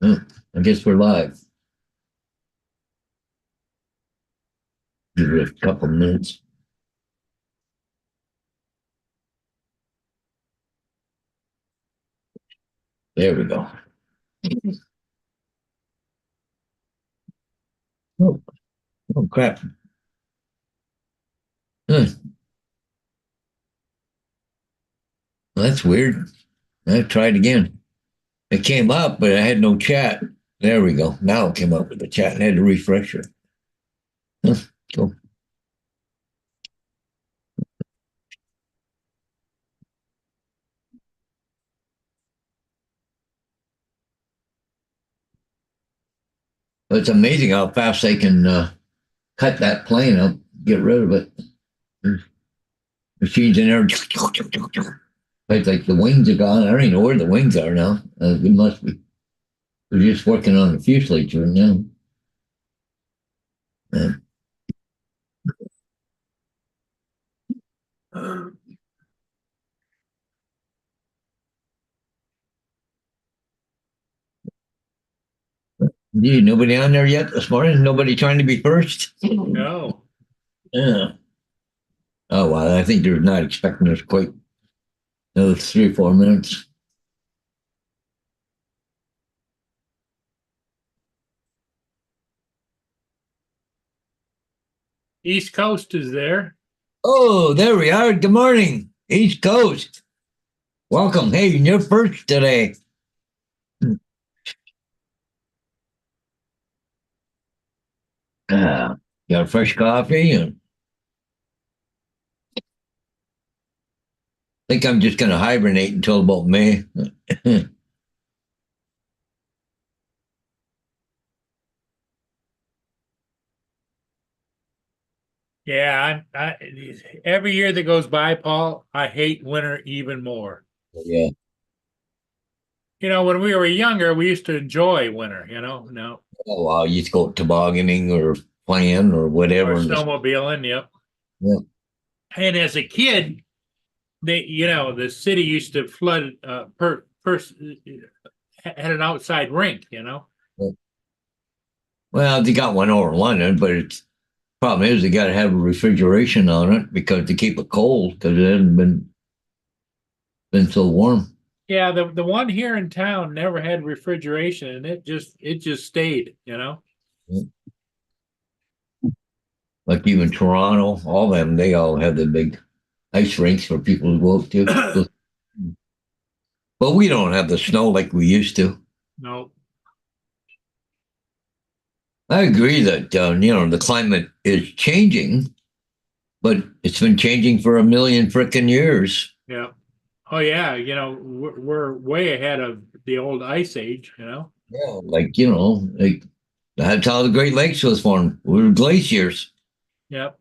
I guess we're live. Give it a couple minutes. There we go. Oh, oh crap. Well, that's weird. I tried again. It came up, but I had no chat. There we go. Now it came up with the chat and I had to refresh it. Cool. It's amazing how fast they can cut that plane up, get rid of it. There's machines in there. It's like the wings are gone. I don't even know where the wings are now. It must be. They're just working on the fuselage right now. Nobody on there yet this morning? Nobody trying to be first? No. Yeah. Oh, well, I think they're not expecting us quite another 3 or 4 minutes. East Coast is there. Oh, there we are. Good morning, East Coast. Welcome. Hey, you're first today. Got fresh coffee? I think I'm just going to hibernate until about May. Yeah, every year that goes by, Paul, I hate winter even more. Yeah. You know, when we were younger, we used to enjoy winter, no, Oh, wow. You just go tobogganing or playing or whatever. or snowmobiling, yep. Yeah. And as a kid, the city used to flood, had an outside rink. Well, they got one over in London, but it's problem is they got to have a refrigeration on it because to keep it cold because it hasn't been so warm. Yeah, the one here in town never had refrigeration, and it just stayed. Like even Toronto, all them, they all have the big ice rinks for people to go up to. But we don't have the snow like we used to. No. I agree that the climate is changing, but it's been changing for a million frickin' years. Yeah. Oh yeah, we're way ahead of the old ice age. Yeah, like that's how the Great Lakes was formed. We were glaciers. Yep.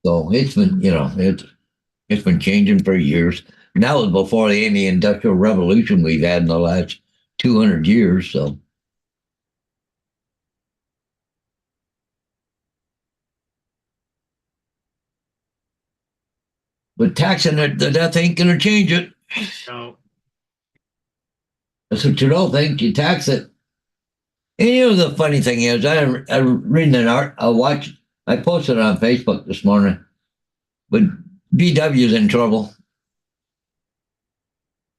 So it's been changing for years. And that was before any industrial revolution we've had in the last 200 years. So, but taxing it to death ain't going to change it. No. That's what you don't think. You tax it. And the funny thing is, I'm reading an art. I posted it on Facebook this morning, but VW's in trouble.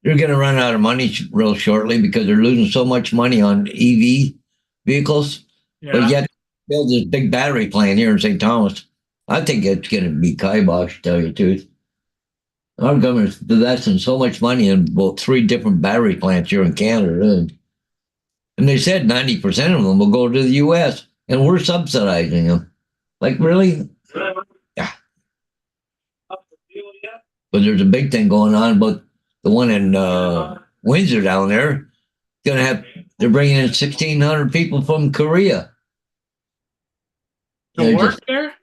They're going to run out of money real shortly because they're losing so much money on EV vehicles. Yeah. But yet, build this big battery plant here in St. Thomas. I think it's going to be kibosh, to tell you the truth. Our government's investing so much money in about 3 different battery plants here in Canada. And they said 90% of them will go to the U.S., and we're subsidizing them. Like, really? Yeah. But there's a big thing going on about the one in Windsor down there. They're bringing in 1,600 people from Korea. To work there?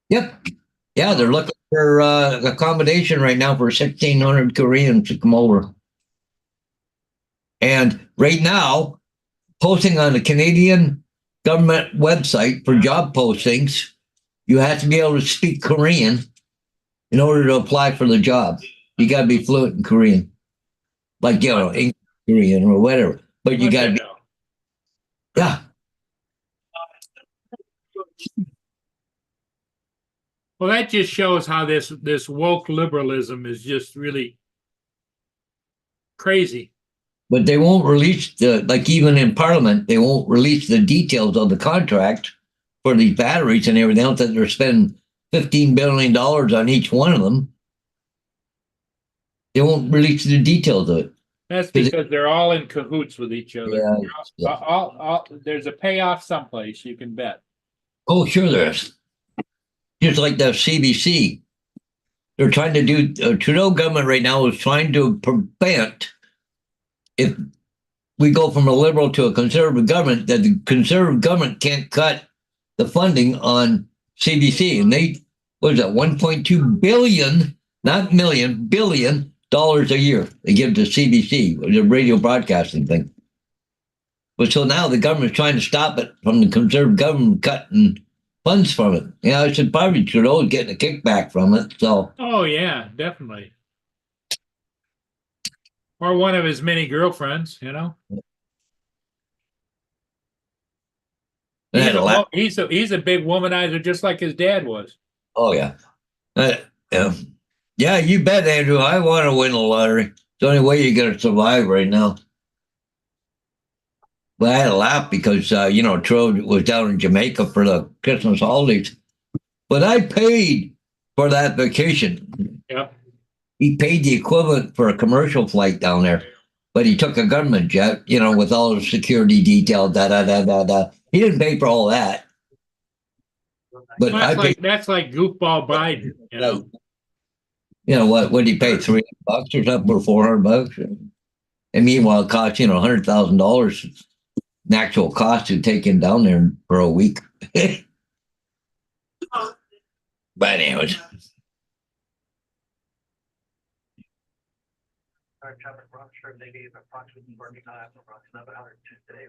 Yep. Yeah, they're looking for accommodation right now for 1,600 Koreans to come over. And right now, posting on the Canadian government website for job postings, you have to be able to speak Korean in order to apply for the job. You got to be fluent in Korean, like English Korean or whatever. But you got to be Well, that just shows how this woke liberalism is just really crazy. But they won't release like even in Parliament, they won't release the details of the contract for these batteries and everything else that they're spending $15 billion on each one of them. They won't release the details of it. That's because they're all in cahoots with each other. Yeah. There's a payoff someplace, you can bet. Oh, sure there is. Just like the CBC. They're trying to do, Trudeau government right now is trying to prevent, if we go from a liberal to a conservative government, that the conservative government can't cut the funding on CBC. And they, what is that, 1.2 billion, not million, billion dollars a year they give to CBC, the radio broadcasting thing. But so now the government's trying to stop it from the conservative government cutting funds from it. Yeah, I said probably Trudeau is getting a kickback from it. So. Oh yeah, definitely. Or one of his many girlfriends, you know. He's a big womanizer, just like his dad was. Oh yeah, yeah, yeah. You bet, Andrew. I want to win the lottery. It's the only way you're going to survive right now. But I had a laugh because Trudeau was down in Jamaica for the Christmas holidays. But I paid for that vacation. Yep. He paid the equivalent for a commercial flight down there, but he took a government jet, with all the security detail, He didn't pay for all that. But that's like goofball Biden, you know. You know what? Would he pay $300 or something, or $400? And meanwhile, it cost $100,000 in actual cost to take him down there for a week. But anyways. They gave approximately 1,100 today.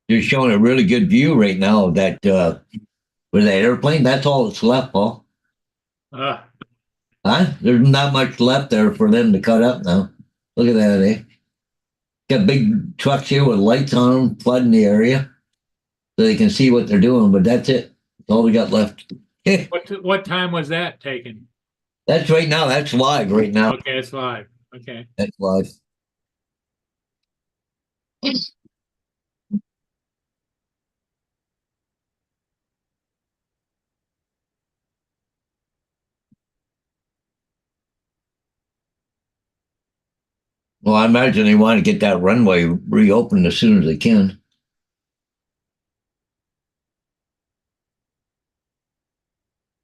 You're showing a really good view right now of that with that airplane. That's all that's left, Paul. Huh? There's not much left there for them to cut up now. Look at that, eh? Got big trucks here with lights on them, flooding the area, so they can see what they're doing. But that's it. That's all we got left. What time was that taken? That's right now. That's live right now. Okay, it's live. Okay, that's live. Well, I imagine they want to get that runway reopened as soon as they can.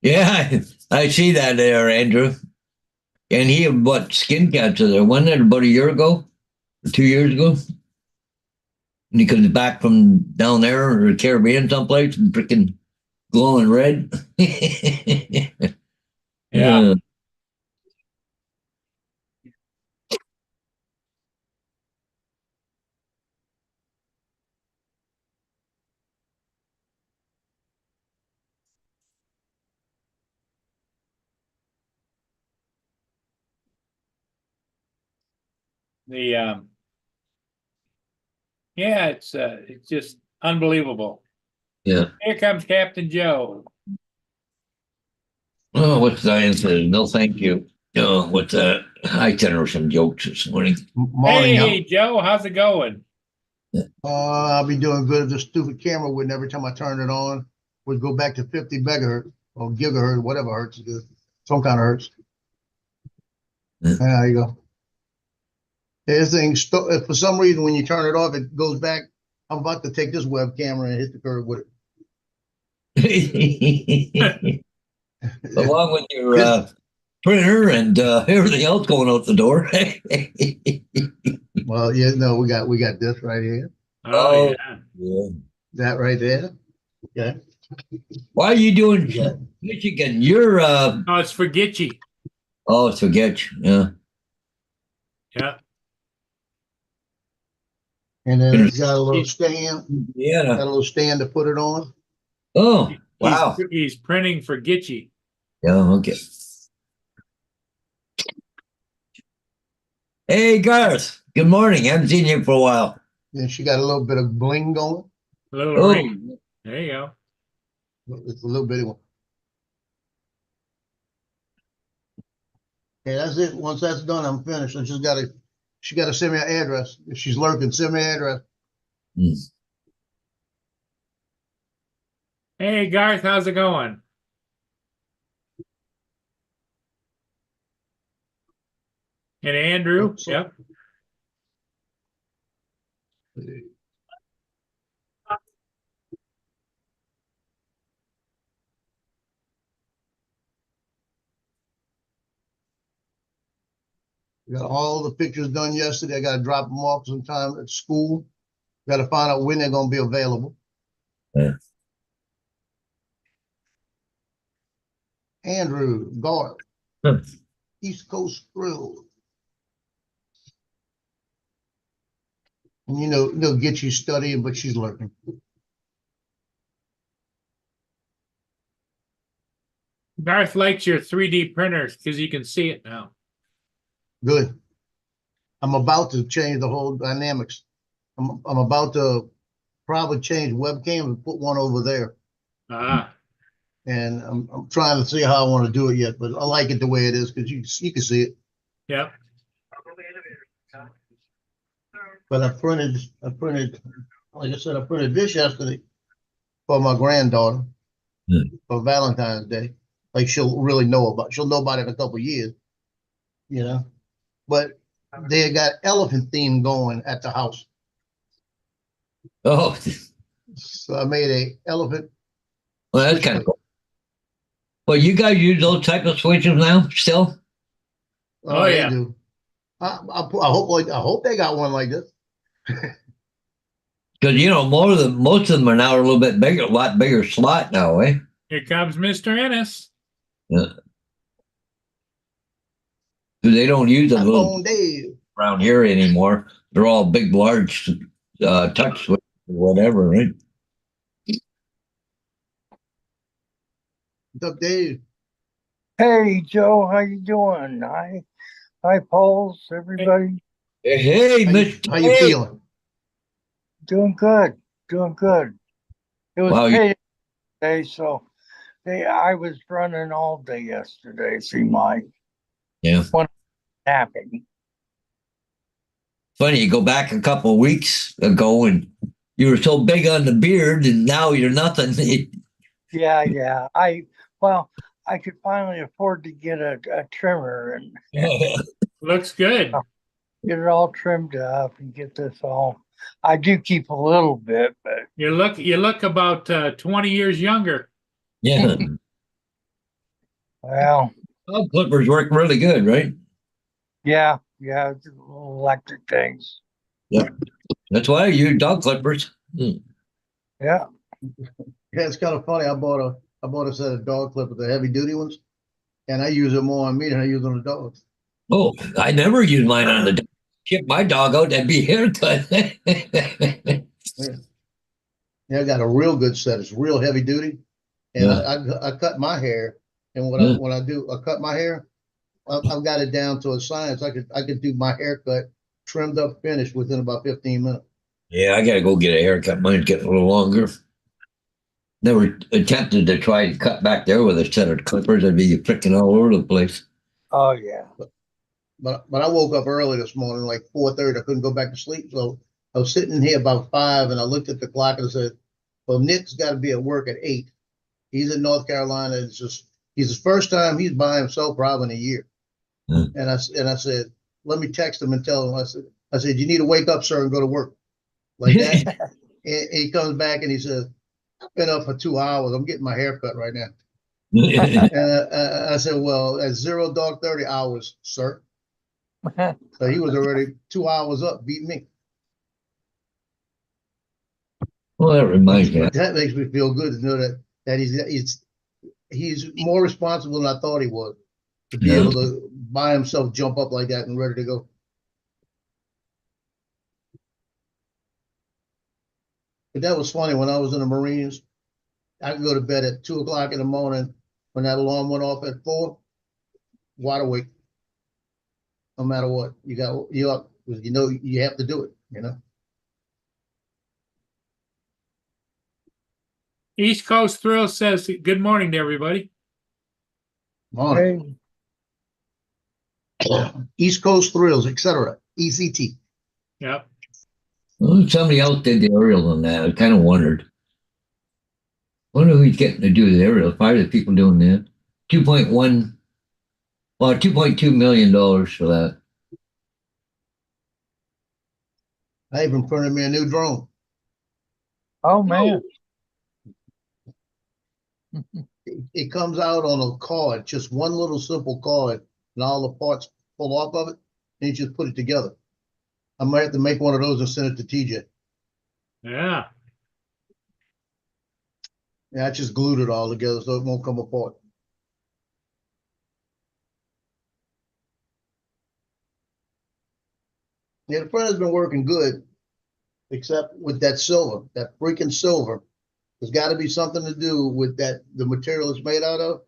Yeah, I see that there, Andrew. And he had skin cancer there, wasn't it, about a year ago? Or 2 years ago? And he comes back from down there or the Caribbean someplace and freaking glowing red. Yeah. Yeah, it's just unbelievable. Yeah. Here comes Captain Joe. Oh, what's that answer? No, thank you. Oh, what's that? I sent her some jokes this morning. Morning, hey, Joe, how's it going? I'll be doing good if this stupid camera wouldn't, every time I turn it on, would go back to 50 megahertz or gigahertz, whatever hertz it is, some kind of hertz. Yeah. There you go. Everything, if for some reason when you turn it off, it goes back. I'm about to take this web camera and hit the curb with it. Along with your printer and everything else going out the door. Well, yeah, no, we got this right here. Oh yeah. That right there. Yeah. Why are you doing Michigan? You're oh, it's for Gitchy. Oh, it's for Gitch, yeah. Yeah. And then it's got a little stand. Yeah. Got a little stand to put it on. Oh. Wow. He's printing for Gitchy. Yeah, okay. Hey, Garth. Good morning. Haven't seen you for a while. And she got a little bit of bling going. A little Oh, ring. There you go. It's a little bitty one. Okay, that's it. Once that's done, I'm finished. She gotta send me an address. If she's lurking, send me an address. hmm. Hey, Garth, how's it going? And Andrew? So- Yep. Got all the pictures done yesterday. I gotta drop them off sometime at school. Gotta find out when they're gonna be available. Yeah. Andrew, Garth, Huh. East Coast Grill. And they'll get you studying, but she's lurking. Garth likes your 3D printers because you can see it now. Good. I'm about to change the whole dynamics. I'm about to probably change webcam and put one over there. Ah, And I'm trying to see how I want to do it yet, but I like it the way it is because you can see it. yep. But I printed, like I said, I printed this yesterday for my granddaughter for Valentine's Day. Like she'll know about it in a couple of years, you know. But they got elephant theme going at the house. Oh, So I made a elephant. well, that's kind of cool. Well, you guys use those type of switches now still? Oh, They yeah. do. I hope they got one like this. Because most of them are now a little bit bigger, a lot bigger slot now, eh? Here comes Mr. Ennis. Yeah. Because they don't use them little iPhone Dave. around here anymore. They're all big, large touch switches or whatever, right? What's up, Dave? Hey Joe, how you doing? Hi, Pauls, everybody. Hey, Mr. How you feeling? Doing good, doing good. It was Wow, payday, so I was running all day yesterday. Seemed like yeah. napping. Funny, you go back a couple of weeks ago and you were so big on the beard and now you're nothing. Yeah. I could finally afford to get a trimmer and Looks good. get it all trimmed up and get this all. I do keep a little bit, but You look about 20 years younger. Yeah. well, Well, clippers work really good, right? yeah, it's little electric things. Yeah. That's why I use dog clippers. Yeah. Yeah, it's kind of funny. I bought a set of dog clippers, the heavy duty ones, and I use them more on me than I use on the dogs. Oh, I never use mine on the dog. Ship my dog out, that'd be haircut. Yeah, I got a real good set. It's real heavy duty, and Yeah. I cut my hair. And Yeah. when I do, I cut my hair. I've got it down to a science. I could do my haircut, trimmed up, finished within about 15 minutes. Yeah, I gotta go get a haircut. Mine's getting a little longer. Never attempted to try to cut back there with a set of clippers. I'd be flicking all over the place. Oh yeah. But I woke up early this morning, like 4:30. I couldn't go back to sleep, so I was sitting here about 5, and I looked at the clock and I said, "Well, Nick's got to be at work at 8. He's in North Carolina. It's his first time he's by himself probably in a year." And I said, "Let me text him and tell him." I said, "You need to wake up, sir, and go to work." Like that. And he comes back and he says, "I've been up for 2 hours. I'm getting my hair cut right now." And I said, "Well, at 0:30 hours, sir." So he was already 2 hours up, beating me. Well, that reminds me. But that makes me feel good to know that he's more responsible than I thought he was, to be Yeah. able to by himself jump up like that and ready to go. But that was funny when I was in the Marines. I can go to bed at 2 o'clock in the morning when that alarm went off at 4, wide awake. No matter what, you up, 'cause you know you have to do it, you know? East Coast Thrill says, good morning to everybody. Morning. Hey, East Coast Thrills, etc. ECT. Yep. Well, somebody else did the aerial on that. I kind of wondered. Wonder who he's getting to do the aerial. Probably the people doing that. 2.1, well, $2.2 million for that. I even printed me a new drone. oh, man. It comes out on a card, just one little simple card, and all the parts pull off of it, and you just put it together. I might have to make one of those and send it to TJ. Yeah. Yeah, I just glued it all together so it won't come apart. Yeah, the printer's been working good, except with that silver, that freaking silver. There's got to be something to do with that, the material it's made out of.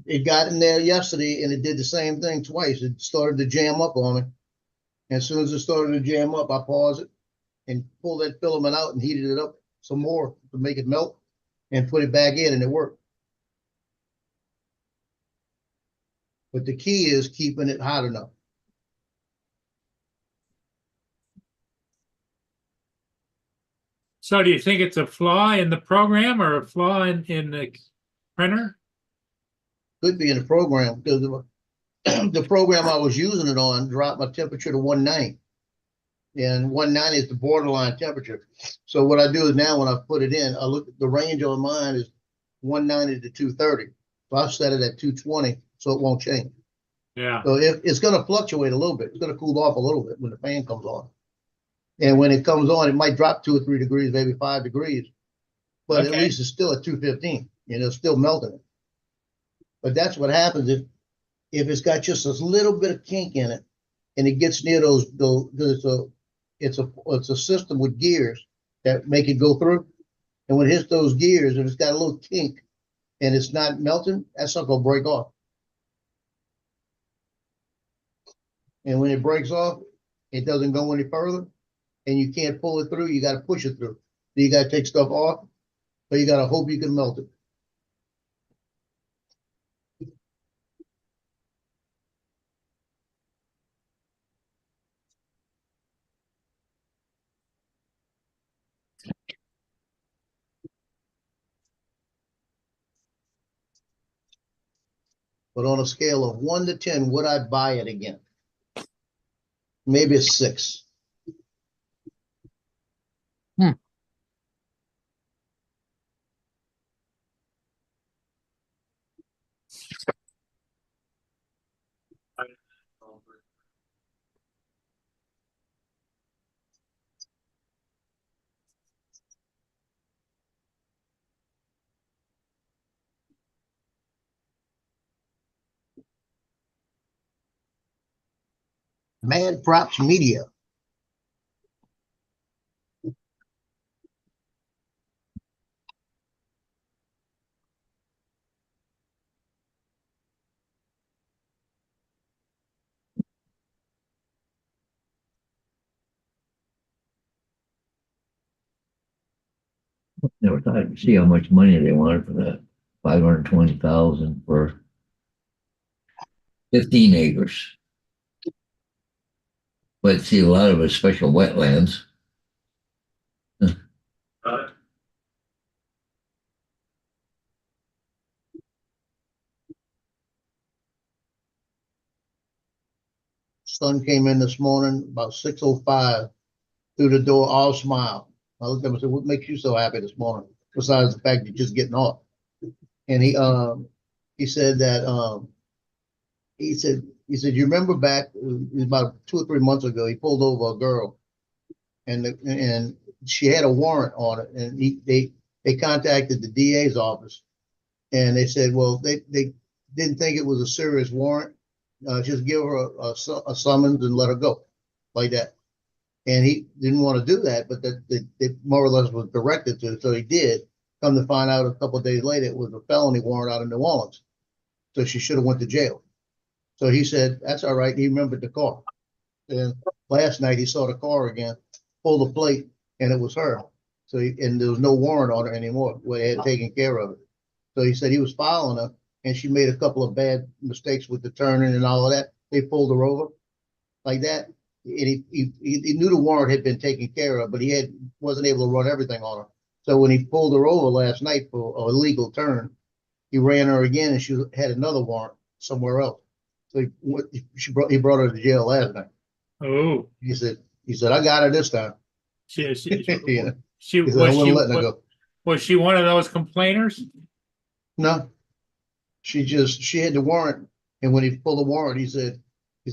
It got in there yesterday and it did the same thing twice. It started to jam up on me. And as soon as it started to jam up, I paused it and pulled that filament out and heated it up some more to make it melt and put it back in, and it worked. But the key is keeping it hot enough. So do you think it's a flaw in the program or a flaw in the printer? Could be in the program because the program I was using it on dropped my temperature to 190. And 190 is the borderline temperature. So what I do is now when I put it in, I look at the range on mine is 190 to 230. So I set it at 220 so it won't change. Yeah. So if it's going to fluctuate a little bit, it's going to cool off a little bit when the fan comes on. And when it comes on, it might drop 2 or 3 degrees, maybe 5 degrees. But at Okay. least it's still at 215. You know, it's still melting it. But that's what happens if it's got just a little bit of kink in it, and it gets near it's a system with gears that make it go through. And when it hits those gears, if it's got a little kink and it's not melting, that sucker will break off. And when it breaks off, it doesn't go any further, and you can't pull it through. You got to push it through. So you got to take stuff off, but you got to hope you can melt it. But on a scale of 1 to 10, would I buy it again? Maybe a 6. Mad Props Media. Never thought I'd see how much money they wanted for that. 520,000 for 15 acres. But see, a lot of it's special wetlands. Son came in this morning about 6:05 through the door, all smile. I looked at him and said, "What makes you so happy this morning? Besides the fact you're just getting off." And he said that he said, you remember back it was about 2 or 3 months ago, he pulled over a girl and she had a warrant on it, and they contacted the DA's office, and they said, well, they didn't think it was a serious warrant. Just give her a summons and let her go like that. And he didn't want to do that, but that more or less was directed to, so he did. Come to find out a couple of days later, it was a felony warrant out of New Orleans. So she should have went to jail. So he said, that's all right. He remembered the car. And last night he saw the car again, pulled the plate, and it was her. So and there was no warrant on her anymore. Where they had taken care of it. So he said he was following her, and she made a couple of bad mistakes with the turning and all of that. They pulled her over like that. And he knew the warrant had been taken care of, but he wasn't able to run everything on her. So when he pulled her over last night for a illegal turn, he ran her again, and she had another warrant somewhere else. So he brought her to jail last night. Oh, He said, I got her this time. she Yeah. she He said, I wouldn't let her go. was she one of those complainers? No, she had the warrant, and when he pulled the warrant, he said,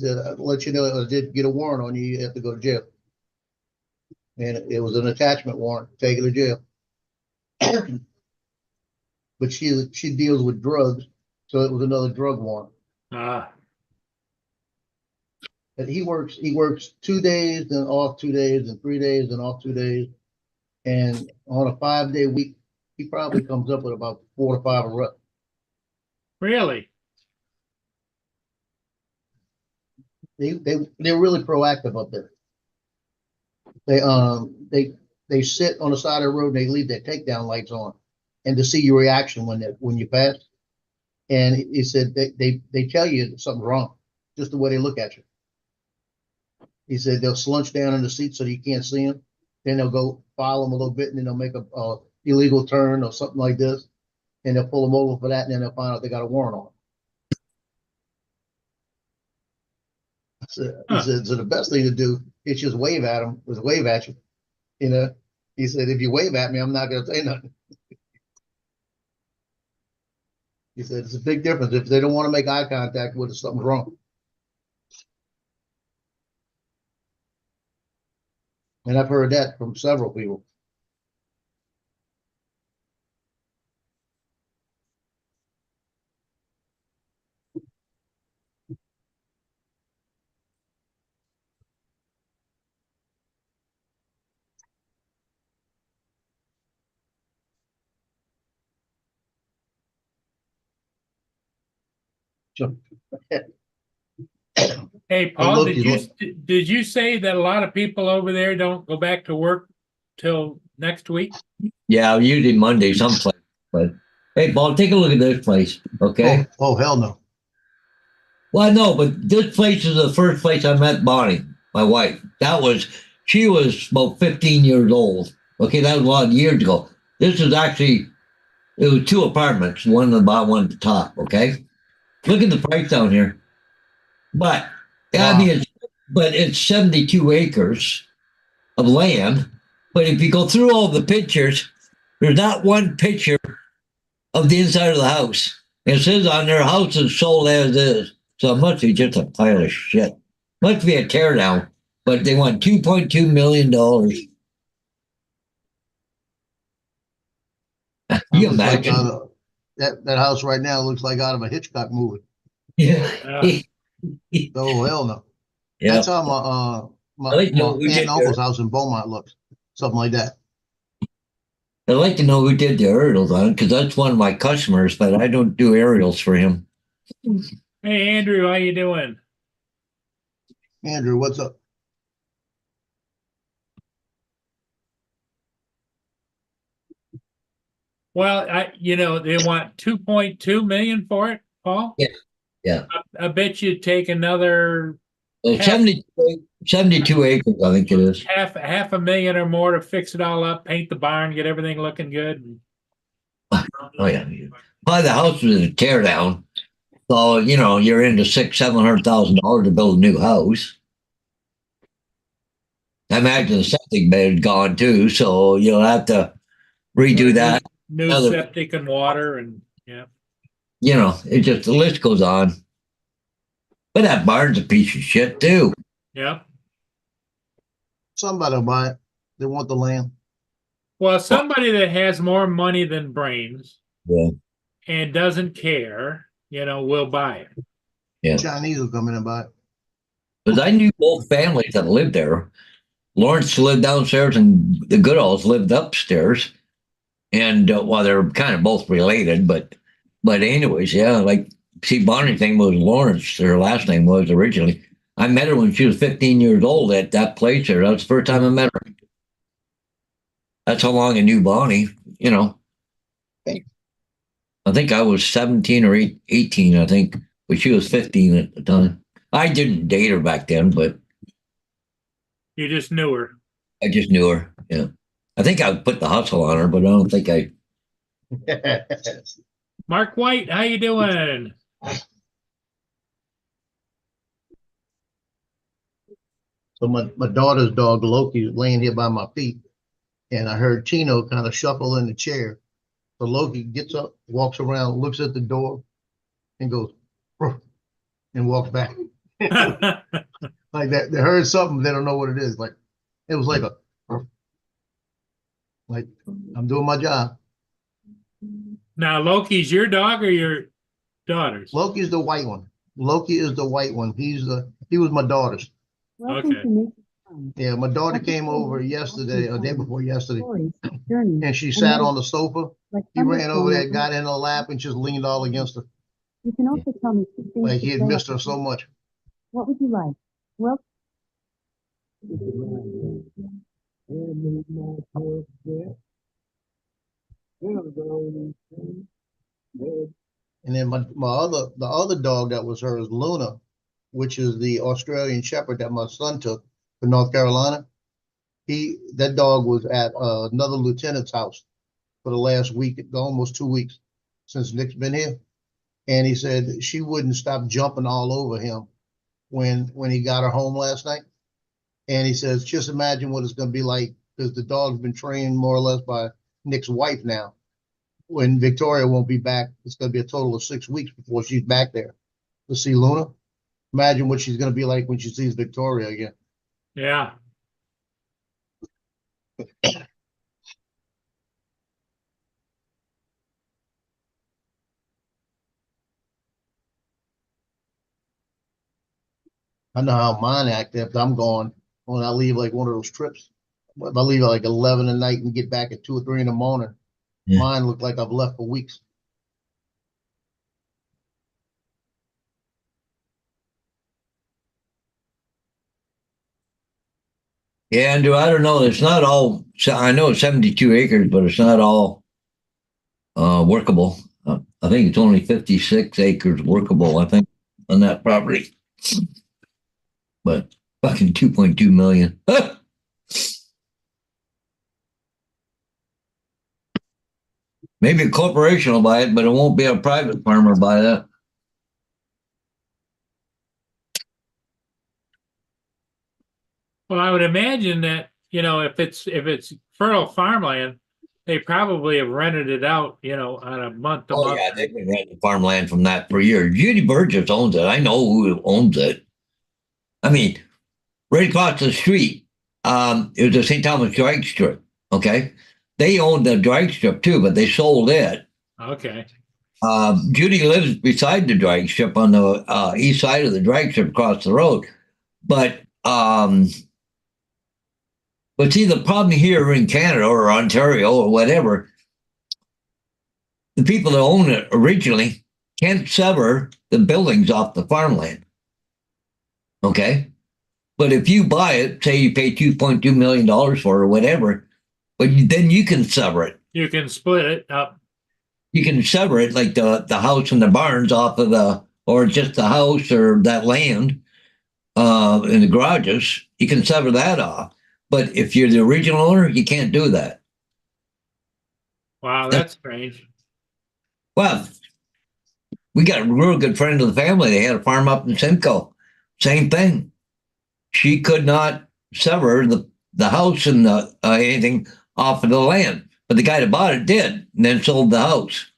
I'll let you know I did get a warrant on you. You have to go to jail. And it was an attachment warrant, take her to jail. But she deals with drugs, so it was another drug warrant. Ah, But he works 2 days, then off 2 days, and 3 days, and off 2 days. And on a 5-day week, he probably comes up with about 4 to 5 arrests. really? They're really proactive up there. They sit on the side of the road and they leave their takedown lights on, and to see your reaction when you pass. And he said they tell you something's wrong, just the way they look at you. He said they'll slunch down in the seat so you can't see them. Then they'll go follow them a little bit, and then they'll make a illegal turn or something like this, and they'll pull them over for that, and then they'll find out they got a warrant on them. He said, so the best thing to do is just wave at them, wave at you. You know, he said, if you wave at me, I'm not going to say nothing. He said, it's a big difference. If they don't want to make eye contact with us, something's wrong. And I've heard that from several people. So, Hey, Paul, look, did you say that a lot of people over there don't go back to work till next week? Yeah, usually Monday someplace. But hey, Paul, take a look at this place, okay? oh, hell no. Well, no, but this place is the first place I met Bonnie, my wife. She was about 15 years old. Okay, that was a lot of years ago. This is actually, it was 2 apartments, one at the bottom, one at the top, okay? Look at the price down here. But, Wow. I mean, it's 72 acres of land. But if you go through all the pictures, there's not one picture of the inside of the house. It says on their house is sold as is. So it must be just a pile of shit. Must be a teardown. But they want $2.2 million. You Looks like imagine? that house right now looks like out of a Hitchcock movie. Yeah. Oh, hell no. Yeah. That's how my I like to know aunt who did and uncle's house in Beaumont looks. Something like that. I'd like to know who did the aerials on it, because that's one of my customers, but I don't do aerials for him. Hey, Andrew, how you doing? Andrew, what's up? Well, they want 2.2 million for it, Paul. Yeah. Yeah. I bet you'd take another 72 acres, I think it is. half a million or more to fix it all up, paint the barn, get everything looking good. Oh yeah. Buy the house with a tear down. So, you're into $600,000-$700,000 to build a new house. I imagine the septic bed's gone too, so you'll have to redo that. New septic and water, and yeah. It just, the list goes on. But that barn's a piece of shit too. Yeah. Somebody will buy it. They want the land. Well, somebody that has more money than brains, Yeah. and doesn't care, will buy it. Yeah. Chinese will come in and buy it. Because I knew both families that lived there. Lawrence lived downstairs and the Goodalls lived upstairs. And well, they're kind of both related, but anyways, yeah, like see, Bonnie's name was Lawrence. Her last name was originally. I met her when she was 15 years old at that place there. That was the first time I met her. That's how long I knew Bonnie, you know. I think I was 17 or 18, I think, but she was 15 at the time. I didn't date her back then, but You just knew her. I just knew her. Yeah. I think I put the hustle on her, but I don't think I. Mark White, how you doing? So my daughter's dog Loki was laying here by my feet, and I heard Chino kind of shuffle in the chair. So Loki gets up, walks around, looks at the door, and goes, "Ruff," and walks back. Like that, they heard something, they don't know what it is. Like it was like a, "Ruff." Like I'm doing my job. Now, Loki's your dog or your daughter's? Loki's the white one. Loki is the white one. He was my daughter's. Okay. Yeah, my daughter came over yesterday, or day before yesterday, and she sat on the sofa. He ran over there, got in her lap, and just leaned all against her. You can also tell me two things Like he to had fill missed up her the so tank. much. What would you like? Well, And then the other dog that was hers, Luna, which is the Australian Shepherd that my son took to North Carolina. That dog was at another lieutenant's house for the last week, almost 2 weeks since Nick's been here. And he said she wouldn't stop jumping all over him when he got her home last night. And he says, just imagine what it's going to be like, because the dog's been trained more or less by Nick's wife now. When Victoria won't be back, it's going to be a total of 6 weeks before she's back there to see Luna. Imagine what she's going to be like when she sees Victoria again. Yeah. I know how mine act if I'm gone when I leave like one of those trips. If I leave at like 11 at night and get back at 2 or 3 in the morning, Yeah. mine look like I've left for weeks. Yeah, Andrew, I don't know. It's not all. I know it's 72 acres, but it's not all workable. I think it's only 56 acres workable, I think, on that property. But fucking 2.2 million. Maybe a corporation will buy it, but it won't be a private farmer buy that. Well, I would imagine that, if it's fertile farmland, they probably have rented it out, on a month to Oh month. yeah, they've been renting farmland from that for years. Judy Burgess owns it. I know who owns it. I mean, right across the street, it was the St. Thomas drag strip. Okay, they owned the drag strip too, but they sold it. Okay. Judy lives beside the drag strip on the east side of the drag strip across the road. But see, the problem here in Canada or Ontario or whatever, the people that own it originally can't sever the buildings off the farmland. Okay? But if you buy it, say you pay $2.2 million for it or whatever, but then you can sever it. You can split it up. You can sever it like the house and the barns off of or just the house or that land in the garages. You can sever that off. But if you're the original owner, you can't do that. Wow, that's strange. Well, we got a real good friend of the family. They had a farm up in Simcoe. Same thing. She could not sever the house and anything off of the land. But the guy that bought it did, and then sold the house.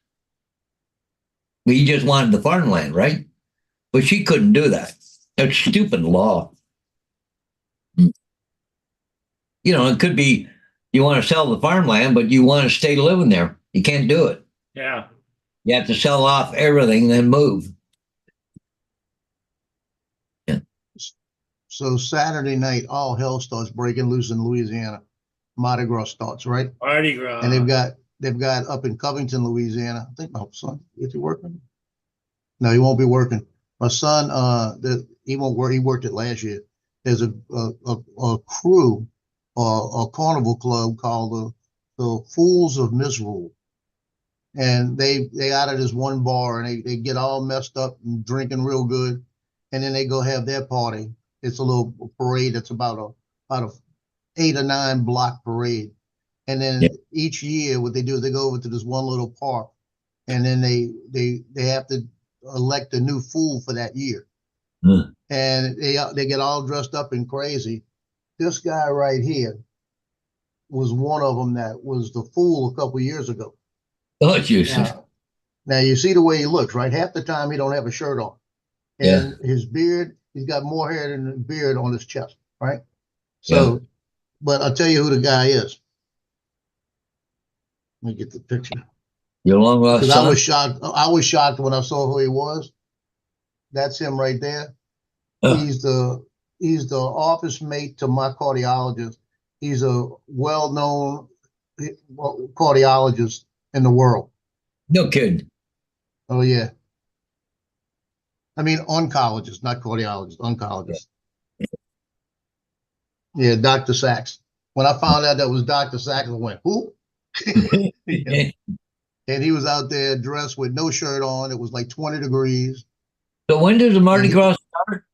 He just wanted the farmland, right? But she couldn't do that. That's stupid law. It could be you want to sell the farmland, but you want to stay living there. You can't do it. Yeah. You have to sell off everything, then move. Yeah. So Saturday night, all hell starts breaking loose in Louisiana. Mardi Gras starts, right? Mardi Gras. And they've got up in Covington, Louisiana. I think my son, is he working? No, he won't be working. My son, he won't work. He worked it last year. There's a crew or a carnival club called the Fools of Misrule. And they out of this one bar and they get all messed up and drinking real good. And then they go have their party. It's a little parade. It's about a 8 or 9 block parade. And then Yeah. each year, what they do is they go over to this one little park, and then they have to elect a new fool for that year. Huh. And they get all dressed up and crazy. This guy right here was one of them that was the fool a couple years ago. Oh, Jesus. Now you see the way he looks, right? Half the time he don't have a shirt on, and his beard, he's got more hair than the beard on his chest, right? So, but I'll tell you who the guy is. Let me get the picture. Your long lost Because son? I was shocked when I saw who he was. That's him right there. Oh. He's the office mate to my cardiologist. He's a well-known cardiologist in the world. No kidding. Oh yeah. I mean oncologist, not cardiologist, oncologist. Yeah, Dr. Sachs. When I found out that was Dr. Sachs, I went, who? Yeah. And he was out there dressed with no shirt on. It was like 20 degrees. So when does the Mardi Gras start?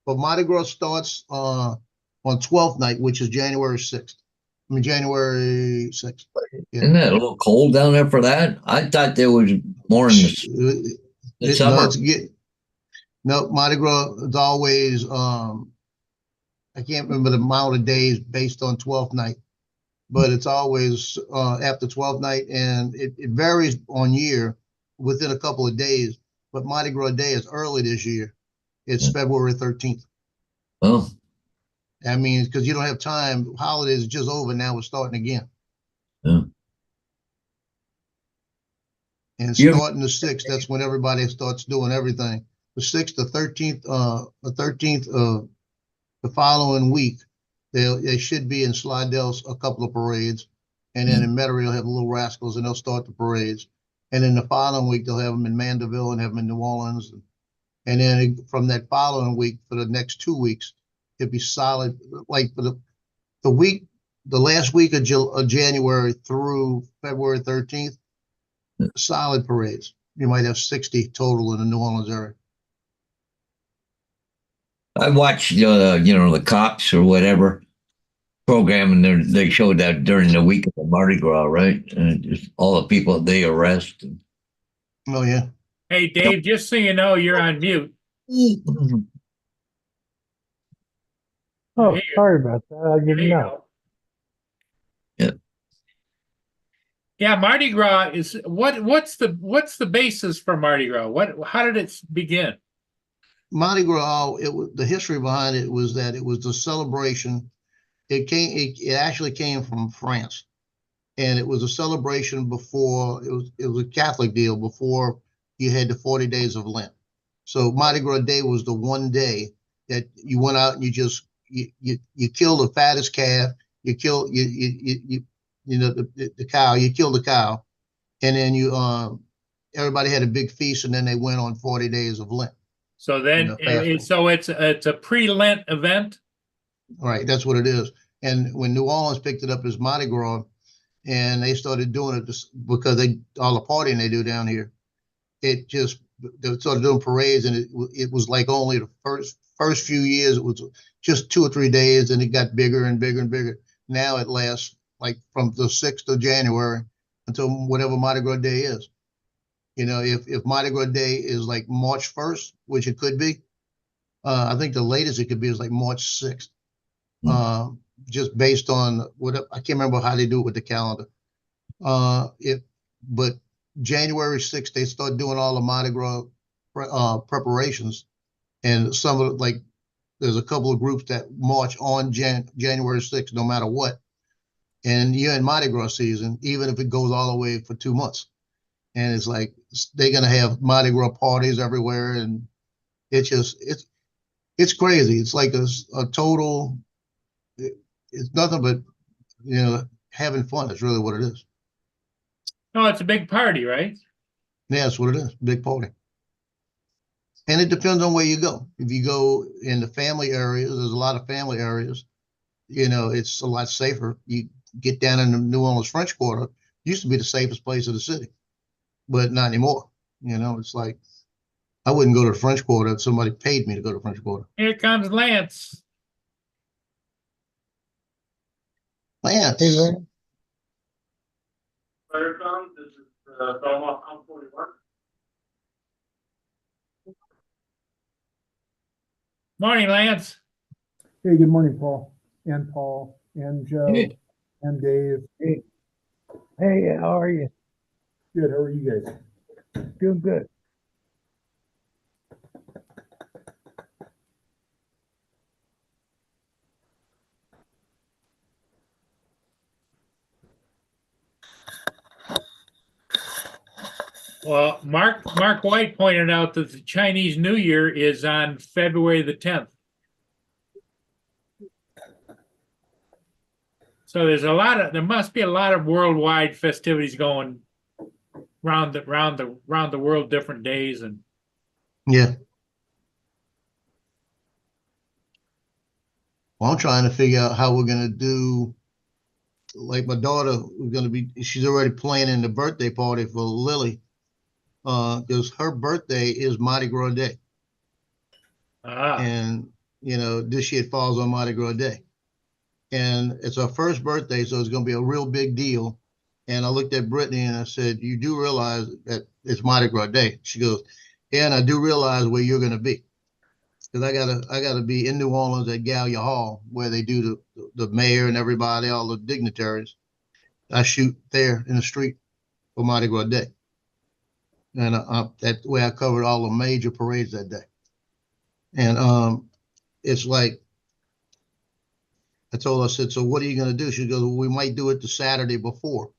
But Mardi Gras starts on 12th night, which is January 6th. I mean, January 6th. Yeah. Isn't it a little cold down there for that? I thought there was more in the summer. No, Mardi Gras is always, I can't remember the amount of days based on 12th night, but it's always after 12th night, and it varies on year within a couple of days. But Mardi Gras Day is early this year. It's February 13th. Oh, I mean, because you don't have time. Holidays are just over now. We're starting again. yeah. And You- starting the 6th, that's when everybody starts doing everything. The 6th, the 13th of the following week, they should be in Slidell a couple of parades. And then in Metairie, they'll have Little Rascals and they'll start the parades. And then the following week, they'll have them in Mandeville and have them in New Orleans. And then from that following week, for the next 2 weeks, it'd be solid. Like for the last week of January through February 13th, solid parades. You might have 60 total in the New Orleans area. I watched the cops or whatever program, and they showed that during the week of the Mardi Gras, right? And just all the people they arrest. Oh yeah. Hey, Dave, just so you know, you're on mute. Oh, There you sorry about that. I There didn't you know. go. Yeah. Yeah, Mardi Gras is what's the basis for Mardi Gras? How did it begin? Mardi Gras, the history behind it was that it was the celebration. It actually came from France, and it was a celebration before it was a Catholic deal before you had the 40 days of Lent. So Mardi Gras Day was the one day that you went out and you kill the fattest calf, you kill the cow, you kill the cow, and then everybody had a big feast, and then they went on 40 days of Lent. So then, so it's a pre-Lent event. Right, that's what it is. And when New Orleans picked it up as Mardi Gras, and they started doing it because all the partying they do down here, they started doing parades, and it was like only the first few years it was just 2 or 3 days, and it got bigger and bigger and bigger. Now it lasts like from the 6th of January until whatever Mardi Gras Day is. You know, if Mardi Gras Day is like March 1st, which it could be, I think the latest it could be is like March 6th. Just based on I can't remember how they do it with the calendar. But January 6th, they start doing all the Mardi Gras preparations, and some of there's a couple of groups that march on January 6th, no matter what. And you're in Mardi Gras season, even if it goes all the way for 2 months. And it's like they're gonna have Mardi Gras parties everywhere, and it's it's crazy. It's like a total, it's nothing but, having fun. It's really what it is. No, it's a big party, right? Yeah, that's what it is. Big party. And it depends on where you go. If you go in the family areas, there's a lot of family areas, it's a lot safer. You get down in the New Orleans French Quarter, used to be the safest place of the city, but not anymore. It's like, I wouldn't go to the French Quarter if somebody paid me to go to the French Quarter. Here comes Lance. Lance, Hey, Larry. Fire Tom, this is Belmont Pump 41. Morning, Lance. Hey, good morning, Paul and Joe Hey. and Dave. Hey, how are you? Good. How are you guys? Doing good. Well, Mark White pointed out that the Chinese New Year is on February the 10th. So there must be a lot of worldwide festivities going around the world, different days. And yeah. Well, I'm trying to figure out how we're going to do, like my daughter, she's already planning the birthday party for Lily, because her birthday is Mardi Gras Day. And, this year it falls on Mardi Gras Day. And it's her first birthday, so it's going to be a real big deal. And I looked at Brittany and I said, you do realize that it's Mardi Gras Day? She goes, yeah, and I do realize where you're going to be. Because I gotta be in New Orleans at Gallia Hall, where they do the mayor and everybody, all the dignitaries. I shoot there in the street for Mardi Gras Day. And that way I covered all the major parades that day. And it's like, I told her, I said, so what are you going to do? She goes, well, we might do it the Saturday before.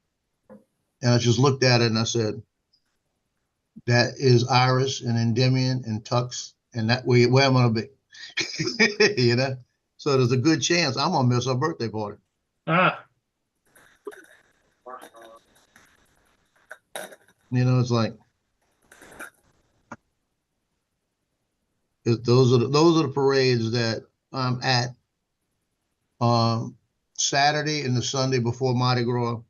And I just looked at it and I said, that is Iris and Endymion and Tux, and that way where I'm going to be. So there's a good chance I'm going to miss her birthday party. It's like, those are the parades that I'm at. Saturday and the Sunday before Mardi Gras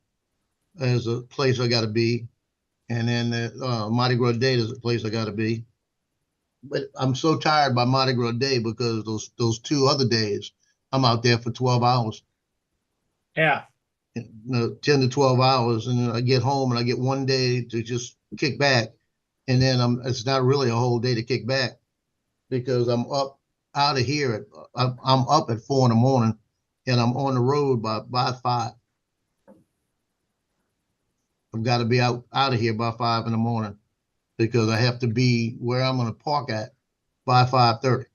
is a place I got to be, and then Mardi Gras Day is a place I got to be. But I'm so tired by Mardi Gras Day because those 2 other days I'm out there for 12 hours. Yeah. 10 to 12 hours, and then I get home and I get 1 day to just kick back, and then it's not really a whole day to kick back because I'm up out of here I'm up at 4 in the morning. And I'm on the road by 5. I've got to be out of here by 5 in the morning because I have to be where I'm going to park at by 5:30.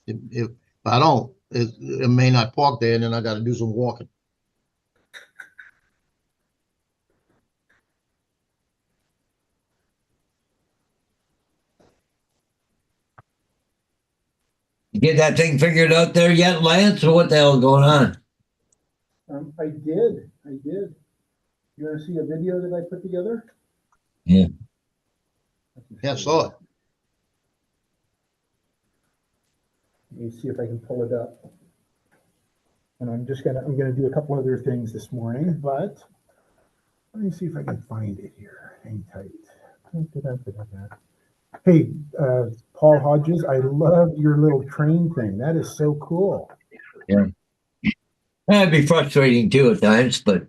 If I don't, it may not park there, and then I got to do some walking. You get that thing figured out there yet, Lance, or what the hell going on? I did. You want to see a video that I put together? Yeah. Yeah, I saw it. Let me see if I can pull it up. And I'm gonna do a couple other things this morning, but let me see if I can find it here. Hang tight. Hey, Paul Hodges, I love your little train thing. That is so cool. Yeah. That'd be frustrating too at times, but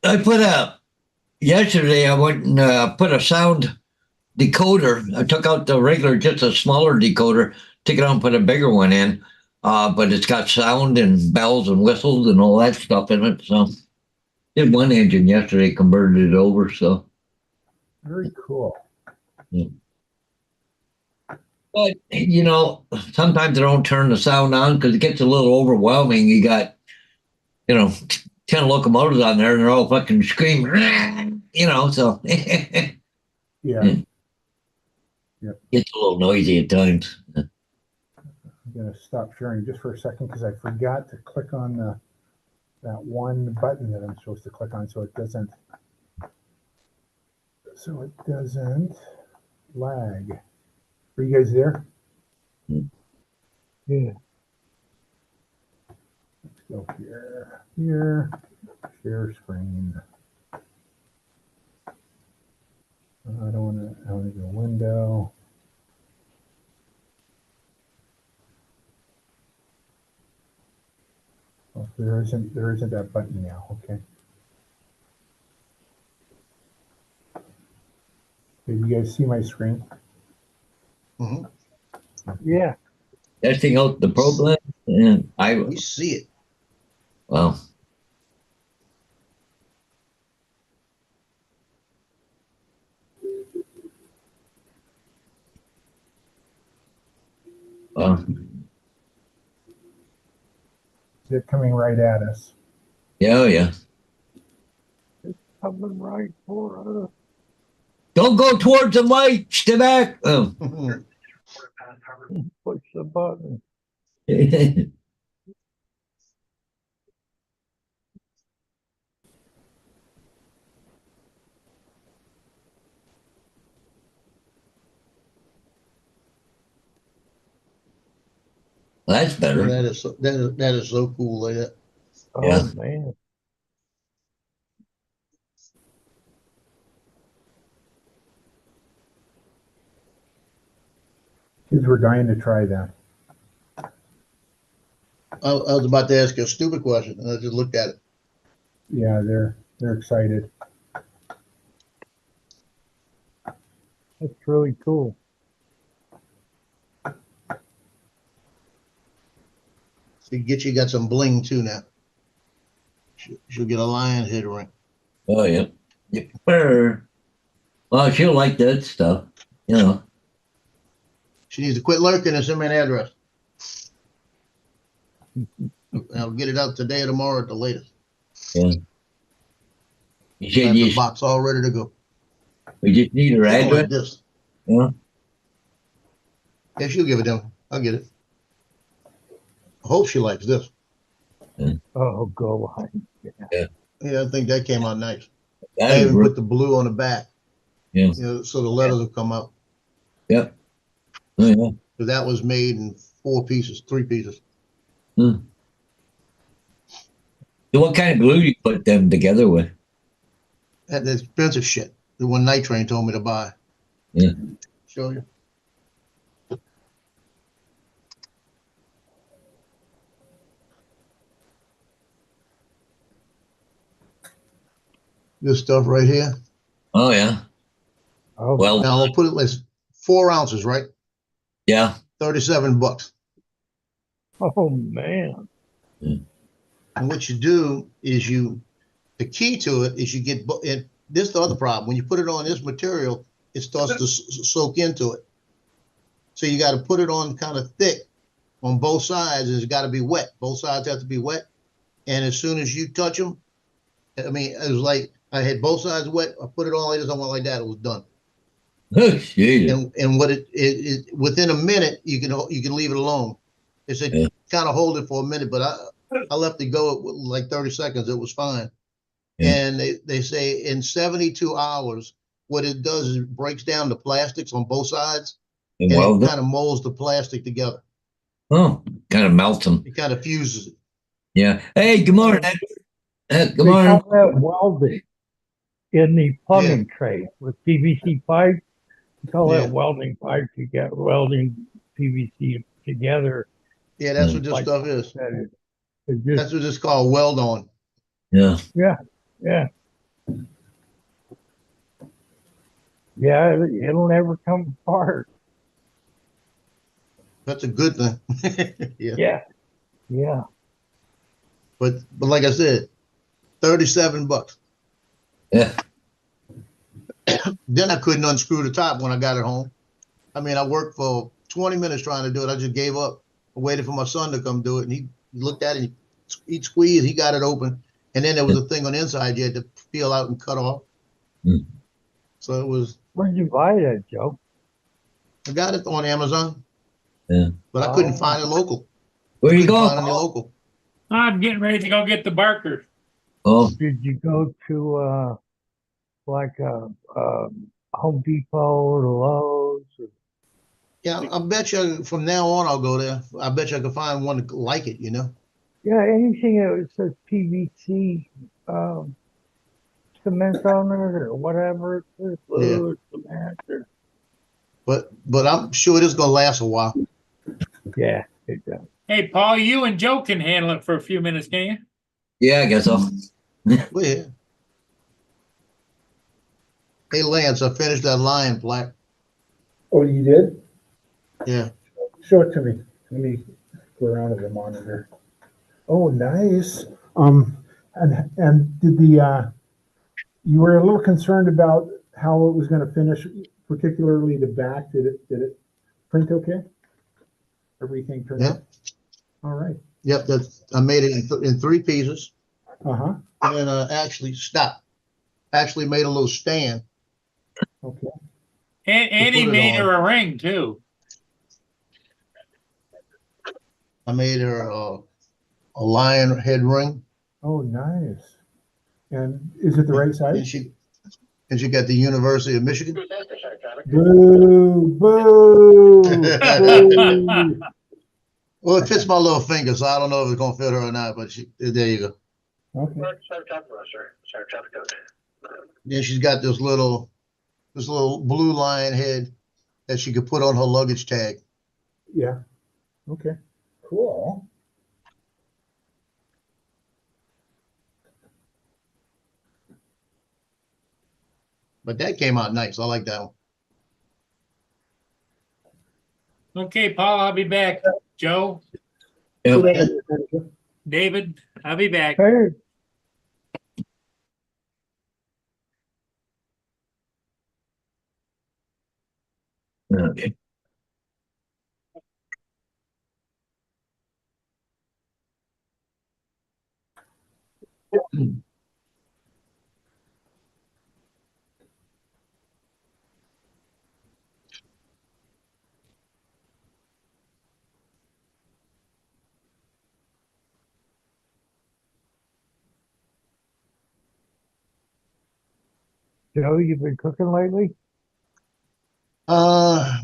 I put yesterday I went and put a sound decoder. I took out the regular, just a smaller decoder, took it out and put a bigger one in. But it's got sound and bells and whistles and all that stuff in it. So did one engine yesterday, converted it over. So very cool. Yeah. But sometimes I don't turn the sound on because it gets a little overwhelming. You got 10 locomotives on there and they're all fucking screaming, so Yeah. Gets a little noisy at times. I'm gonna stop sharing just for a second because I forgot to click on that one button that I'm supposed to click on, so it doesn't lag. Are you guys there? Yeah. Let's go here, share screen. I want to go window. Oh, there isn't that button now. Okay. Did you guys see my screen? Mhm. Yeah. Testing out the problem. And We see it. well, well, They're coming right at us. yeah, oh, yeah. Coming right for us. Don't go towards the mic, stay back. Oh. Quarter past Harvard. Push the button. That's better. That is so cool like that. Oh, Yeah. man. Kids were dying to try that. I was about to ask you a stupid question, and I just looked at it. Yeah, they're excited. That's really cool. So you got some bling too now. She'll get a lion head ring. Oh, yeah. Well, she'll like that stuff, you know. She needs to quit lurking and send me an address. I'll get it out today or tomorrow at the latest. Yeah. You I said have you, the box all ready to go. we just need her She don't like address. this. Yeah. Yeah, she'll give it to me. I'll get it. I hope she likes this. Oh, go on. Yeah, I think that came out nice. I That is even real. put the blue on the back, Yeah. you know, so the letters will come out. Yep. Oh, yeah. Because that was made in 3 pieces. So what kind of glue do you put them together with? That expensive shit. The one Night Train told me to buy. Yeah. Show you. This stuff right here. Oh, yeah. Oh, Well, Now I'll put it like 4 ounces, right? yeah. $37. oh, man. And what you do is the key to it is you get, and this is the other problem. When you put it on this material, it starts to soak into it. So you got to put it on kind of thick on both sides, and it's got to be wet. Both sides have to be wet. And as soon as you touch them, I mean, it was like I had both sides wet. I put it on like this, I went like that. It was done. Oh, jeez. And what it within a minute you can leave it alone. It said Yeah. kind of hold it for a minute, but I left it go like 30 seconds. It was fine. Yeah. And they say in 72 hours, what it does is it breaks down the plastics on both sides, And and well it done. kind of molds the plastic together. Oh, kind of melts them. It kind of fuses it. Yeah. Hey, good morning, Edward. Good They morning. call that welding in the plumbing trade with PVC pipe. We call Yeah. that welding pipe. You get welding PVC together. Yeah, that's what this Like- stuff is. That it just, That's what it's called, weld on. Yeah. yeah. Yeah, it'll never come apart. That's a good thing. Yeah. Yeah. Yeah. But like I said, $37. Yeah. Then I couldn't unscrew the top when I got it home. I mean, I worked for 20 minutes trying to do it. I just gave up. I waited for my son to come do it, and he looked at it. He squeezed. He got it open, and then there was a thing on the inside you had to peel out and cut off. Mm. So it was. Where'd you buy that, Joe? I got it on Amazon. Yeah. But I couldn't find it local. Where you Couldn't going, find any Paul? local. I'm getting ready to go get the Barker. Oh, Did you go to, like, Home Depot or Lowe's? Or- Yeah, I bet you from now on I'll go there. I bet you I can find one like it, you know? Yeah, anything that says PVC, cement on it or whatever, it is, Yeah. wood, cement, or, But I'm sure it is gonna last a while. yeah, it does. Hey, Paul, you and Joe can handle it for a few minutes, can you? yeah, I guess so. Well, yeah. Hey Lance, I finished that lion plaque. Oh, you did? Yeah. Show it to me. Let me go around to the monitor. Oh, nice. And did you were a little concerned about how it was going to finish, particularly the back. Did it print okay? Everything turned Yeah. out? All right. Yep, I made it in three pieces. Uh-huh. And then actually stopped. Actually made a little stand. Okay. And he put it made on. her a ring too. I made her a lion head ring. Oh, nice. And is it the right And size? she got the University of Michigan. Boo, boo, boo. Well, it fits my little finger, so I don't know if it's gonna fit her or not, but there you go. Okay. Then she's got this little blue lion head that she could put on her luggage tag. Yeah. Okay. Cool. But that came out nice. I like that one. Okay, Paul, I'll be back. Joe, Yep. David, I'll be back. Hey, Okay. Joe, you been cooking lately? A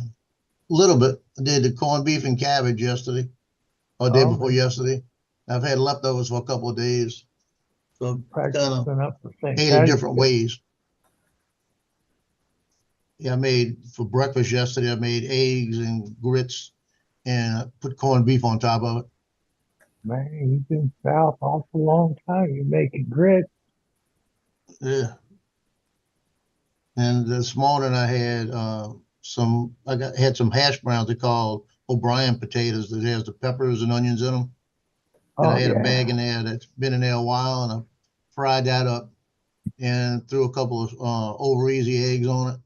little bit. I did the corned beef and cabbage yesterday, or day Oh, before man. yesterday. I've had leftovers for a couple of days, so kind of Practicing up for St. ate it different Patrick's. ways. Yeah, I made for breakfast yesterday. I made eggs and grits, and I put corned beef on top of it. Man, you've been south awful long time. You're making grit. Yeah. And this morning I had had some hash browns they call O'Brien potatoes that has the peppers and onions in them. And Oh, I had a yeah. bag in there that's been in there a while, and I fried that up and threw a couple of over easy eggs on it,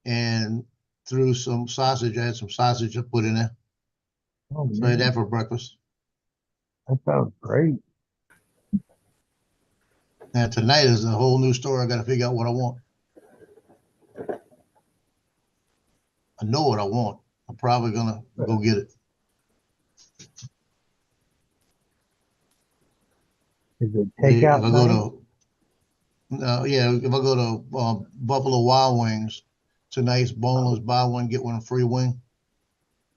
and threw some sausage. I had some sausage I put in there, Oh, so I had man. that for breakfast. That sounds great. And tonight is a whole new story. I got to figure out what I want. I know what I want. I'm probably gonna go get it. Is it If I takeout go time? to yeah, if I go to Buffalo Wild Wings, tonight's boneless buy one get one free wing.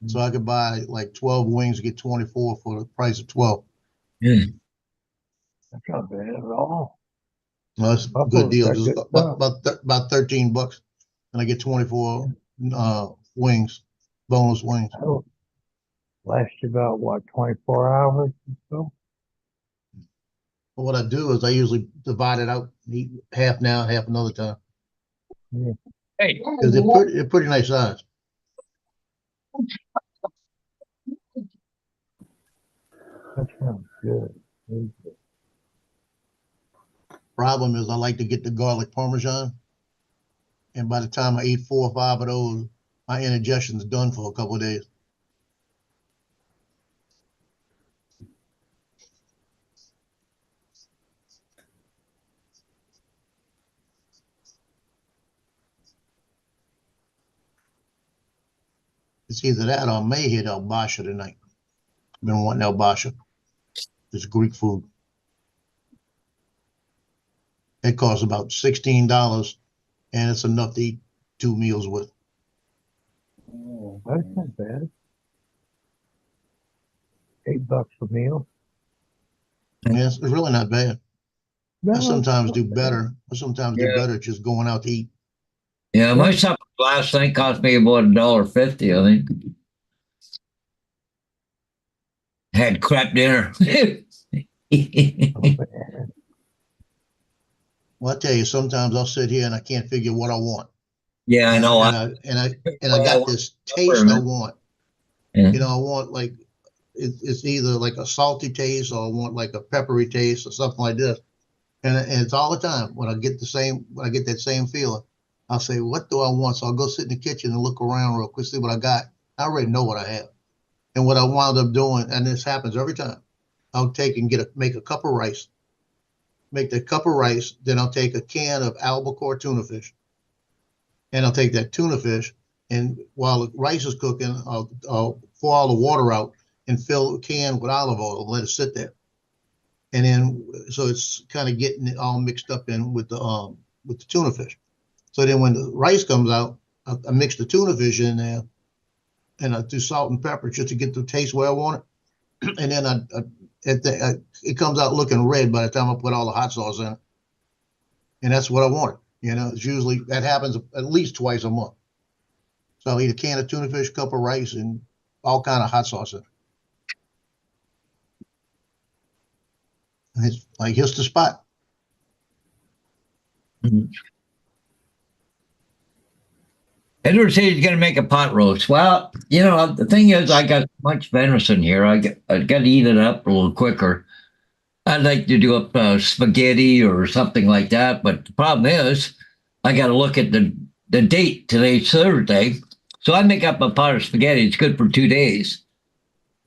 So I could buy like 12 wings, get 24 for the price of 12. Yeah. That's not bad at all. Well, that's a good Buffalo's deal. got Just good stuff. about $13, and I get 24 wings, boneless wings. That'll last you about, what, 24 hours or so? But what I do is I usually divide it out, eat half now, half another time, Hey, because they're pretty nice size. That sounds good. Problem is I like to get the garlic parmesan, and by the time I eat 4 or 5 of those, my indigestion's done for a couple of days. It's either that or I may hit El Basha tonight. Been wanting El Basha. It's Greek food. It costs about $16 and it's enough to eat 2 meals with. Oh, That's not bad. $8 a meal. Yes, it's really not bad. No, I sometimes it's do not bad. better. I sometimes do Yeah. better just going out to eat. Yeah, my supper last night cost me about $1.50, I think. Had crap dinner. Oh, man. Well, I tell you, sometimes I'll sit here and I can't figure what I want. Yeah, I know. And I got this taste I want. Yeah. You know, I want like it's either like a salty taste or I want like a peppery taste or something like this. And it's all the time when I get that same feeling, I'll say, what do I want? So I'll go sit in the kitchen and look around real quick, see what I got. I already know what I have. And what I wound up doing, and this happens every time, I'll take and make a cup of rice. Make the cup of rice, then I'll take a can of albacore tuna fish. And I'll take that tuna fish, and while the rice is cooking, I'll pour all the water out and fill a can with olive oil and let it sit there. And then, so it's kind of getting it all mixed up in with the tuna fish. So then when the rice comes out, I mix the tuna fish in there, and I do salt and pepper just to get the taste where I want it. And then it comes out looking red by the time I put all the hot sauce in it. And that's what I wanted. You know, it's usually, that happens at least twice a month. So I'll eat a can of tuna fish, cup of rice, and all kind of hot sauce in it. And it's like, here's the spot. Edward said he's going to make a pot roast. Well, you know, the thing is, I got much venison here. I got to eat it up a little quicker. I'd like to do up spaghetti or something like that. But the problem is, I got to look at the date. Today's Thursday. So I make up a pot of spaghetti. It's good for 2 days.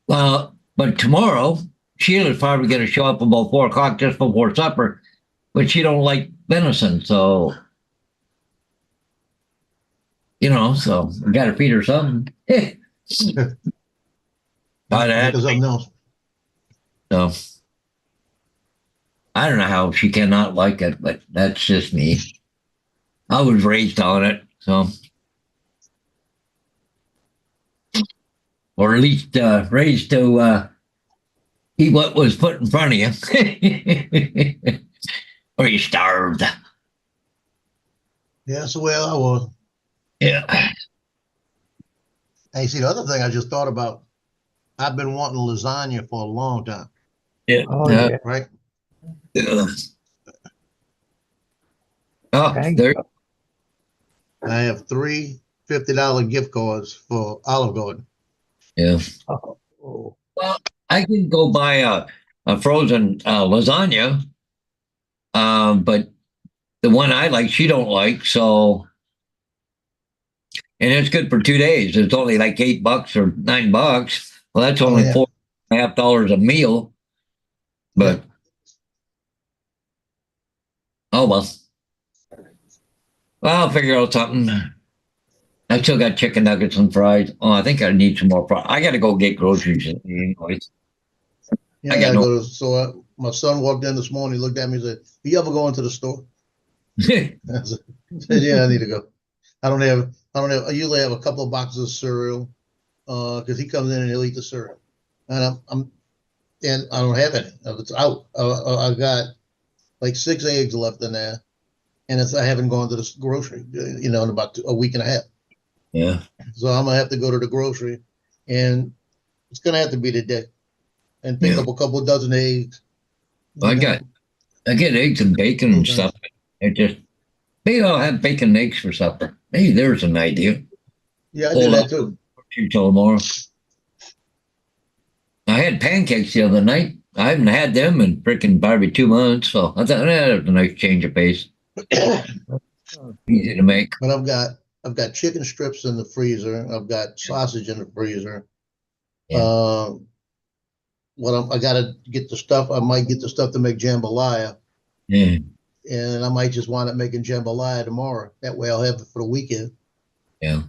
But tomorrow, Sheila's probably going to show up about 4 o'clock just before supper. But she don't like venison. So, you know, so I got to feed her something. I'd have Because something else. So I don't know how she cannot like it, but that's just me. I was raised on it, so or at least raised to eat what was put in front of you, or you starved. Yeah, that's the way I was. Yeah. Hey, see, the other thing I just thought about, I've been wanting lasagna for a long time, Yeah. Oh, yeah. right? Oh, Thank there. you. I have 3 $50 gift cards for Olive Garden. Yeah. Oh, Well, I can go buy a frozen lasagna, but the one I like, she don't like. So, and it's good for 2 days. It's only like $8 or $9. Well, that's only yeah. $4.50 a meal. But oh well. Well, I'll figure out something. I still got chicken nuggets and fries. Oh, I think I need some more fries. I got to go get groceries anyways. Yeah, I I got gotta no- go to, so my son walked in this morning, he looked at me and said, you ever go into the store? I said, yeah, I need to go. I I usually have a couple of boxes of cereal, cause he comes in and he'll eat the cereal. And and I don't have any, it's out. I got like 6 eggs left in there. And I haven't gone to the grocery, in about a week and a half. Yeah. So I'm gonna have to go to the grocery, and it's gonna have to be today, and pick Yeah. up a couple of dozen eggs. I get eggs and bacon and Okay. stuff. Maybe I'll have bacon and eggs for supper. Maybe there's an idea. Yeah, I do Hold that on. too. Until tomorrow. I had pancakes the other night. I haven't had them in freaking probably 2 months, so I thought that was a nice change of pace. Easy to make. But I've got chicken strips in the freezer. I've got sausage in the freezer. Yeah. I gotta get the stuff. I might get the stuff to make jambalaya, Yeah. and I might just wind up making jambalaya tomorrow. That way, I'll have it for the weekend. Yeah.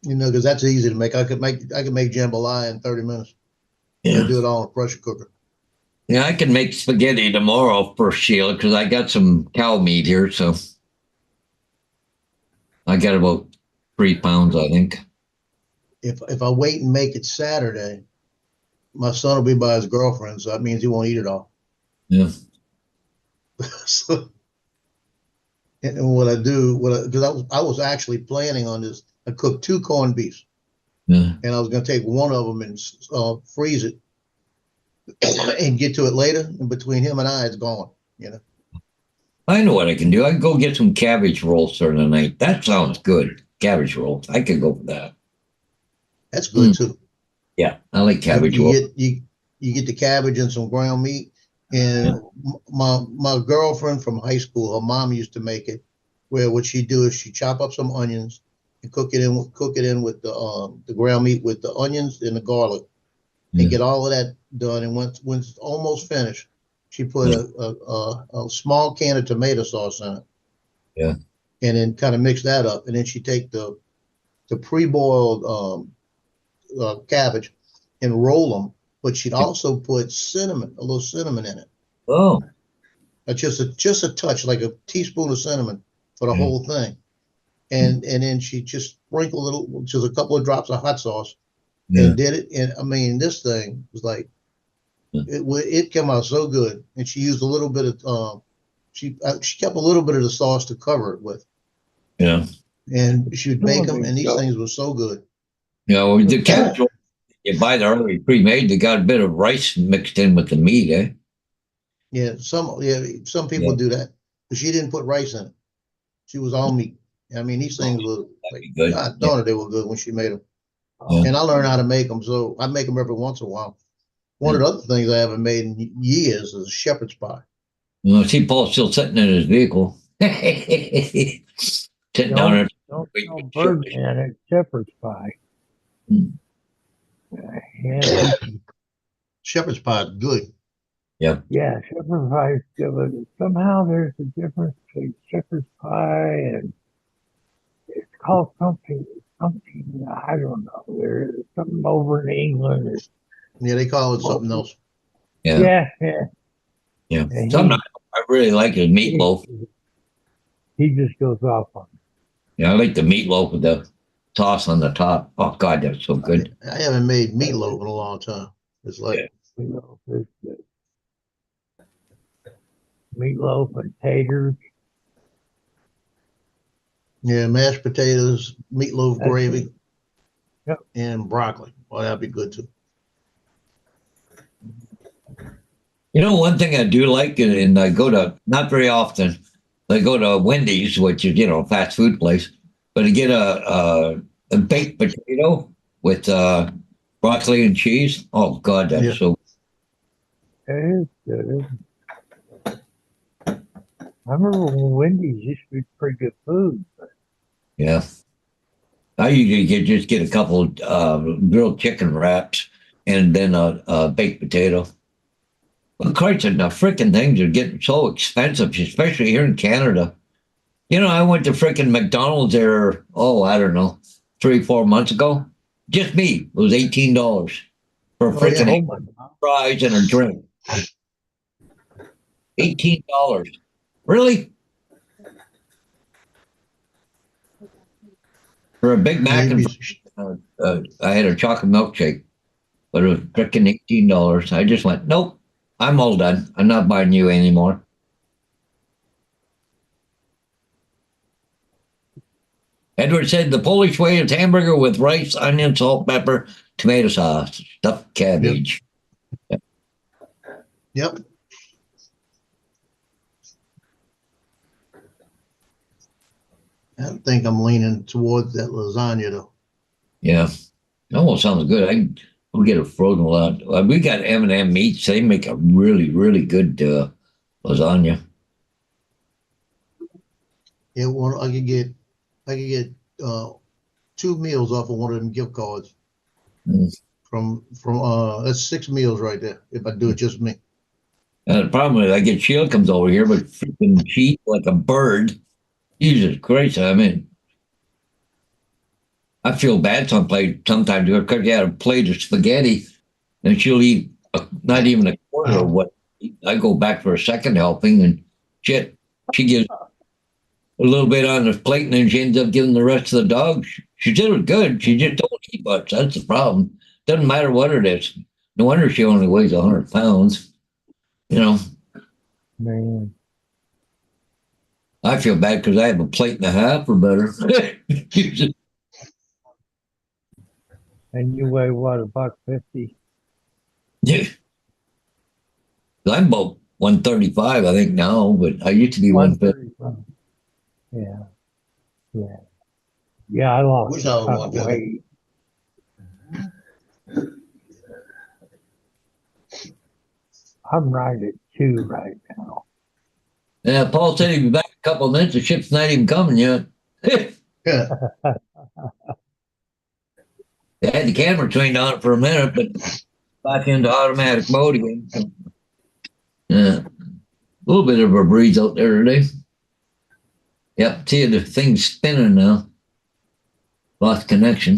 You know, because that's easy to make. I could make jambalaya in 30 minutes. Yeah. I do it all in a pressure cooker. Yeah, I can make spaghetti tomorrow for Sheila because I got some cow meat here. So I got about 3 pounds, I think. If I wait and make it Saturday, my son will be by his girlfriend, so that means he won't eat it all. Yeah. So, and what I do, because I was actually planning on this. I cooked 2 corned beefs, Yeah. and I was going to take one of them and freeze it and get to it later. And between him and I, it's gone. You know. I know what I can do. I can go get some cabbage rolls for the night. That sounds good. Cabbage rolls. I could go for that. That's good too. Yeah, I like cabbage you rolls. get you get the cabbage and some ground meat. And my girlfriend from high school, her mom used to make it. Where what she do is she chop up some onions and cook it in with the ground meat with the onions and the garlic, and get all of that done. And once it's almost finished, she put a small can of tomato sauce in it. Yeah. And then kind of mix that up, and then she take the pre-boiled cabbage and roll them, but she'd also put a little cinnamon in it. Oh, Just a touch, like a teaspoon of cinnamon for the whole thing. And then she just sprinkled just a couple of drops of hot sauce and did it. And I mean, this thing was like, it came out so good. And she used a little bit of, she kept a little bit of the sauce to cover it with. yeah. And she would bake them, and these things were so good. You know, the cabbage rolls you buy the already pre-made, they got a bit of rice mixed in with the meat, eh? Yeah, some people do that, but she didn't put rice in it. She was all meat. I mean, these things were like, good. God darn it, they were good when she made them. Yeah. And I learned how to make them, so I make them every once in a while. One of the other things I haven't made in years is a shepherd's pie. You know, see Paul still sitting in his vehicle. Sitting down there. Don't burn me in it. Shepherd's pie. Yeah, Shepherd's pie is good. yeah, shepherd's pie is good, but somehow there's a difference between shepherd's pie and it's called something, I don't know. There's something over in England. Yeah, they call it something else. Yeah. Yeah. And Sometimes I really like his meatloaf. he just goes off on it. Yeah, I like the meatloaf with the sauce on the top. Oh God, that's so good. I haven't made meatloaf in a long time. It's like, You know, there's the meatloaf and taters. yeah, mashed potatoes, meatloaf That's gravy, it. Yep. and broccoli. Well, that'd be good too. You know, one thing I do like, and I go to not very often. I go to Wendy's, which is fast food place, but I get a baked potato with broccoli and cheese. Oh God, that's so. It is good. I remember when Wendy's used to be pretty good food. Yeah. I usually just get a couple grilled chicken wraps and then a baked potato. Well, Christ, the freaking things are getting so expensive, especially here in Canada. I went to freaking McDonald's there, I don't know, 3-4 months ago. Just me. It was $18 for freaking fries and a drink. $18. Really? For a Big Mac and I had a chocolate milkshake, but it was freaking $18. I just went, nope, I'm all done. I'm not buying you anymore. Edward said the Polish way is hamburger with rice, onion, salt, pepper, tomato sauce, stuffed cabbage. Yep. I think I'm leaning towards that lasagna though. Yeah, it almost sounds good. We'll get a frozen lot. We got M&M Meats. They make a really, really good lasagna. Yeah, I could get 2 meals off of one of them gift cards. From that's 6 meals right there if I do it just me. The problem is I get Sheila comes over here, but freaking she eats like a bird. Jesus Christ, I I feel bad sometimes because you had a plate of spaghetti and she'll eat not even a quarter of what I go back for a second helping and shit. She gives a little bit on the plate and then she ends up giving the rest of the dog. She did it good. She just don't eat much. That's the problem. Doesn't matter what it is. No wonder she only weighs 100 pounds. You know, Man, I feel bad because I have a plate and a half or better. and you weigh what, $150? Yeah. I'm about 135, I think now, but I used to be 150. 135. Yeah. Yeah, I lost Wish a I was ton of 150. weight. I'm right at 2 right now. Yeah, Paul said he'd be back in a couple of minutes. The ship's not even coming yet. Yeah. They had the camera trained on it for a minute, but back into automatic mode again. Yeah. A little bit of a breeze out there today. Yep, see the thing's spinning now. Lost connection.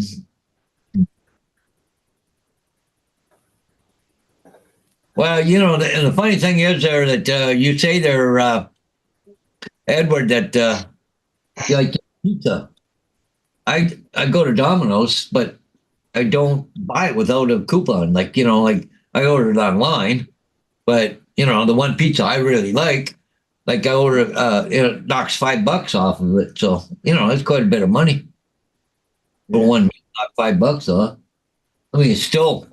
Well, you know, and the funny thing is there that you say there, Edward, that you like pizza. I go to Domino's, but I don't buy it without a coupon. Like, you know, like I ordered online, but you know, the one pizza I really like I order, it knocks $5 off of it. So, you know, it's quite a bit of money for one meal, knock $5 off. I mean, it's still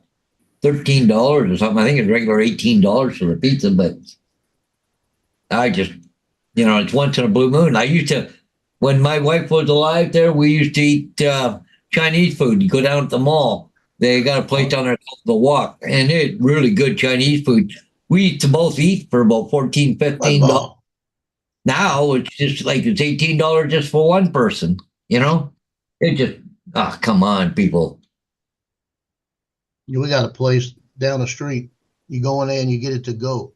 $13 or something. I think it's regular $18 for the pizza, but I just, you know, it's once in a blue moon. I used to, when my wife was alive there, we used to eat Chinese food. You go down to the mall. They got a place down there called The Walk, and it's really good Chinese food. We used to both eat for about $14, $15. Now it's just like it's $18 just for one person, you know? It just, come on, people. We got a place down the street. You go in there and you get it to go.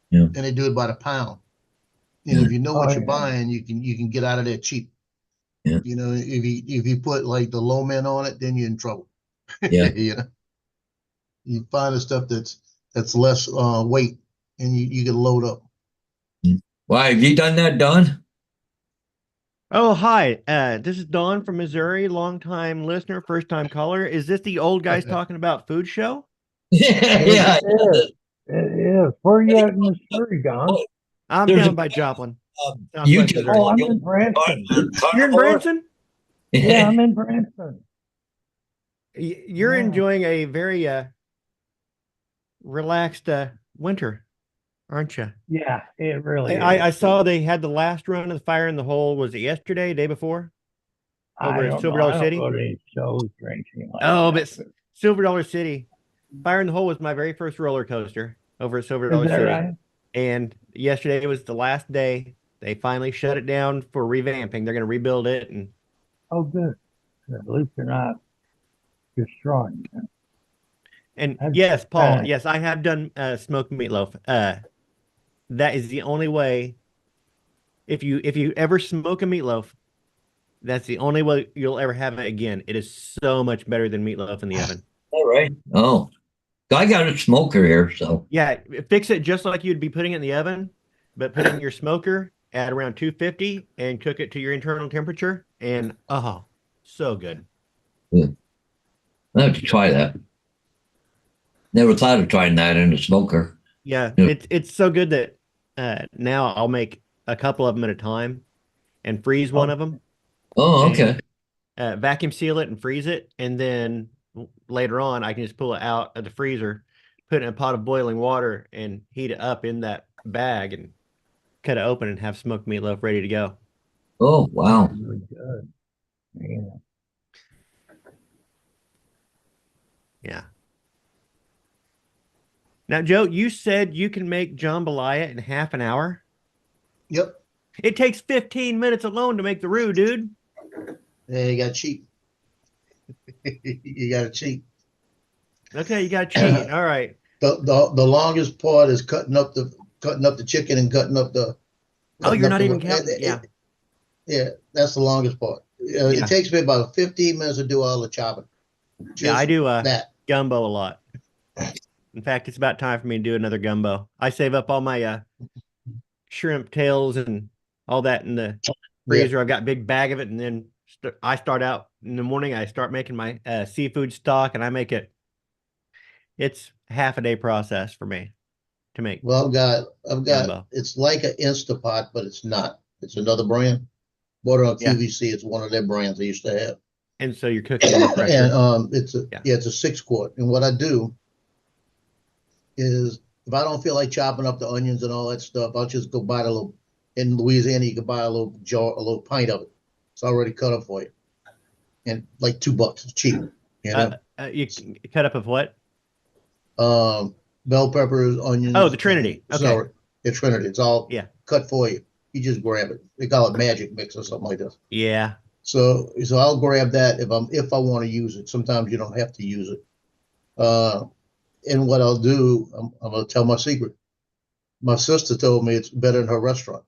Yeah. And they do it by the pound. And if you know what Oh, you're yeah. buying, you can get out of there cheap. Yeah. You know, if you put like the low man on it, then you're in trouble. Yeah. You know, you find the stuff that's less weight, and you can load up. Why, have you done that, Don? Oh, hi. This is Don from Missouri, longtime listener, first time caller. Is this the old guys talking about food show? Yeah. It is. Where are you at in Missouri, Don? I'm There's down a- by Joplin. You Southwest just, Missouri. Oh, I'm in Branson. You're in Branson? Yeah, I'm in Branson. You're Yeah. enjoying a very relaxed winter, aren't you? Yeah, it really I is. saw they had the last run of the Fire in the Hole. Was it yesterday, day before? over I at don't Silver know. Dollar I don't City? go to any shows or anything like Oh, that. but Silver Dollar City, Fire in the Hole was my very first roller coaster over at Silver Is Dollar that City. right? And yesterday was the last day. They finally shut it down for revamping. They're going to rebuild it. And Oh, good. At least they're not destroying it. That's yes, Paul, kinda- yes, I have done smoked meatloaf. That is the only way. If you ever smoke a meatloaf, that's the only way you'll ever have it again. It is so much better than meatloaf in the oven. All right. Oh, I got a smoker here, so Yeah, fix it just like you'd be putting it in the oven, but put it in your smoker at around 250 and cook it to your internal temperature. And so good. I have to try that. Never thought of trying that in a smoker. Yeah, Yeah. it's so good that now I'll make a couple of them at a time and freeze one of them. Oh, okay. Vacuum seal it and freeze it, and then later on I can just pull it out of the freezer, put it in a pot of boiling water, and heat it up in that bag and cut it open and have smoked meatloaf ready to go. Oh, wow. Really good. Yeah. Yeah. Now, Joe, you said you can make jambalaya in half an hour. Yep. It takes 15 minutes alone to make the roux, dude. Yeah, you got cheat. You got to cheat. Okay, you got to cheat. All right. The longest part is cutting up the chicken and cutting up the. Oh, you're not the- even counting. Yeah. Yeah, that's the longest part. Yeah. It takes me about 15 minutes to do all the chopping. Yeah, I Just do that. gumbo a lot. In fact, it's about time for me to do another gumbo. I save up all my shrimp tails and all that in the freezer. I've got a big bag of it, and then I start out in the morning. I start making my seafood stock, and I make it. It's half a day process for me to make Well, I've got, gumbo. it's like an Instapot, but it's not. It's another brand. Bought it on Yeah. QVC. It's one of their brands I used to have. And so you're cooking under pressure. And it's a Yeah. it's a 6-quart. And what I do is if I don't feel like chopping up the onions and all that stuff, I'll just go buy the little, in Louisiana, you can buy a little jar, a little pint of it. It's already cut up for you. And like $2, it's cheap. You know? You cut up of what? Bell peppers, onions. Oh, the Trinity. Okay. Celery. The Trinity. It's all Yeah. cut for you. You just grab it. They call it magic mix or something like that. Yeah. So I'll grab that if I want to use it. Sometimes you don't have to use it. And what I'll do, I'm gonna tell my secret. My sister told me it's better in her restaurant,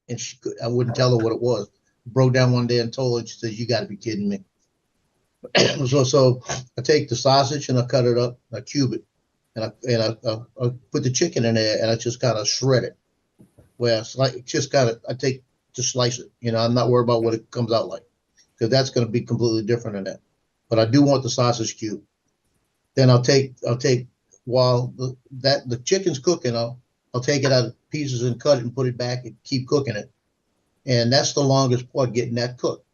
and I wouldn't tell her what it was. Broke down one day and told her. She says, "You got to be kidding me." so I take the sausage and I cut it up, I cube it, and I put the chicken in there and I just kind of shred it. Well, it's like just kind of to slice it. You know, I'm not worried about what it comes out like, because that's going to be completely different than that. But I do want the sausage cube. Then I'll take while the chicken's cooking, I'll take it out of pieces and cut it and put it back and keep cooking it. And that's the longest part, getting that cooked.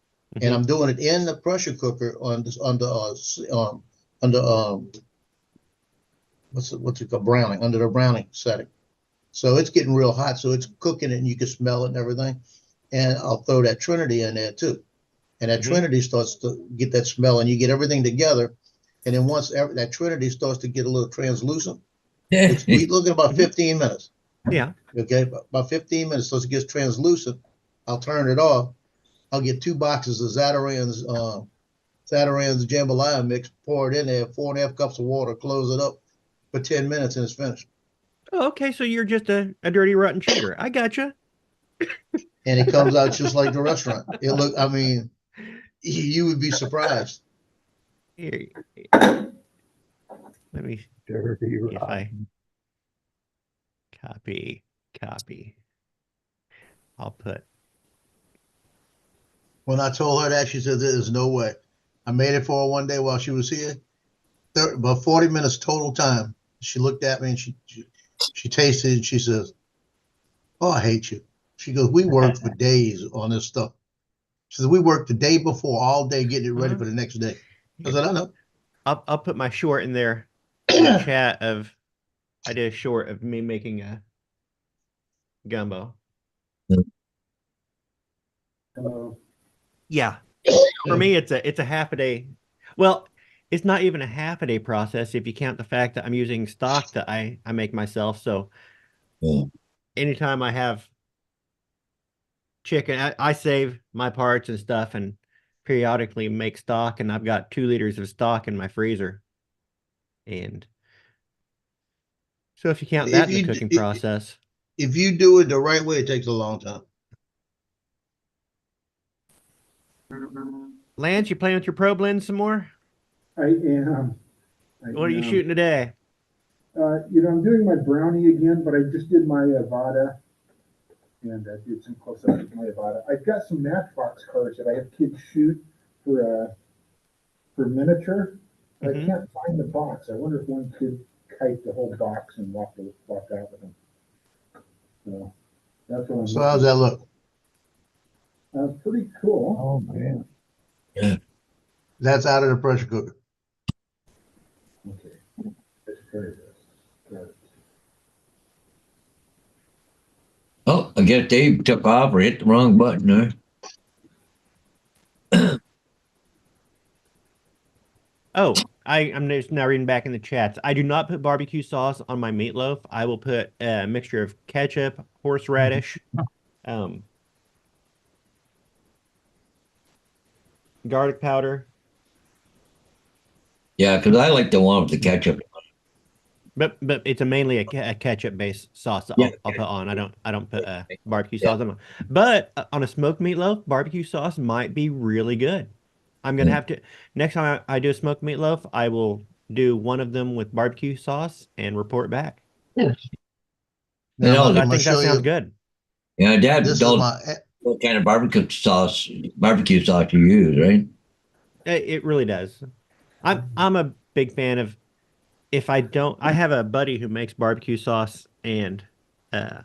And I'm doing it in the pressure cooker under what's it called, browning, under the browning setting. So it's getting real hot, so it's cooking it and you can smell it and everything. And I'll throw that Trinity in there too. And that Trinity starts to get that smell, and you get everything together. And then once that Trinity starts to get a little translucent, we look at about 15 minutes. Yeah. Okay, about 15 minutes. So it gets translucent. I'll turn it off. I'll get 2 boxes of Zatarain's jambalaya mix, pour it in there, 4.5 cups of water, close it up for 10 minutes, and it's finished. Oh, okay, so you're just a dirty rotten cheater. I gotcha. And it comes out just like the restaurant. I mean, you would be surprised. Here, let me Dirty if I rotten. copy. I'll put. When I told her that, she said, "There's no way." I made it for her one day while she was here. About 40 minutes total time. She looked at me and she tasted it and she says, "Oh, I hate you." She goes, "We worked for days on this stuff." She said, "We worked the day before, all day, getting it ready for the next day." I said, "I know." I'll put my short in there in the chat of. I did a short of me making a gumbo. Yeah, for me it's a half a day. Well, it's not even a half a day process if you count the fact that I'm using stock that I make myself. So anytime I have chicken, I save my parts and stuff and periodically make stock, and I've got 2 liters of stock in my freezer. And so if you count that in the cooking process. If you do it the right way, it takes a long time. Lance, you playing with your Pro Blend some more? I am. What are you shooting today? I'm doing my brownie again, but I just did my Avada, and I did some close-ups with my Avada. I've got some Matchbox cards that I have kids shoot for miniature. I can't find the box. I wonder if one could kite the whole box and walk out with them. So that's what I'm. So how's that look? Pretty cool. Oh man. Yeah. That's out of the pressure cooker. Okay. Let's try this. Oh, I guess Dave took off or hit the wrong button there. Oh, I'm just now reading back in the chats. I do not put barbecue sauce on my meatloaf. I will put a mixture of ketchup, horseradish, garlic powder. Yeah, because I like the one with the ketchup. But it's mainly a ketchup based sauce that Yeah. I'll put on. I don't put barbecue sauce on. But on a smoked meatloaf, barbecue sauce might be really good. I'm gonna Yeah. have to next time I do a smoked meatloaf, I will do one of them with barbecue sauce and report back. Now, You know, I'm I gonna think that show sounds you, good. Yeah, Dad this is told my, what kind of barbecue sauce you use, right? It really does. I'm a big fan of if I don't I have a buddy who makes barbecue sauce and uh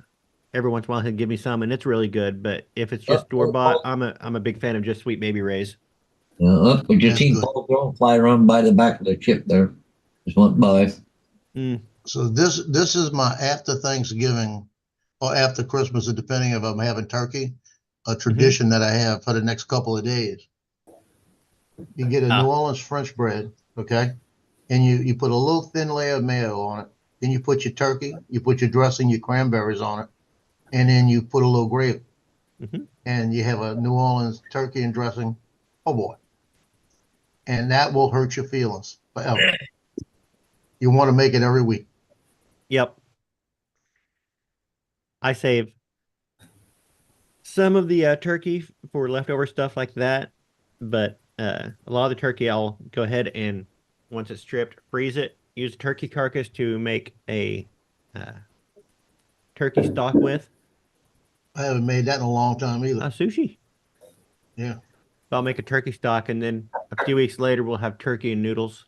every once in a while he'll give me some and it's really good, but if it's just store bought, I'm a big fan of just Sweet Baby Ray's. We just that's seen good. Paul Grove fly around by the back of the ship there. Just went by. Mm, So this is my after Thanksgiving or after Christmas, depending if I'm having turkey, a tradition that I have for the next couple of days. You get a New Ah. Orleans French bread, okay? And you put a little thin layer of mayo on it. Then you put your turkey, you put your dressing, your cranberries on it, and then you put a little gravy. Mhm. And you have a New Orleans turkey and dressing. Oh boy. And that will hurt your feelings forever. You want to make it every week. Yep. I save some of the turkey for leftover stuff like that, but a lot of the turkey I'll go ahead and once it's stripped, freeze it, use the turkey carcass to make a uh, turkey stock with I haven't made that in a long time either. sushi. Yeah. So I'll make a turkey stock, and then a few weeks later we'll have turkey and noodles.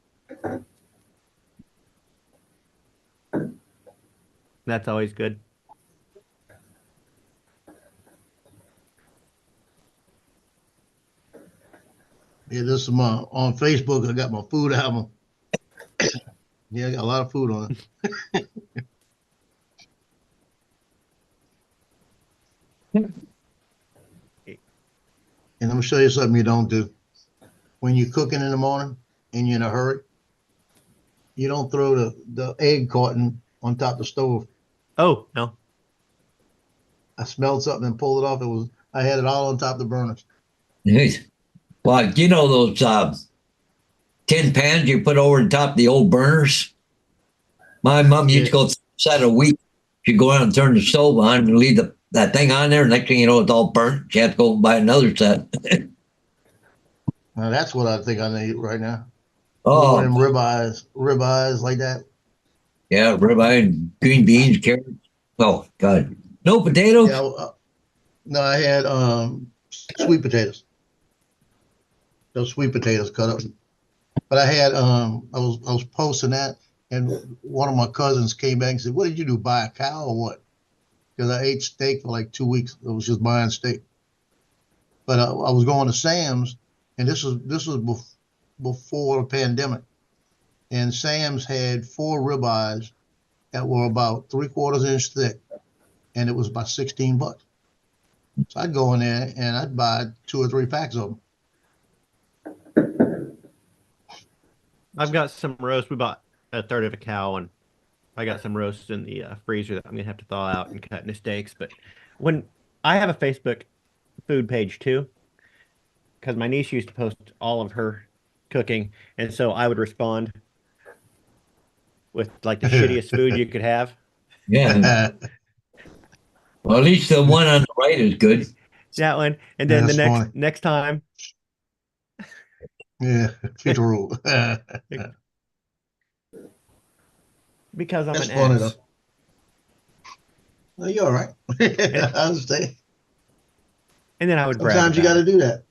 That's always good. Yeah, this is my on Facebook. I got my food album. Yeah, I got a lot of food on it. And I'm gonna show you something you don't do. When you're cooking in the morning and you're in a hurry, you don't throw the egg carton on top of the stove. Oh, no. I smelled something and pulled it off. I had it all on top of the burners. Well, you know those tin pans you put over the top of the old burners? My mom used to go set a week. She'd go out and turn the stove on and leave that thing on there. Next thing you know, it's all burnt. She had to go buy another set. Now that's what I think I need right now. Oh, One of them ribeyes like that. yeah, ribeye and green beans, carrots. Oh, God. No potatoes? Yeah, no, I had sweet potatoes. Those sweet potatoes cut up. But I had I was posting that, and one of my cousins came back and said, "What did you do? Buy a cow or what?" Because I ate steak for like 2 weeks. It was just buying steak. But I was going to Sam's, and this was before the pandemic, and Sam's had 4 ribeyes that were about 3/4 inch thick, and it was about $16. So I'd go in there and I'd buy 2 or 3 packs of them. I've got some roast. We bought a third of a cow, and I got some roasts in the freezer that I'm gonna have to thaw out and cut into steaks. But when I have a Facebook food page too, because my niece used to post all of her cooking, and so I would respond with like the shittiest food you could have. Yeah. Well, at least the one on the right is good. That one, and Yeah, then the that's next funny. next time, Yeah, future rule. because I'm That's an funny ass. though. No, you're all right. I understand. And then I would brag Sometimes you about got to it. do that.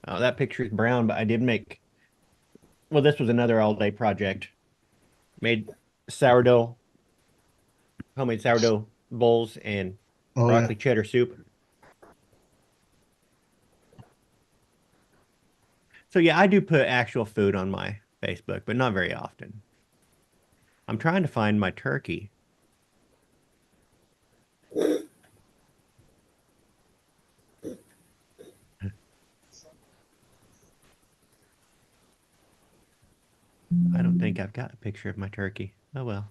Oh, that picture is brown, but I did make. Well, this was another all-day project. Made sourdough, homemade sourdough bowls, and Oh broccoli cheddar soup. So yeah, I do put actual food on my Facebook, but not very often. I'm trying to find my turkey. I don't think I've got a picture of my turkey. Oh well.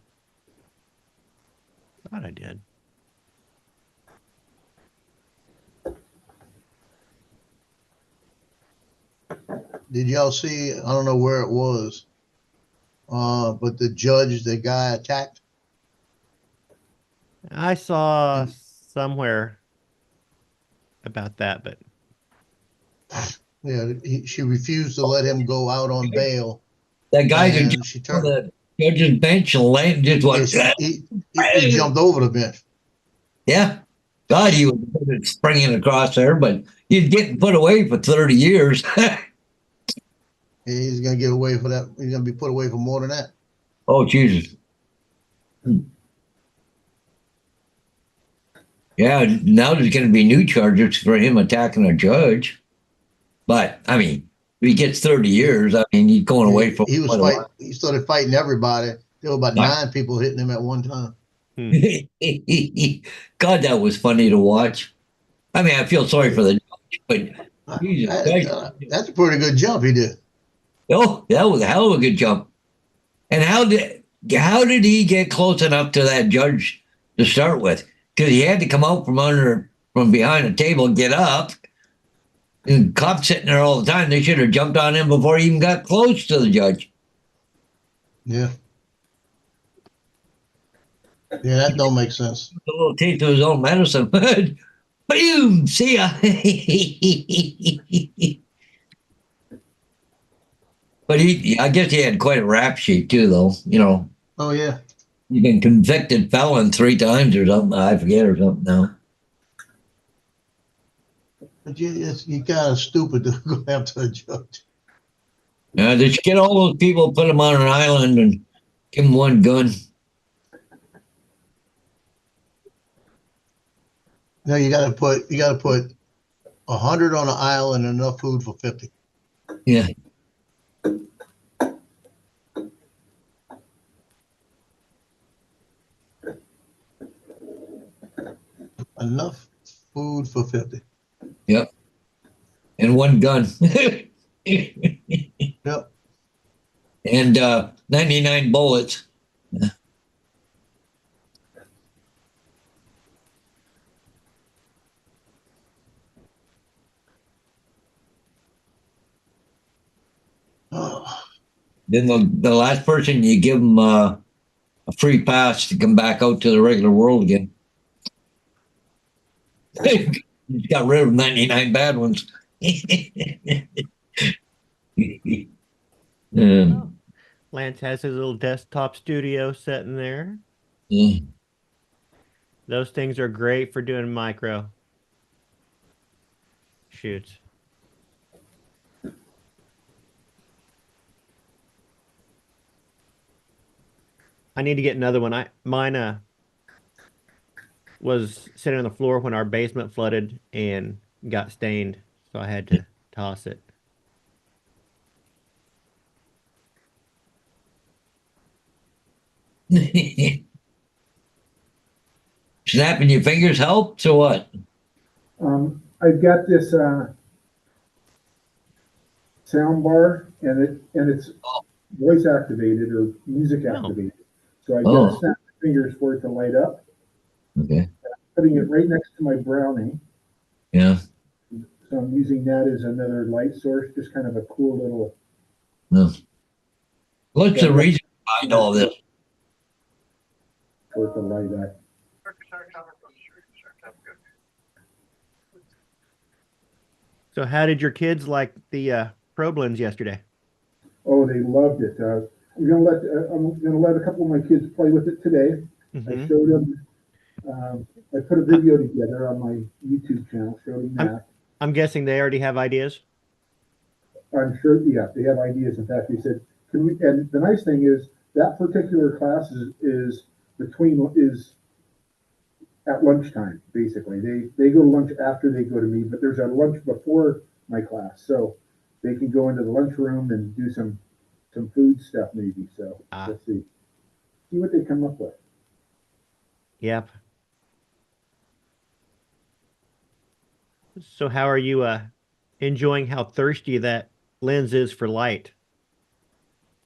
Thought I did. Did y'all see? I don't know where it was. But the judge, the guy attacked. I saw somewhere about that, but Yeah, she refused to let him go out on bail, That guy who and jumped she on turned. the judge's bench and landed just went, Yeah, he jumped over the bench. yeah. God, he was springing across there, but he's getting put away for 30 years. He's gonna get away for that. He's gonna be put away for more than that. Oh, Jesus. Yeah, now there's going to be new charges for him attacking a judge. But, I mean, if he gets 30 years, I mean, he's going away for He was quite a fighting. He started fighting everybody. There were about Right. 9 people hitting him at one time. while. God, that was funny to watch. I mean, I feel sorry for the judge, but Jesus Christ. That's a pretty good jump he did. Oh, that was a hell of a good jump. And how did he get close enough to that judge to start with? Because he had to come out from behind a table and get up. And cops sitting there all the time. They should have jumped on him before he even got close to the judge. Yeah. Yeah, that don't make sense. A little taste of his own medicine. Boom! See ya. But I guess he had quite a rap sheet too, though. You know, Oh yeah. he's been convicted felon 3 times or something. I forget or something now. But you kind of stupid to go after a judge. They should get all those people, put them on an island, and give them one gun. No, you got to put 100 on an island and enough food for 50. Yeah. Enough food for 50. Yep. And one gun. Yep. And 99 bullets. Oh, Then the last person, you give them a free pass to come back out to the regular world again. He's got rid of 99 bad ones. Lance has his little desktop studio set in there. Yeah. Those things are great for doing micro shoots. I need to get another one. Mine was sitting on the floor when our basement flooded and got stained, so I had to toss it. Snapping your fingers helps or what? I've got this sound bar, and it's voice activated or music activated. So I gotta snap my fingers for it to light up. Okay. Putting it right next to my Brownie. Yeah. So I'm using that as another light source, just kind of a cool little. No. What's the reason behind all this? For it to light up. So how did your kids like the Pro Blends yesterday? Oh, they loved it. I'm gonna let a couple of my kids play with it today. I showed them. I put a video together on my YouTube channel showing that. I'm guessing they already have ideas. I'm sure, yeah, they have ideas. In fact, they said, "Can we?" And the nice thing is that particular class is at lunchtime. Basically, they go to lunch after they go to me, but there's a lunch before my class, so they can go into the lunchroom and do some food stuff maybe. So let's see what they come up with. Yep. So how are you enjoying how thirsty that lens is for light?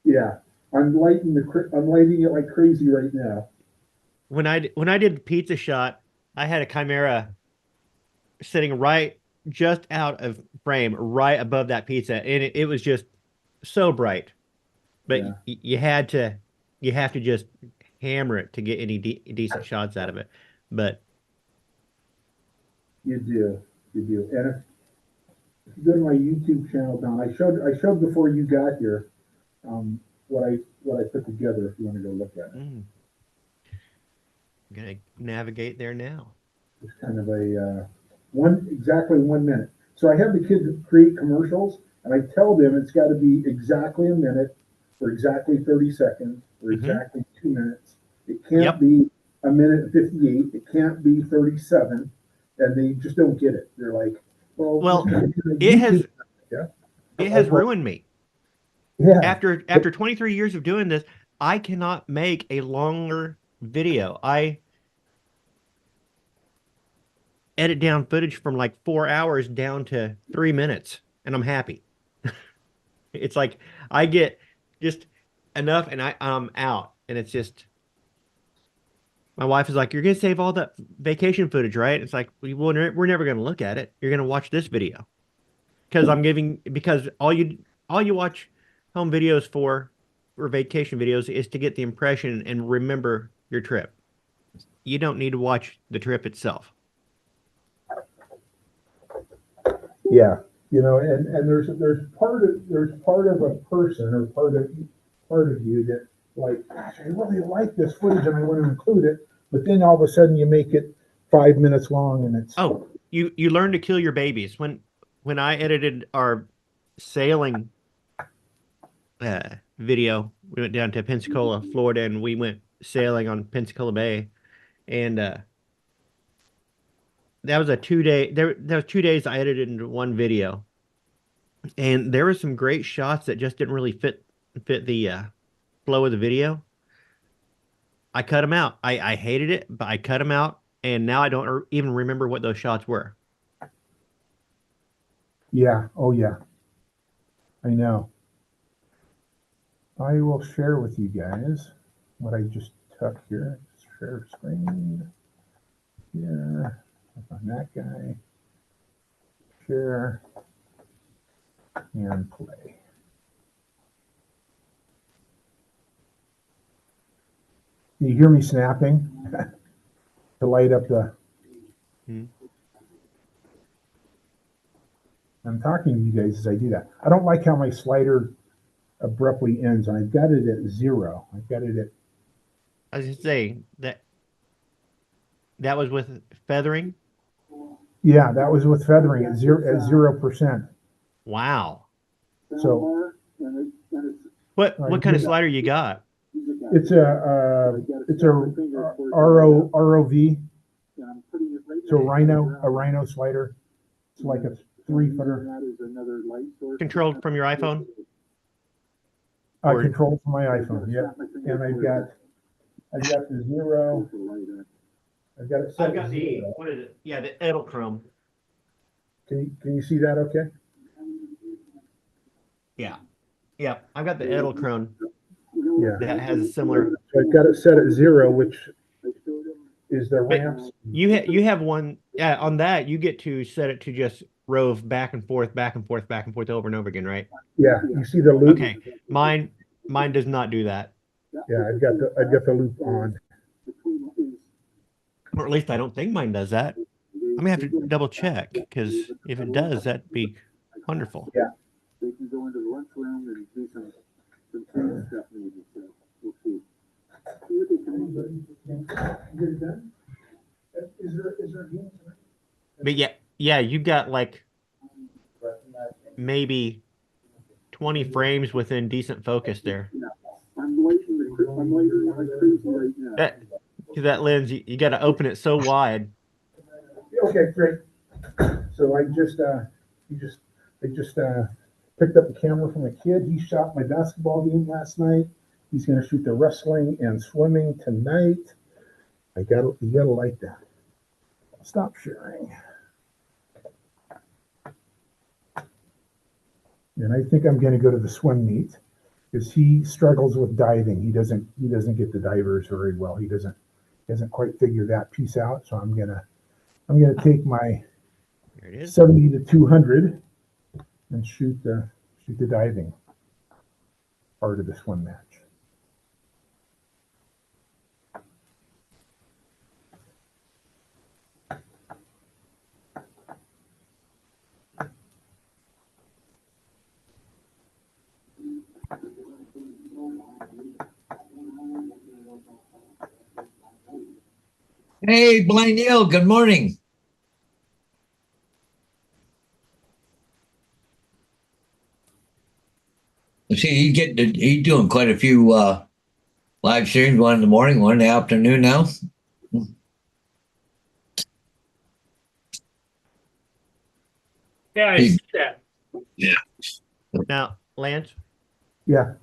Yeah, I'm lighting it like crazy right now. When I did Pizza Shot, I had a Chimera sitting right just out of frame, right above that pizza, and it was just so bright. But Yeah. you have to just hammer it to get any decent shots out of it. But You do. And if you go to my YouTube channel, Don, I showed before you got here, what I put together. If you want to go look at it, I'm gonna navigate there now. it's kind of a exactly 1 minute. So I have the kids create commercials, and I tell them it's got to be exactly a minute, or exactly 30 seconds, or Mhm. exactly 2 minutes. It can't Yep. be a minute and 58. It can't be 37, and they just don't get it. They're like, Well, YouTube- it has ruined me. Yeah. After 23 years of doing this, I cannot make a longer video. I edit down footage from like 4 hours down to 3 minutes, and I'm happy. It's like I get just enough, and I'm out. And it's just, my wife is like, "You're gonna save all that vacation footage, right?" It's like, we're never gonna look at it. You're gonna watch this video because all you watch home videos for, or vacation videos, is to get the impression and remember your trip. You don't need to watch the trip itself. Yeah, and there's part of a person, or part of you that, like, gosh, I really like this footage and I want to include it, but then all of a sudden you make it 5 minutes long and it's You learn to kill your babies. When I edited our sailing video, we went down to Pensacola, Florida, and we went sailing on Pensacola Bay, and that was a 2-day. There was 2 days I edited into one video, and there were some great shots that just didn't really fit the flow of the video. I cut them out. I hated it, but I cut them out, and now I don't even remember what those shots were. Yeah. Oh, yeah. I know. I will share with you guys what I just took here. Share screen. Yeah. Click on that guy. Share. And play. You hear me snapping to light up the. I'm talking to you guys as I do that. I don't like how my slider abruptly ends, and I've got it at 0. I've got it at. I was just saying that was with feathering. Yeah, that was with feathering at 0%. Wow. So What kind of slider you got? it's a ROV. It's a rhino slider. It's like a 3-footer. Controlled from your iPhone? Controlled from my iPhone. Yep. And I've got the 0. I've got it set. I've got the, what is it? Yeah, the Edelchrome. Can you see that okay? Yeah, I've got the Edelchrome Yeah. that has a similar. So I've got it set at 0, which is the But ramps. you have one on that. You get to set it to just rove back and forth, back and forth, back and forth over and over again, right? Yeah, you see the loop. Okay, mine does not do that, Yeah, I've got the loop on. or at least I don't think mine does that. I'm gonna have to double check, because if it does, that'd be wonderful. Yeah. They can go into the lunchroom and do some training stuff maybe. So we'll see. See what they can do. Is there a game tonight? But yeah, you got like maybe 20 frames within decent focus there. I'm lighting like crazy right now. That lens, you got to open it so wide. Okay, great. So I just picked up the camera from a kid. He shot my basketball game last night. He's going to shoot the wrestling and swimming tonight. You gotta like that. Stop sharing. And I think I'm going to go to the swim meet, because he struggles with diving. He doesn't get the divers very well. He hasn't quite figured that piece out. So I'm gonna take my There it is. 70 to 200 and shoot the diving part of the swim match. Hey, Blaine Hill, good morning. See, he's doing quite a few live streams, one in the morning, one in the afternoon now. Yeah, I see that. Now, Lance, Yeah.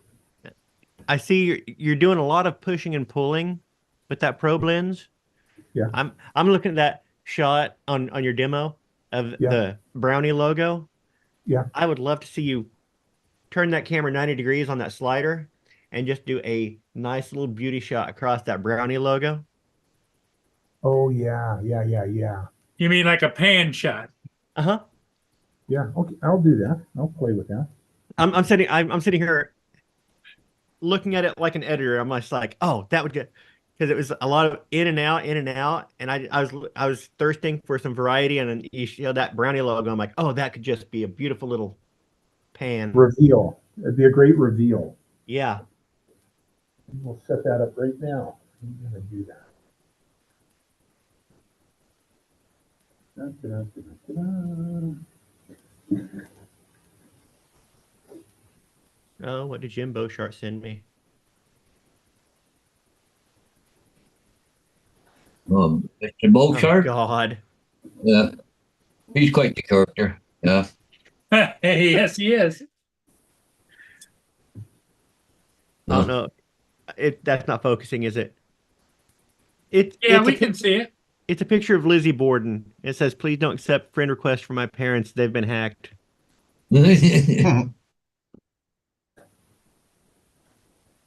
I see you're doing a lot of pushing and pulling with that probe lens. Yeah. I'm looking at that shot on your demo of Yeah. the Brownie logo. Yeah. I would love to see you turn that camera 90 degrees on that slider and just do a nice little beauty shot across that Brownie logo. Oh yeah. You mean like a pan shot? Uh-huh. Yeah. Okay. I'll do that. I'll play with that. I'm sitting here looking at it like an editor. I'm just like, oh, that would get, because it was a lot of in and out, and I was thirsting for some variety, and then you showed that Brownie logo. I'm like, oh, that could just be a beautiful little pan. Reveal. It'd be a great reveal. Yeah. We'll set that up right now. I'm gonna do that. Oh, what did Jim Beauchart send me? Mr. Oh Beauchart, God. yeah, he's quite the character. Yeah, Yes, he is. Oh no, that's not focusing, is it? Yeah, we can see it. It's a picture of Lizzie Borden. It says, "Please don't accept friend requests from my parents. They've been hacked."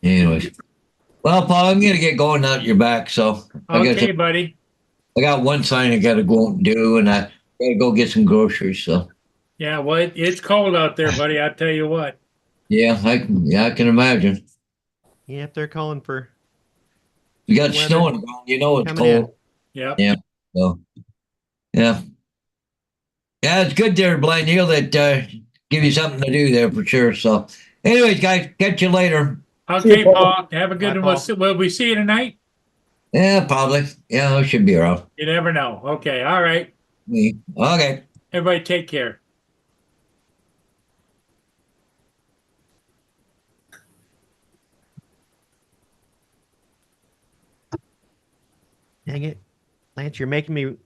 Anyways, well, Paul, I'm gonna get going out your back, so Okay, buddy. I got one sign I gotta go and do, and I gotta go get some groceries. So Yeah, well, it's cold out there, buddy. I'll tell you what. yeah, I can imagine. Yeah, if they're calling for You got weather snow on the ground, you know it's coming in. cold. Yep. Yeah. So yeah, it's good there, Blaine Hill, that give you something to do there for sure. So, anyways, guys, catch you later. Okay, you, Paul. Paul. Have a good Bye, one. Paul. Will we see you tonight? Yeah, probably. Yeah, I should be around. You never know. Okay. All right. Me. Okay. Everybody take care. Dang it, Lance, you're making me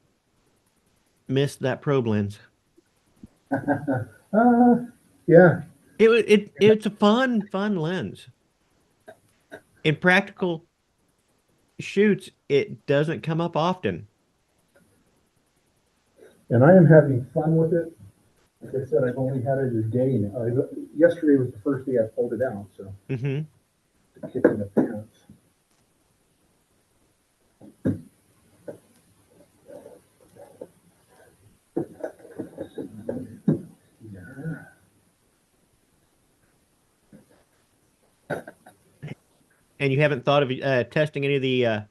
miss that probe lens. Yeah. It's a fun lens. In practical shoots, it doesn't come up often. And I am having fun with it. Like I said, I've only had it a day now. Yesterday was the first day I pulled it out, so Mm-hmm. it's a kick in the pants. And you haven't thought of testing any of the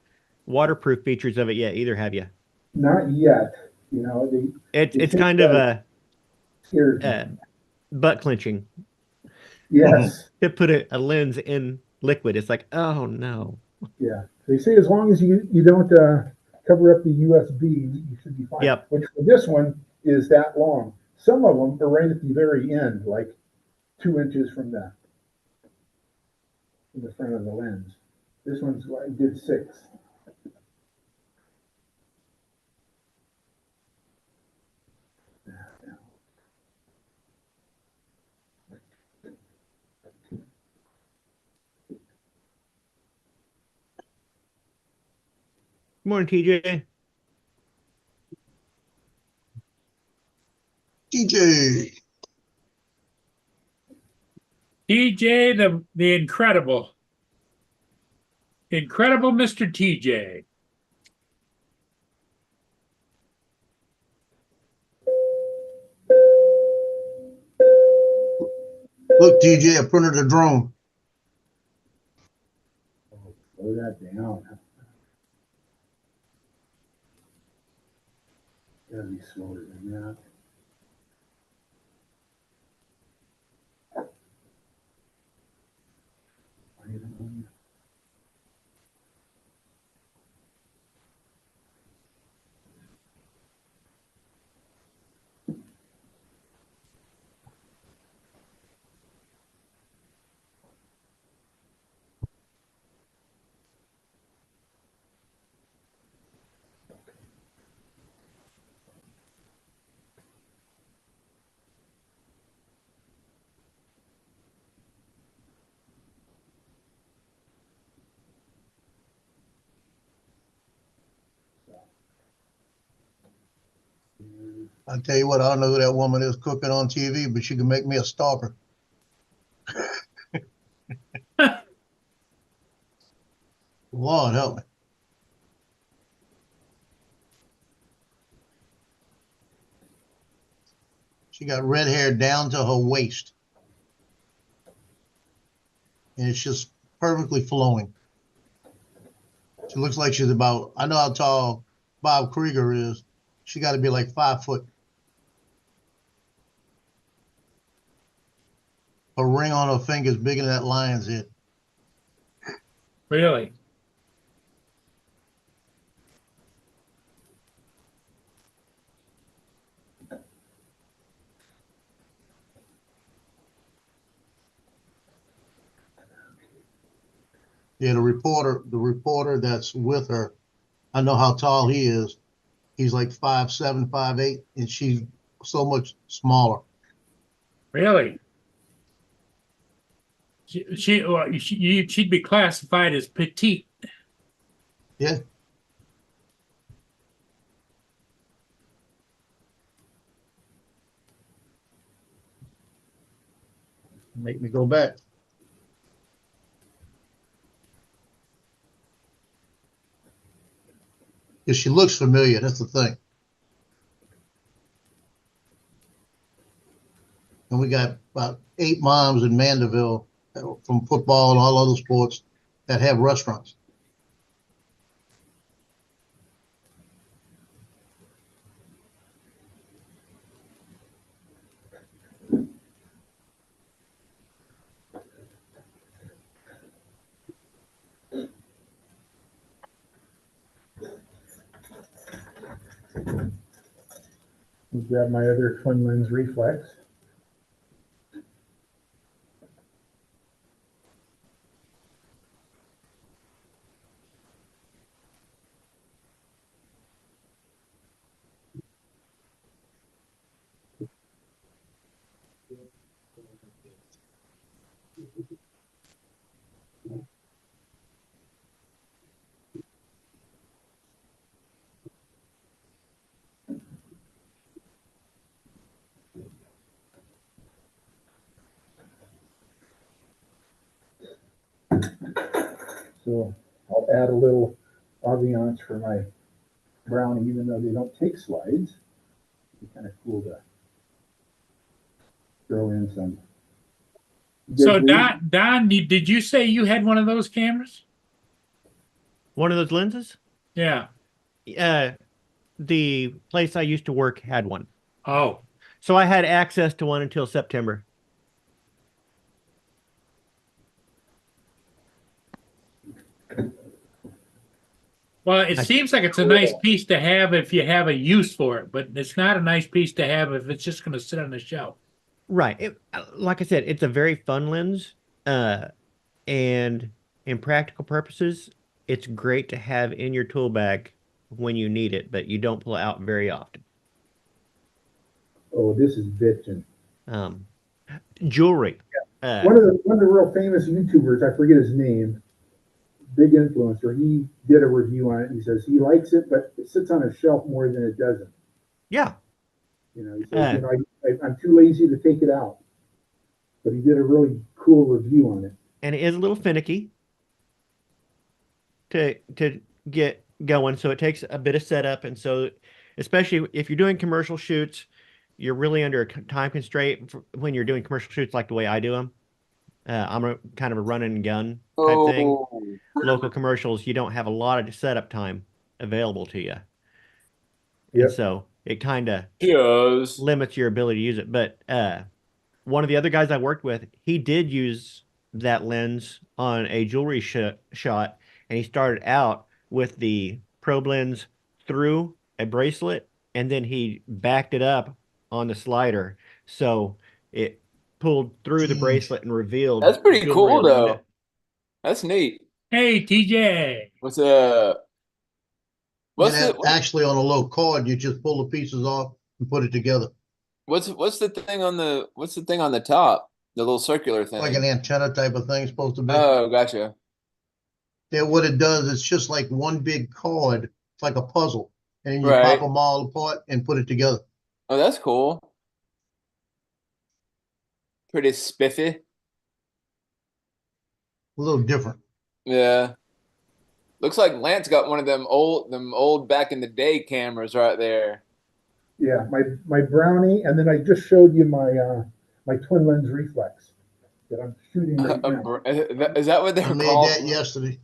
waterproof features of it yet, either, have you? Not yet. You know, It's kind of a scares me. butt clenching Yes. to put a lens in liquid. It's like, oh no. Yeah. They say as long as you don't cover up the USB, you should be fine. Yep. Which for this one is that long. Some of them are right at the very end, like 2 inches from the front of the lens. This one's like good 6. Good morning, TJ. TJ. TJ, the incredible Mr. TJ. Look, TJ, I printed a drone. Slow that down. Gotta be slower than that. I tell you what, I don't know who that woman is cooking on TV, but she can make me a stalker. Lord help me. She got red hair down to her waist. And it's just perfectly flowing. She looks like she's about, I know how tall Bob Krieger is. She got to be like 5 foot. A ring on her finger is bigger than that lion's head. Really? Yeah, the reporter that's with her, I know how tall he is. He's like 5'7", 5'8", and she's so much smaller. Really? She'd be classified as petite. Yeah. Make me go back. Because she looks familiar, that's the thing. And we got about 8 moms in Mandeville from football and all other sports that have restaurants. Grab my other twin lens reflex. So I'll add a little ambiance for my brownie, even though they don't take slides. It's kind of cool to throw in some. So Don, did you say you had one of those cameras? One of those lenses? Yeah. The place I used to work had one. Oh. So I had access to one until September. Well, it seems like it's a nice piece to have if you have a use for it, but it's not a nice piece to have if it's just going to sit on the shelf. Right. Like I said, it's a very fun lens. And in practical purposes, it's great to have in your tool bag when you need it, but you don't pull it out very often. Oh, this is bitchin'. Jewelry. One of the real famous YouTubers, I forget his name, big influencer, he did a review on it. And he says he likes it, but it sits on a shelf more than it doesn't. Yeah. You know, he says, I'm too lazy to take it out. But he did a really cool review on it. And it is a little finicky to get going, so it takes a bit of setup. And so, especially if you're doing commercial shoots, you're really under a time constraint when you're doing commercial shoots like the way I do them. I'm a kind of a run and gun type thing. Oh, Local commercials, you don't have a lot of setup time available to you. Yep. And so it kind of yes. limits your ability to use it. But one of the other guys I worked with, he did use that lens on a jewelry shot, and he started out with the probe lens through a bracelet, and then he backed it up on the slider, so it pulled through the Jeez. bracelet and revealed. That's pretty jewelry cool, around though. it. That's neat. Hey, TJ. What's up? What's And the actually on a low cord, you just pull the pieces off and put it together. what's the thing on the top? The little circular thing. Like an antenna type of thing, supposed to be. Oh, gotcha. Yeah, what it does, it's just like one big cord. It's like a puzzle. And then you Right. pop them all apart and put it together. Oh, that's cool. Pretty spiffy. A little different. Yeah. Looks like Lance got one of them old back in the day cameras right there. Yeah, my Brownie, and then I just showed you my my twin lens reflex that I'm shooting right now. Is that what I they're made called? that yesterday.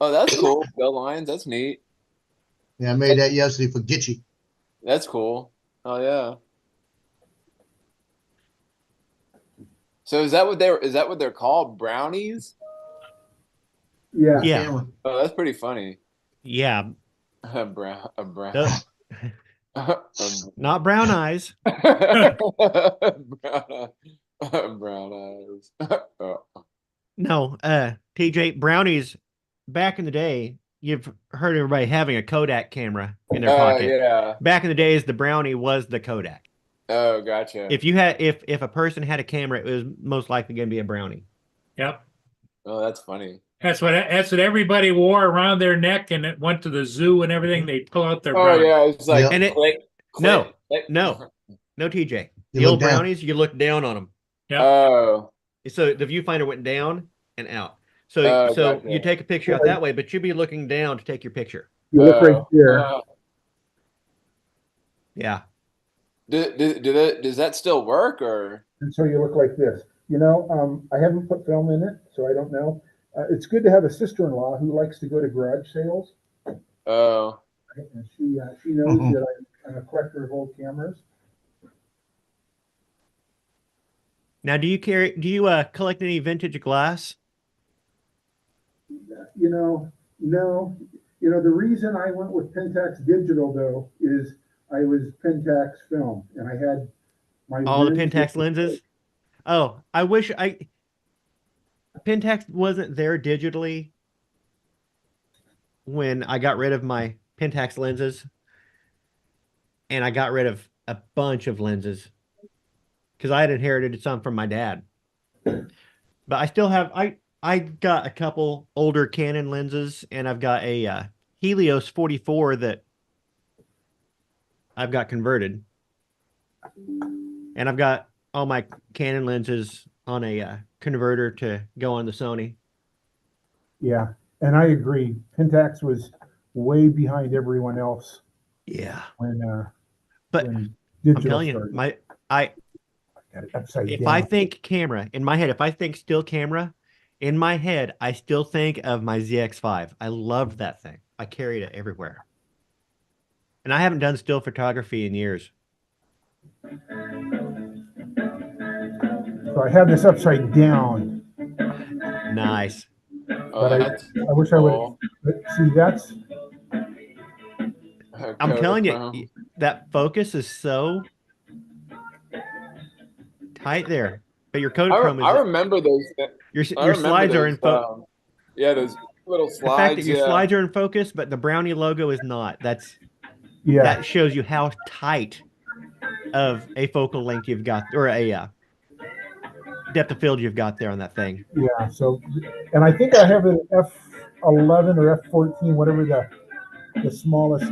Oh, that's cool. Bell lines, that's neat. Yeah, I made that yesterday for Gitchy. That's cool. Oh yeah. So is that what they're called? Brownies? Yeah. Yeah. Camera. Oh, that's pretty funny. Yeah, A brown. Those- not brown eyes. Brown eyes. Oh. No, TJ, brownies back in the day, you've heard everybody having a Kodak camera in their pocket. Yeah. Back in the days, the Brownie was the Kodak. Oh, gotcha. If you had, if a person had a camera, it was most likely going to be a Brownie. Yep. Oh, that's funny. That's what everybody wore around their neck, and it went to the zoo and everything. They pull out their Oh brownie. yeah, it's like Yep. And it- click, no, click. no. No, TJ. You The old look down. Brownies, you look down on them. Yep. Oh, So the viewfinder went down and out. So Oh, so gotcha. you take a picture out that way, but you'd be looking down to take your picture. You look right there. Yeah. Does that still work or? And so you look like this. You know, I haven't put film in it, so I don't know. It's good to have a sister-in-law who likes to go to garage sales, Oh, and she knows that I'm a collector of old cameras. Now, do you collect any vintage glass? You know, no. You know, the reason I went with Pentax Digital though is I was Pentax Film, and I had my All the lens Pentax with- lenses? Oh, I wish Pentax wasn't there digitally when I got rid of my Pentax lenses, and I got rid of a bunch of lenses because I had inherited some from my dad. But I still have I got a couple older Canon lenses, and I've got a Helios 44 that I've got converted, and I've got all my Canon lenses on a converter to go on the Sony. Yeah, and I agree. Pentax was way behind everyone else Yeah, when but when I'm digital telling you, started. I Got it upside if down. I think camera in my head, if I think still camera in my head, I still think of my ZX5. I loved that thing. I carried it everywhere, and I haven't done still photography in years. So I have this upside down. Nice. oh, But that's I wish I would. cool. But see, that's I'm telling you, Kodachrome. that focus is so tight there. But your I Kodachrome remember those. your I your remember slides are those, in focus. Yeah, those little The fact slides. that your Yeah. slides are in focus, but the Brownie logo is not. yeah. That shows you how tight of a focal length you've got, or a depth of field you've got there on that thing. Yeah, so, and I think I have an F11 or F14, whatever the smallest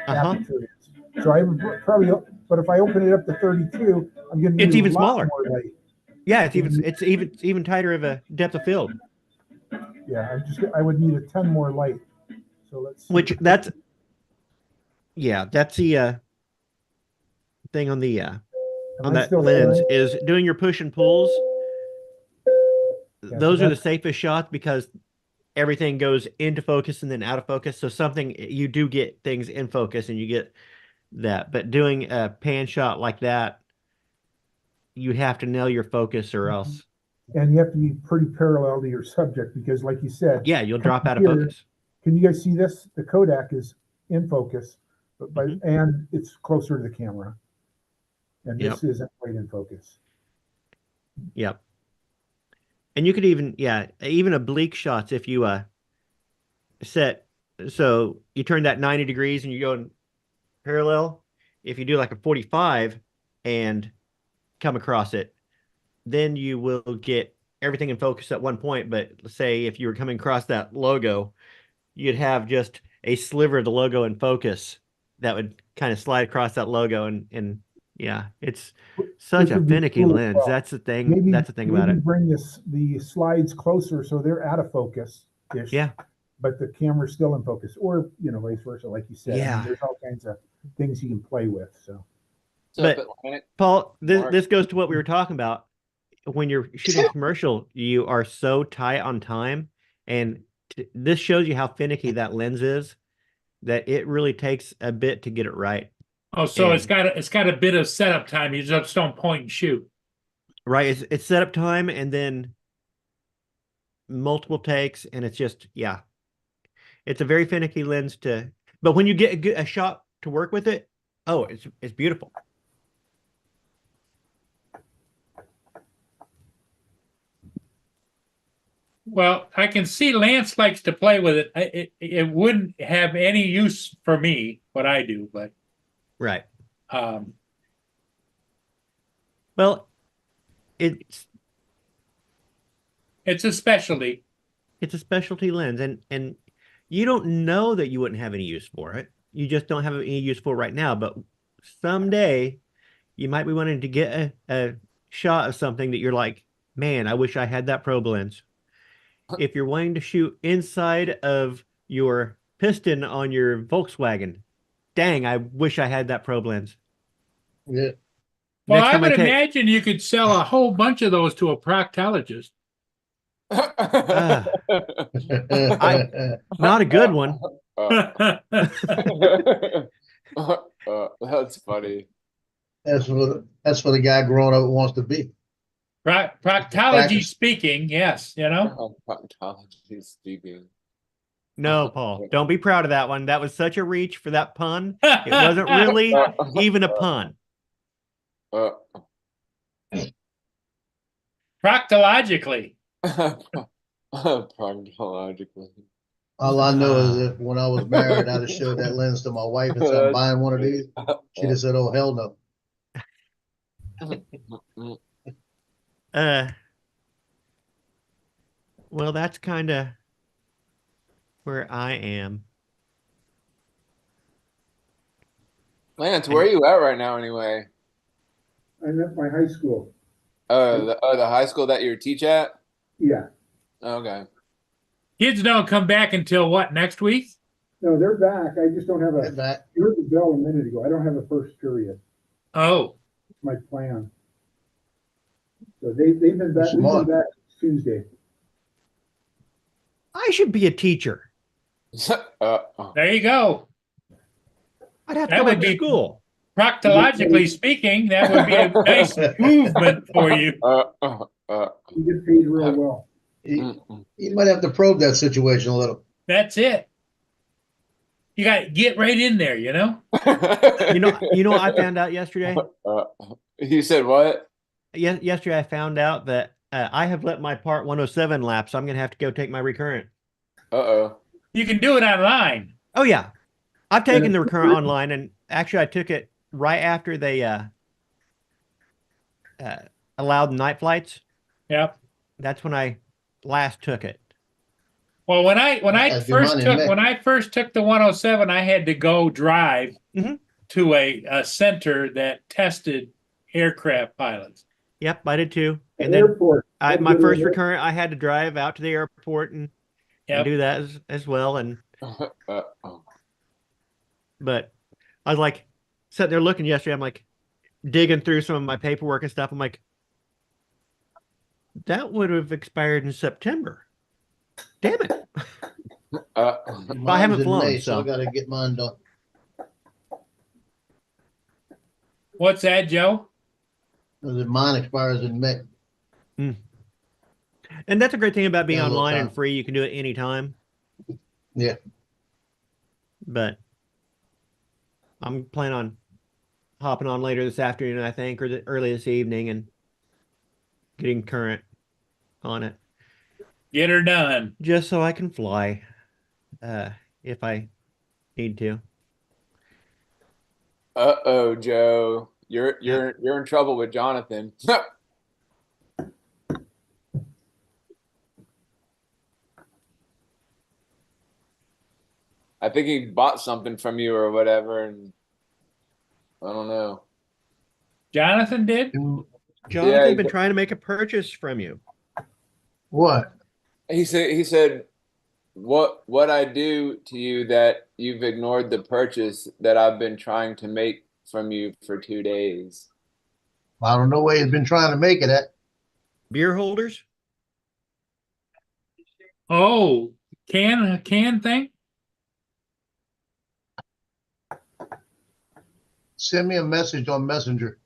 aperture is. So I would probably, but if I open it up to 32, I'm going to It's need even a lot smaller. more light. Yeah, it's even tighter of a depth of field. Yeah, I would need a 10 more light. So let's see. Which that's the thing on the Am on I that still lens flying? is doing your push and pulls. Yeah, Those so are the safest shots because everything goes into focus and then out of focus. So something you do get things in focus and you get that. But doing a pan shot like that, you have to nail your focus or else, and you have to be pretty parallel to your subject because, like you said, yeah, you'll drop out of here, focus. can you guys see this? The Kodak is in focus, but Mhm. and it's closer to the camera, and Yep. this isn't quite in focus. Yep. And you could even, yeah, even oblique shots if you set, so you turn that 90 degrees and you go in parallel. If you do like a 45 and come across it, then you will get everything in focus at one point. But let's say if you were coming across that logo, you'd have just a sliver of the logo in focus that would kind of slide across that logo. And yeah, it's such Which a would be finicky cool as lens. well. That's the thing. Maybe That's the thing about maybe it. bring the slides closer so they're out of focus ish. Yeah. But the camera's still in focus, or vice versa, like you said. I mean, Yeah. there's all kinds of things you can play with. So But Atlantic? Paul, Mark? this goes to what we were talking about. When you're shooting commercial, you are so tight on time, and this shows you how finicky that lens is. That it really takes a bit to get it right. Oh, so And- it's got a bit of setup time. You just don't point and shoot. Right, it's setup time and then multiple takes, and it's just it's a very finicky lens to. But when you get a shot to work with it, oh, it's beautiful. Well, I can see Lance likes to play with it. It wouldn't have any use for me, what I do, but Right. um, Well, it's it's a specialty. it's a specialty lens, and you don't know that you wouldn't have any use for it. You just don't have any use for it right now. But someday, you might be wanting to get a shot of something that you're like, man, I wish I had that probe lens. If you're wanting to shoot inside of your piston on your Volkswagen, dang, I wish I had that probe lens. Yeah. Well, Next I time would take- imagine you could sell a whole bunch of those to a proctologist. Not a good one. That's funny. That's for the guy growing up who wants to be. Proctology speaking, yes, you know. Proctology speaking. No, Paul, don't be proud of that one. That was such a reach for that pun. It wasn't really even a pun. Proctologically. Proctologically. All I know is that when I was married, I'd have showed that lens to my wife and said, I'm buying one of these. She'd have said, oh, hell no. Well, that's kind of where I am. Lance, where are you at right now anyway? I'm at my high school. The high school that you teach at? Yeah. Okay. Kids don't come back until what, next week? No, they're back. I just don't have Get back. You heard the bell a minute ago. I don't have a first period. Oh, It's my plan. So they've been back. We've been Smart. back Tuesday. I should be a teacher. there you go. I'd have to That go would back to be- school. Proctologically speaking, that would be a nice movement for you. You get paid real well. You might have to probe that situation a little. That's it. You got to get right in there, you know? You know what I found out yesterday? You said what? Yesterday I found out that I have let my part 107 lapse, so I'm going to have to go take my recurrent. Uh-oh. You can do it online. Oh, yeah. I've taken the recurrent online, and actually I took it right after they allowed night flights. Yep. That's when I last took it. Well, when I That's your money, man. when I first took the 107, I had to go drive Mhm. to a center that tested aircraft pilots. Yep, I did too. At And the then airport. my first recurrent, I had to drive out to the airport and Yep. do that as well. And but I was like sitting there looking yesterday. I'm like, digging through some of my paperwork and stuff. I'm like, that would have expired in September. Damn it. Uh, Mine's haven't in flown, May, so I so. gotta get mine done. What's that, Joe? Mine expires in May. And that's a great thing about being Got a little online and time. free. You can do it anytime. Yeah. But I'm planning on hopping on later this afternoon, I think, or early this evening, and getting current on it, Get her done. just so I can fly, if I need to. uh-oh, Joe. You're in trouble with Jonathan. I think he bought something from you or whatever, and I don't know. Jonathan did? Jonathan, Yeah, been trying to make a purchase from you. What? he said what I do to you that you've ignored the purchase that I've been trying to make from you for 2 days. I don't know where he's been trying to make it at. Beer holders? Oh, can thing? Send me a message on Messenger.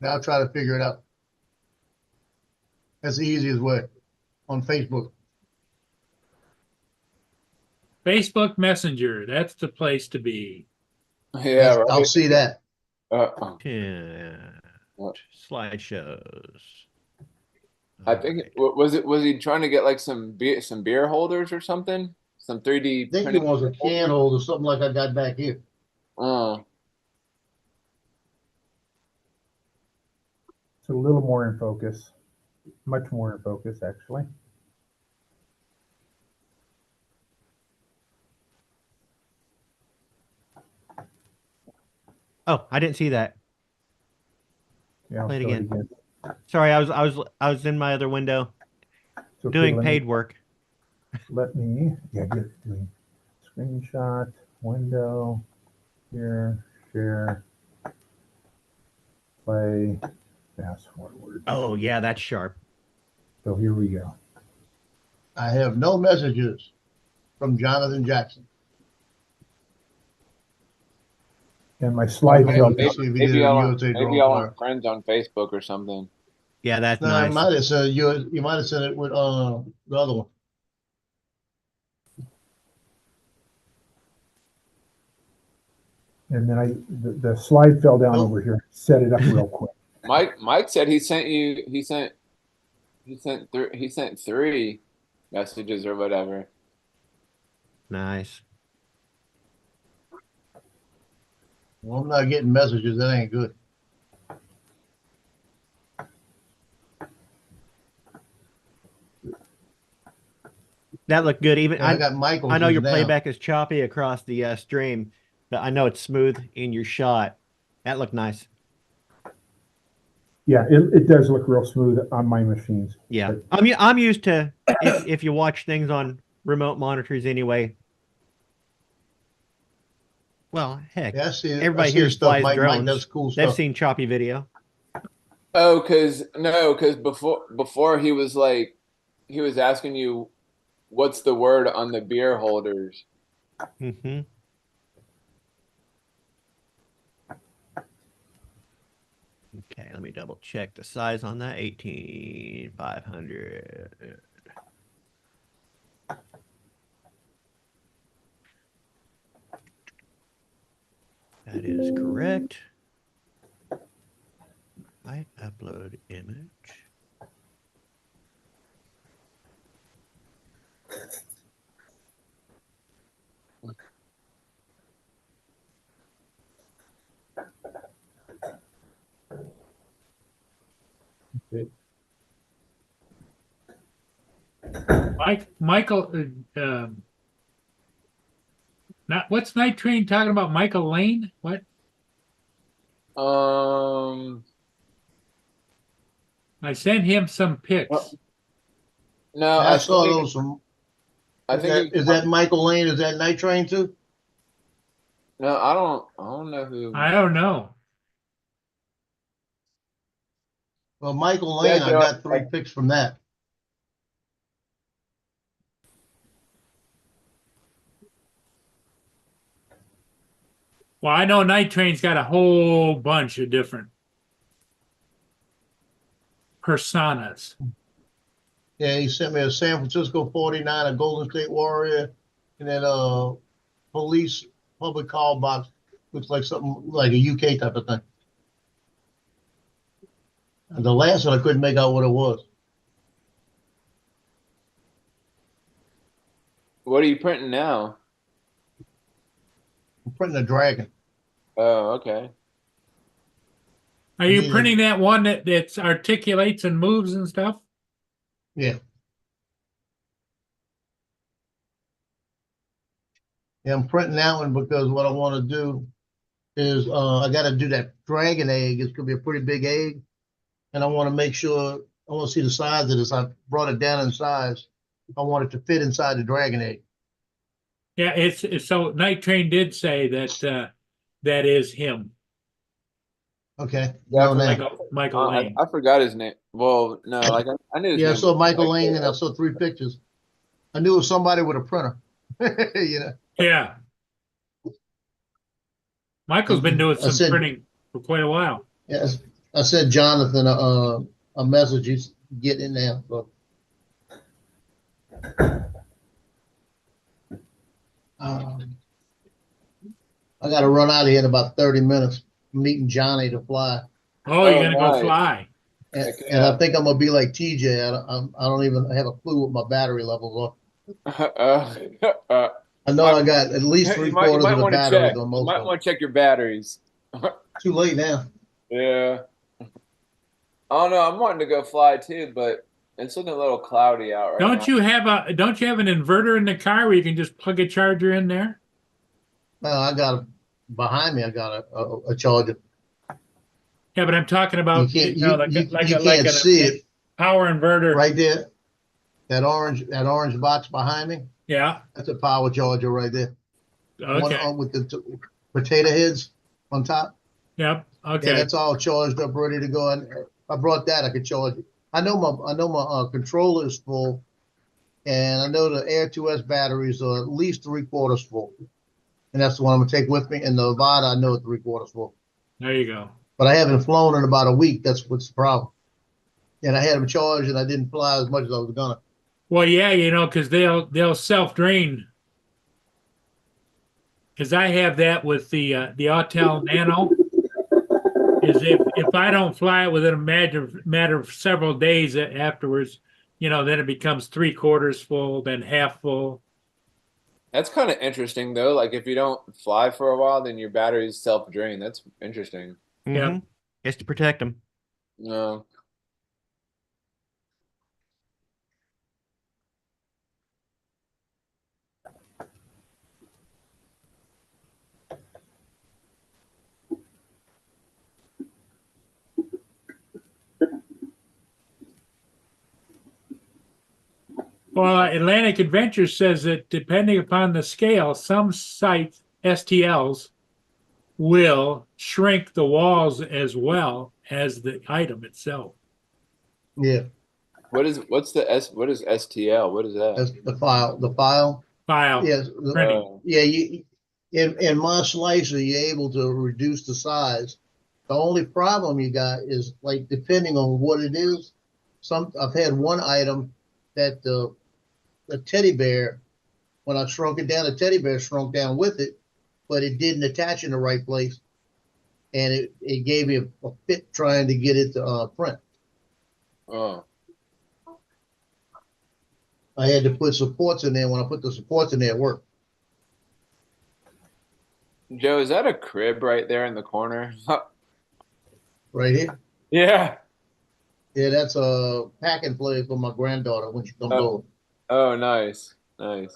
And I'll try to figure it out. That's the easiest way. On Facebook. Facebook Messenger. That's the place to be. Yeah, I'll right. see that. Yeah. What? Slideshows. I think was he trying to get like some beer holders or something? Some 3D I think he printed. wants a can holder, something like I got back here. It's a little more in focus, much more in focus, actually. Oh, I didn't see that. Yeah, I'll Play it show again. Sorry, I was in my other window It's okay, doing let me- paid work. Let me, get doing screenshot, window, here, share, play, fast forward. Oh yeah, that's sharp. So here we go. I have no messages from Jonathan Jackson. And my slide Okay, fell let me down. see if he did a USA drone Maybe y'all flyer. aren't friends on Facebook or something. Yeah, that's No, I nice. might have said you might have said it with the other one. And then the slide fell down Oh. over here. Set it up real quick. Mike said he sent 3 messages or whatever. Nice. Well, I'm not getting messages. That ain't good. That looked good. Even I got Michael's. I know your now. playback is choppy across the stream, but I know it's smooth in your shot. That looked nice. Yeah, it does look real smooth on my machines. Yeah, But I'm used to if you watch things on remote monitors anyway. Well, heck, Yeah, I see, everybody I see here stuff. flies Mike drones. does cool They've stuff. seen choppy video. Oh, because before he was like, he was asking you, what's the word on the beer holders? Mm-hmm. Okay, let me double check the size on that. 18,500. That is correct. I upload image. Michael, not what's Night Train talking about? Michael Lane? What? I sent him some pics. No, I saw those from. I think Is that Michael Lane? Is that Night Train too? No, I don't know who. I don't know. Well, Michael Lane, I Joe, got 3 picks from that. Well, I know Night Train's got a whole bunch of different personas. Yeah, he sent me a San Francisco 49, a Golden State Warrior, and then a police public call box. Looks like something like a UK type of thing. And the last one, I couldn't make out what it was. What are you printing now? I'm printing a dragon. Oh, okay. Are you printing that one that articulates and moves and stuff? Yeah. Yeah, I'm printing that one because what I want to do is I got to do that dragon egg. It's going to be a pretty big egg. And I want to make sure, I want to see the size of this. I brought it down in size. I want it to fit inside the dragon egg. Yeah, it's so Night Train did say that that is him. Okay. Yeah, Michael Lane. I forgot his name. Well, no, like I knew his Yeah, I name. saw Michael Lane and I saw 3 pictures. I knew it was somebody with a printer. You know. Yeah. Michael's been doing I some said- printing for quite a while. Yes, I sent Jonathan a message. He's getting in there. So. I got to run out of here in about 30 minutes. I'm meeting Johnny to fly. Oh, you're Oh, gonna go nice. fly. And I think I'm going to be like TJ. I don't even have a clue what my battery levels are. I know I got at least you 3/4 might of the want to batteries check. on You most might of them. want to check your batteries. Too late now. Yeah. I don't know. I'm wanting to go fly too, but it's looking a little cloudy out right now. Don't you have an inverter in the car where you can just plug a charger in there? I got behind me. I got a charger. Yeah, but I'm talking about You can't, like you a can't see it power inverter. right there. That orange box behind me. Yeah. That's a power charger right there. One Okay. on with the potato heads on top. Yep. Okay. Yeah, that's all charged up, ready to go. And I brought that. I could charge it. I know my controller is full, and I know the Air 2S batteries are at least 3/4 full, and that's the one I'm gonna take with me. And the Avata, I know it's 3/4 full. There you go. But I haven't flown in about a week. That's what's the problem. And I had them charged, and I didn't fly as much as I was gonna. Well, yeah, because they'll self-drain. Because I have that with the Autel Nano. Is if I don't fly it within a matter of several days afterwards, then it becomes 3/4 full, then half full. That's kind of interesting though. Like if you don't fly for a while, then your batteries self-drain. That's interesting. Yeah. It's to protect them. No. Well, Atlantic Adventure says that depending upon the scale, some sites, STLs, will shrink the walls as well as the item itself. Yeah, What is STL? What is that? that's the file. The file. File. Yes. Printing. Yeah. In my slicer, you're able to reduce the size. The only problem you got is like depending on what it is. I've had one item that the teddy bear, when I shrunk it down, the teddy bear shrunk down with it, but it didn't attach in the right place, and it gave me a fit trying to get it to print. Oh. I had to put supports in there. When I put the supports in there, it worked. Joe, is that a crib right there in the corner? Right here. Yeah. Yeah, that's a pack and play for my granddaughter when she comes over. Oh, nice. Nice.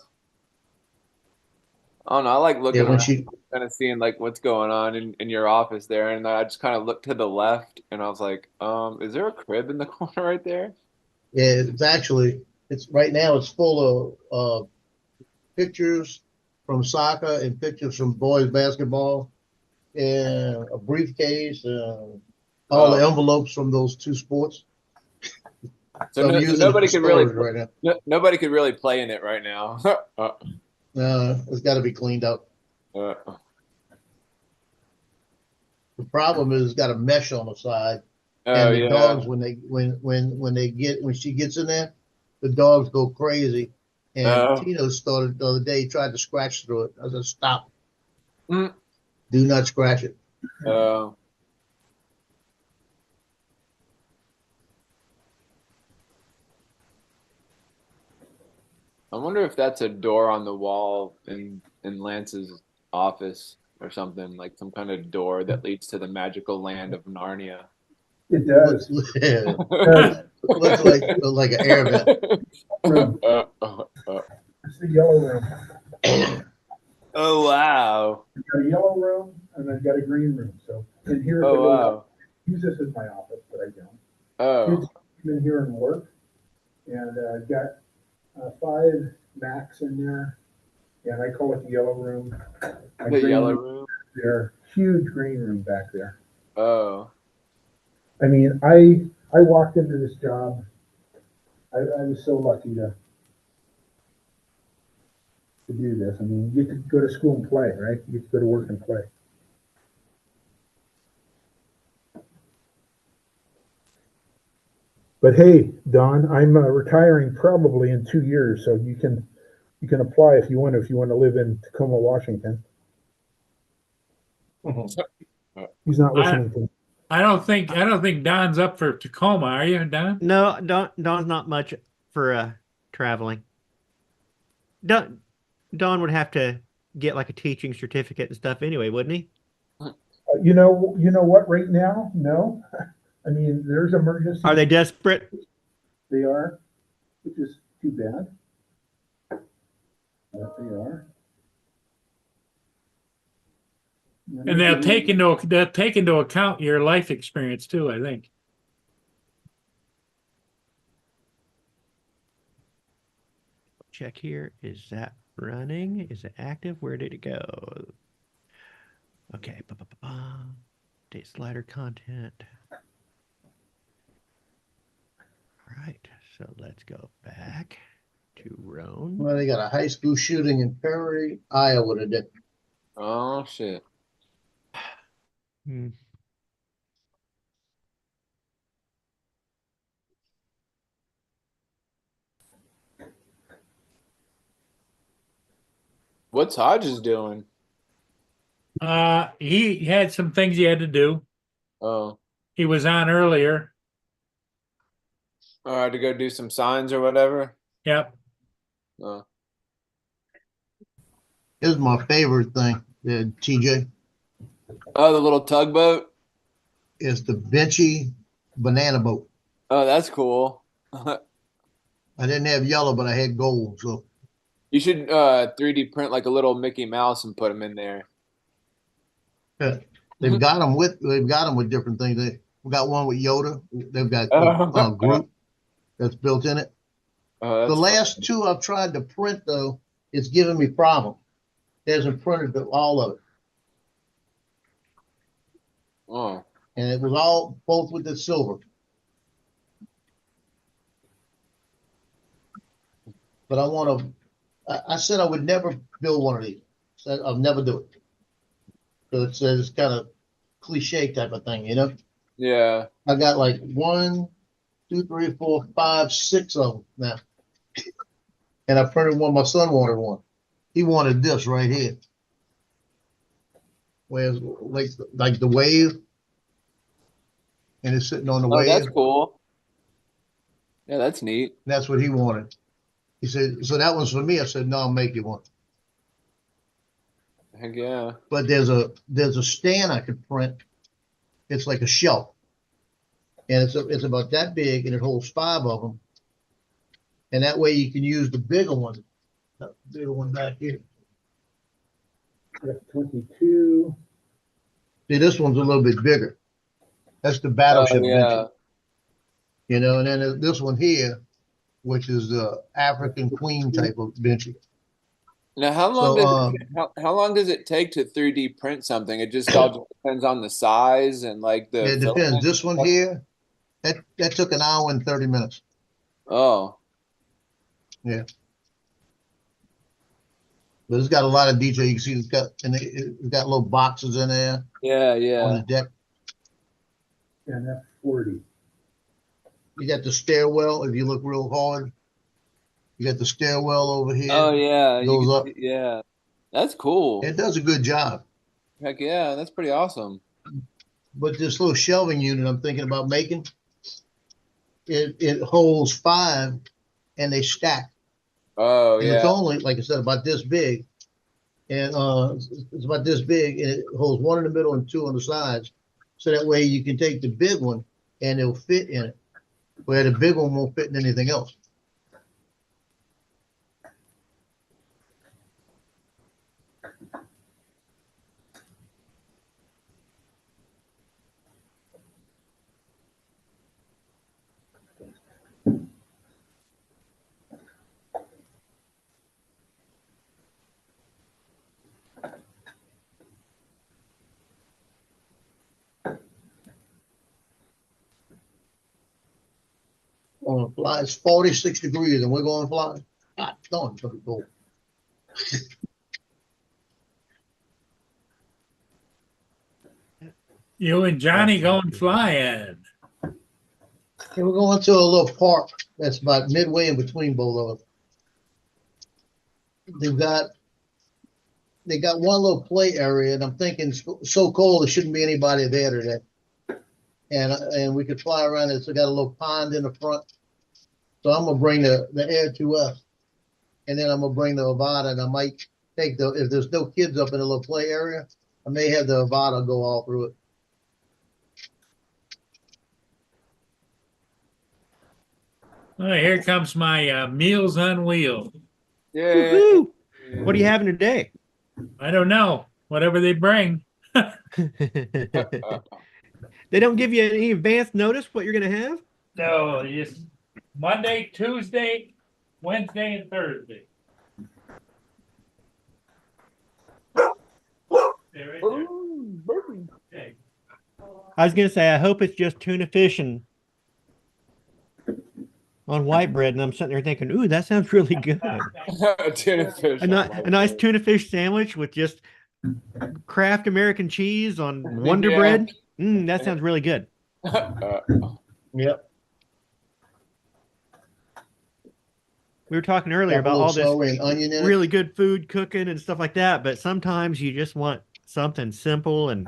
I don't know. I like looking Yeah, when around, kind of seeing like what's going on in your office there. And I just kind of looked to the left and I was like, is there a crib in the corner right there? Yeah, it's right now it's full of pictures from soccer and pictures from boys basketball and a briefcase, all the envelopes from those two sports. So, I'm so using it nobody for could really storage right now. nobody could really play in it right now. It's got to be cleaned up. Uh, The problem is it's got a mesh on the side, oh and the yeah. dogs when she gets in there, the dogs go crazy. And Oh. Tino started the other day, he tried to scratch through it. I said, "Stop! Mm. Do not scratch it." Oh. I wonder if that's a door on the wall in Lance's office or something, like some kind of door that leads to the magical land of Narnia. It does. Looks like an air vent. It's the yellow room. Oh wow. I've got a yellow room and I've got a green room. So in here, Oh wow. use this as my office, but I don't. Oh. Kids come in here and work, and I've got 5 Macs in there, and I call it the yellow room. My The green yellow room. There, huge green room back there. Oh. I mean, I walked into this job. I was so lucky to do this. I mean, you could go to school and play, right? You could go to work and play. But hey, Don, I'm retiring probably in 2 years, so you can apply if you want to live in Tacoma, Washington. He's not listening to me. I don't think Don's up for Tacoma, are you, Don? No, Don's not much for traveling. Don would have to get like a teaching certificate and stuff anyway, wouldn't he? You know what? Right now, no. I mean, there's emergency. Are they desperate? They are, which is too bad. But they are. And they'll take into account your life experience too, I think. Check here. Is that running? Is it active? Where did it go? Okay. Date slider content. All right. So let's go back to Roan. Well, they got a high school shooting in Perry, Iowa today. Oh shit. What's Hodges doing? He had some things he had to do. Oh. He was on earlier. All right, to go do some signs or whatever. Yep. Oh. Here's my favorite thing, TJ. Oh, the little tugboat. It's the Benchy banana boat. Oh, that's cool. I didn't have yellow, but I had gold. So You should 3D print like a little Mickey Mouse and put him in there. they've got them with different things. They've got one with Yoda. They've got Groot that's built in it. Oh, The last two I've tried to print though, it's giving me problem. It hasn't printed all of it, Oh. and it was all both with the silver. But I want to. I said I would never build one of these. Said I'll never do it. So it's kind of cliche type of thing, you know. Yeah. I got like 1, 2, 3, 4, 5, 6 of them now, and I printed one. My son wanted one. He wanted this right here, where it's like the wave, and it's sitting on the Oh, wave. that's cool. Yeah, that's neat. That's what he wanted. He said, "So that one's for me." I said, "No, I'll make you one." Heck yeah. But there's a stand I could print. It's like a shelf, and it's about that big, and it holds 5 of them. And that way you can use the bigger one, back here. F-22. See, this one's a little bit bigger. That's the battleship yeah. Benchy. You know, and then there's this one here, which is the African Queen type of Benchy. Now, how long So, does how long does it take to 3D print something? It just all just depends on the size and like the it depends. filament. This one here, that took an hour and 30 minutes. Oh, But it's got a lot of detail. You can see it's got little boxes in there yeah, on yeah. the deck. Yeah, and that's 40. You got the stairwell. If you look real hard, you got the stairwell over here. Oh, yeah. It goes up. Yeah. That's cool. It does a good job. Heck yeah, that's pretty awesome. But this little shelving unit I'm thinking about making, it holds 5 and they stack. Oh, And it's yeah. only, like I said, about this big. And it's about this big and it holds 1 in the middle and 2 on the sides. So that way you can take the big one and it'll fit in it. Where the big one won't fit in anything else. On a fly, it's 46 degrees and we're going to fly. Ah, darn, it's gonna be cold. You and Johnny going flying. And we're going to a little park that's about midway in between both of them. They got one little play area, and I'm thinking it's so cold there shouldn't be anybody there today. And we could fly around it. It's got a little pond in the front. So I'm gonna bring the Air 2F, and then I'm gonna bring the Avata, and I might take if there's no kids up in the little play area, I may have the Avata go all through it. All right, here comes my Meals on Wheels. Yeah. Woohoo! What are you having today? I don't know. Whatever they bring. They don't give you any advance notice what you're going to have? No, just Monday, Tuesday, Wednesday, and Thursday. There it is. Okay. I was going to say, I hope it's just tuna fish and on white bread, and I'm sitting there thinking, ooh, that sounds really good. Tuna fish. A nice tuna fish sandwich with just Kraft American cheese on Wonder Yeah. Bread. That sounds really good. Yep. We were talking earlier Got a about little all this celery and onion in it. really good food cooking and stuff like that, but sometimes you just want something simple and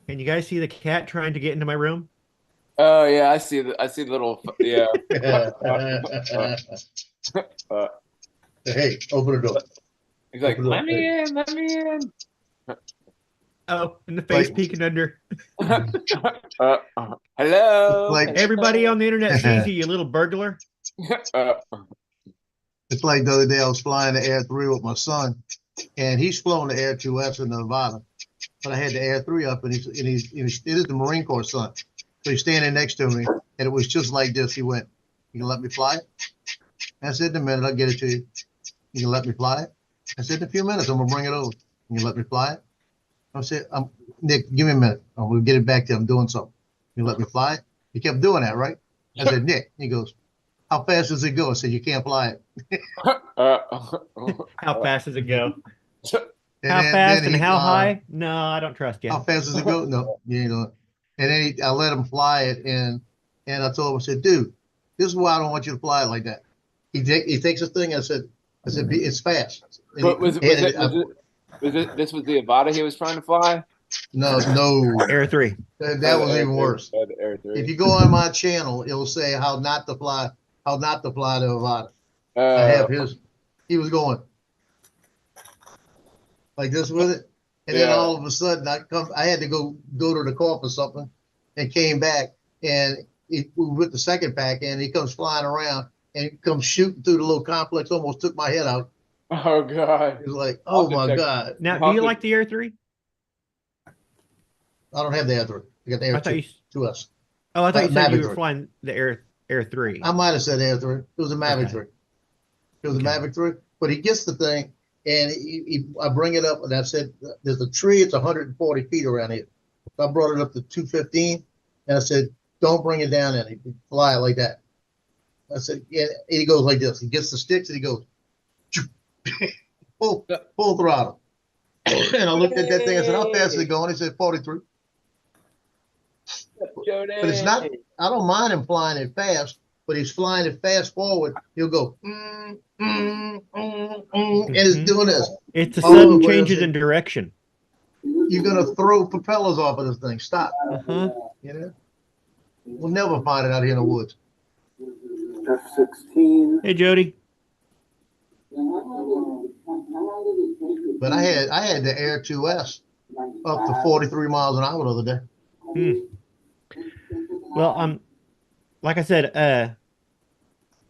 Can you guys see the cat trying to get into my room? Oh yeah, I see the little yeah. Hey, open the door. He's like, let me in, let me in. Oh, and the face Like- peeking under. Hello. Like- Everybody on the internet sees you, you little burglar. It's like the other day I was flying the Air 3 with my son, and he's flown the Air 2F in Nevada, but I had the Air 3 up, and it is the Marine Corps son. So he's standing next to me, and it was just like this. He went, "You can let me fly it?" I said, "In a minute, I'll get it to you." "You can let me fly it?" I said, "In a few minutes, I'm gonna bring it over." "You can let me fly it?" I said, "Nick, give me a minute. I'm gonna get it back to you. I'm doing something." "You let me fly it?" He kept doing that, right? I said, "Nick," he goes, "How fast does it go?" I said, "You can't fly it." How fast does it go? And How then- fast then and he, how high? No, I don't trust you. How fast does it go? No, you ain't doing it. And then I let him fly it, and I told him, I said, "Dude, this is why I don't want you to fly it like that." He takes the thing. I said, "It's fast." And But he was handed it this was the Avata he was trying to fly? No, Air 3. that was even worse. The Air 3. If you go on my channel, it'll say how not to fly the Avata. I have his. He was going like this with it, and then Yeah. all of a sudden I had to go to the car for something, and came back, and we with the second pack, and he comes flying around and he comes shooting through the little complex, almost took my head out. Oh god. It was like, oh I'll my detect- God, Now, How do you could- like the Air 3? I don't have the Air 3. I got the I Air thought you. to us. Oh, I thought you said you Mavic were 3. flying the Air 3. I might have said Air 3. It was a Mavic Okay. 3. It was a Okay. Mavic 3. But he gets the thing, and I bring it up, and I said, "There's a tree. It's 140 feet around here." So I brought it up to 215, and I said, "Don't bring it down any. Fly it like that." I said, "Yeah." And he goes like this. He gets the sticks, and he goes, full throttle. And I looked at that thing. I said, "How fast is it going?" He said, 43. But it's not. I don't mind him flying it fast, but he's flying it fast forward. He'll go, and it's doing this. It's a all sudden over the way. I changes said, in direction. You're gonna throw propellers off of this thing. Stop. Uh-huh. You know, we'll never find it out here in the woods. F-16. Hey, Jody. But I had the Air 2S up to 43 miles an hour the other day. Well, like I said,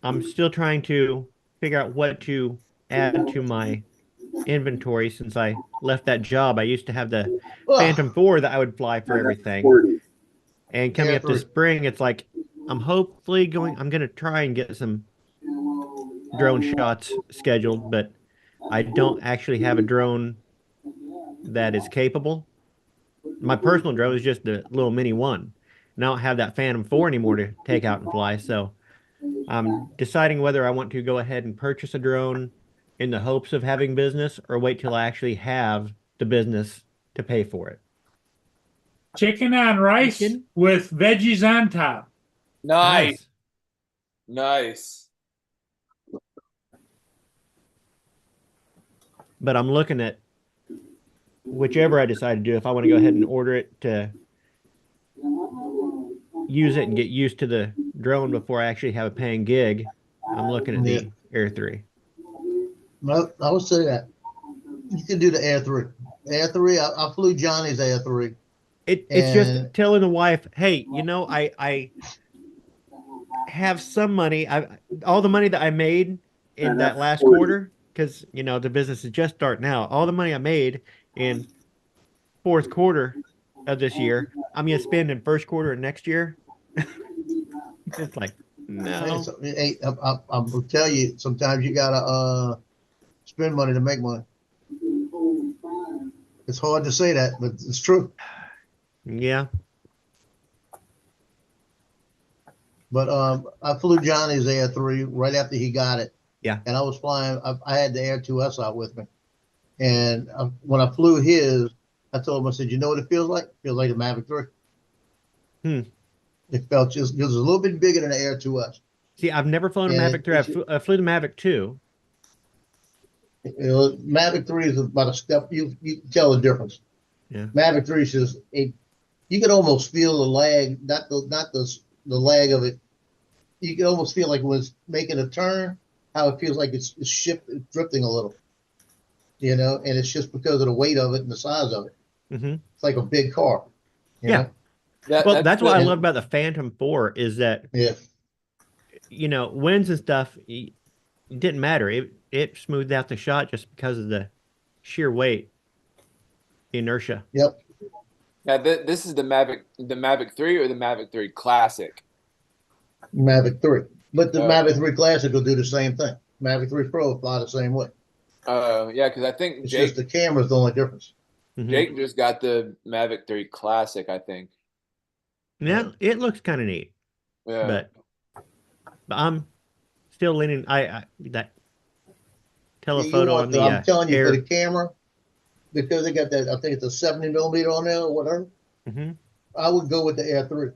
I'm still trying to figure out what to add to my inventory since I left that job. I used to have the Phantom 4 that I would fly for everything. And coming Air up this 3. spring, it's like I'm gonna try and get some drone shots scheduled, but I don't actually have a drone that is capable. My personal drone is just the little mini one. And I don't have that Phantom 4 anymore to take out and fly. So I'm deciding whether I want to go ahead and purchase a drone in the hopes of having business or wait till I actually have the business to pay for it. Chicken on rice Chicken? with veggies on top. Nice. Nice. But I'm looking at whichever I decide to do, if I want to go ahead and order it to use it and get used to the drone before I actually have a paying gig, I'm looking at the Air 3. No, I would say that. You can do the Air 3. Air 3, I flew Johnny's Air 3. It's just telling the wife, hey, I have some money. All the money that I made in that last quarter, because the business is just starting out. All the money I made in fourth quarter of this year, I'm gonna spend in first quarter of next year. It's like, no. Hey, I will tell you, sometimes you gotta spend money to make money. It's hard to say that, but it's true. Yeah. But I flew Johnny's Air 3 right after he got it. Yeah. And I was flying. I had the Air 2S out with me, and when I flew his, I told him, I said, "You know what it feels like? It feels like the Mavic 3." It felt it was a little bit bigger than the Air 2S. See, I've never flown a Mavic 3. I flew the Mavic 2. Mavic 3 is about a step. You can tell the difference. Yeah. Mavic 3 is just you can almost feel the lag, not the lag of it. You can almost feel like when it's making a turn, how it feels like it's drifting a little, and it's just because of the weight of it and the size of it. Mm-hmm. It's like a big car. You know? Well, that's what I love about the Phantom 4 is that, winds and stuff, it didn't matter. It smoothed out the shot just because of the sheer weight, inertia. Yep. Now, this is the Mavic 3 or the Mavic 3 Classic? Mavic 3. But the Mavic 3 Classic will do the same thing. Mavic 3 Pro will fly the same way. Yeah, because I think it's just the camera's the only difference. Jake just got the Mavic 3 Classic, I think. Yeah, it looks kind of neat. Yeah. But I'm still leaning. That telephoto on the I'm telling you, Air. for the camera, because they got that, I think it's a 70 millimeter on there or whatever. Mm-hmm. I would go with the Air 3.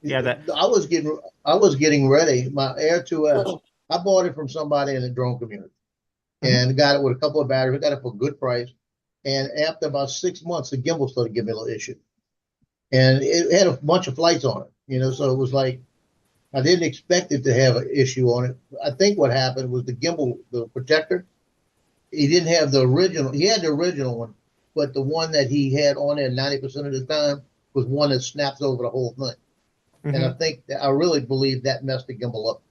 Yeah, I was getting ready. My Air 2S, I bought it from somebody in the drone community, and got it with a couple of batteries. I got it for a good price. And after about 6 months, the gimbal started giving me a little issue, and it had a bunch of flights on it. So it was like I didn't expect it to have an issue on it. I think what happened was the gimbal, the protector, he didn't have the original. He had the original one, but the one that he had on there 90% of the time was one that snaps over the whole thing. And I really believe that messed the gimbal up.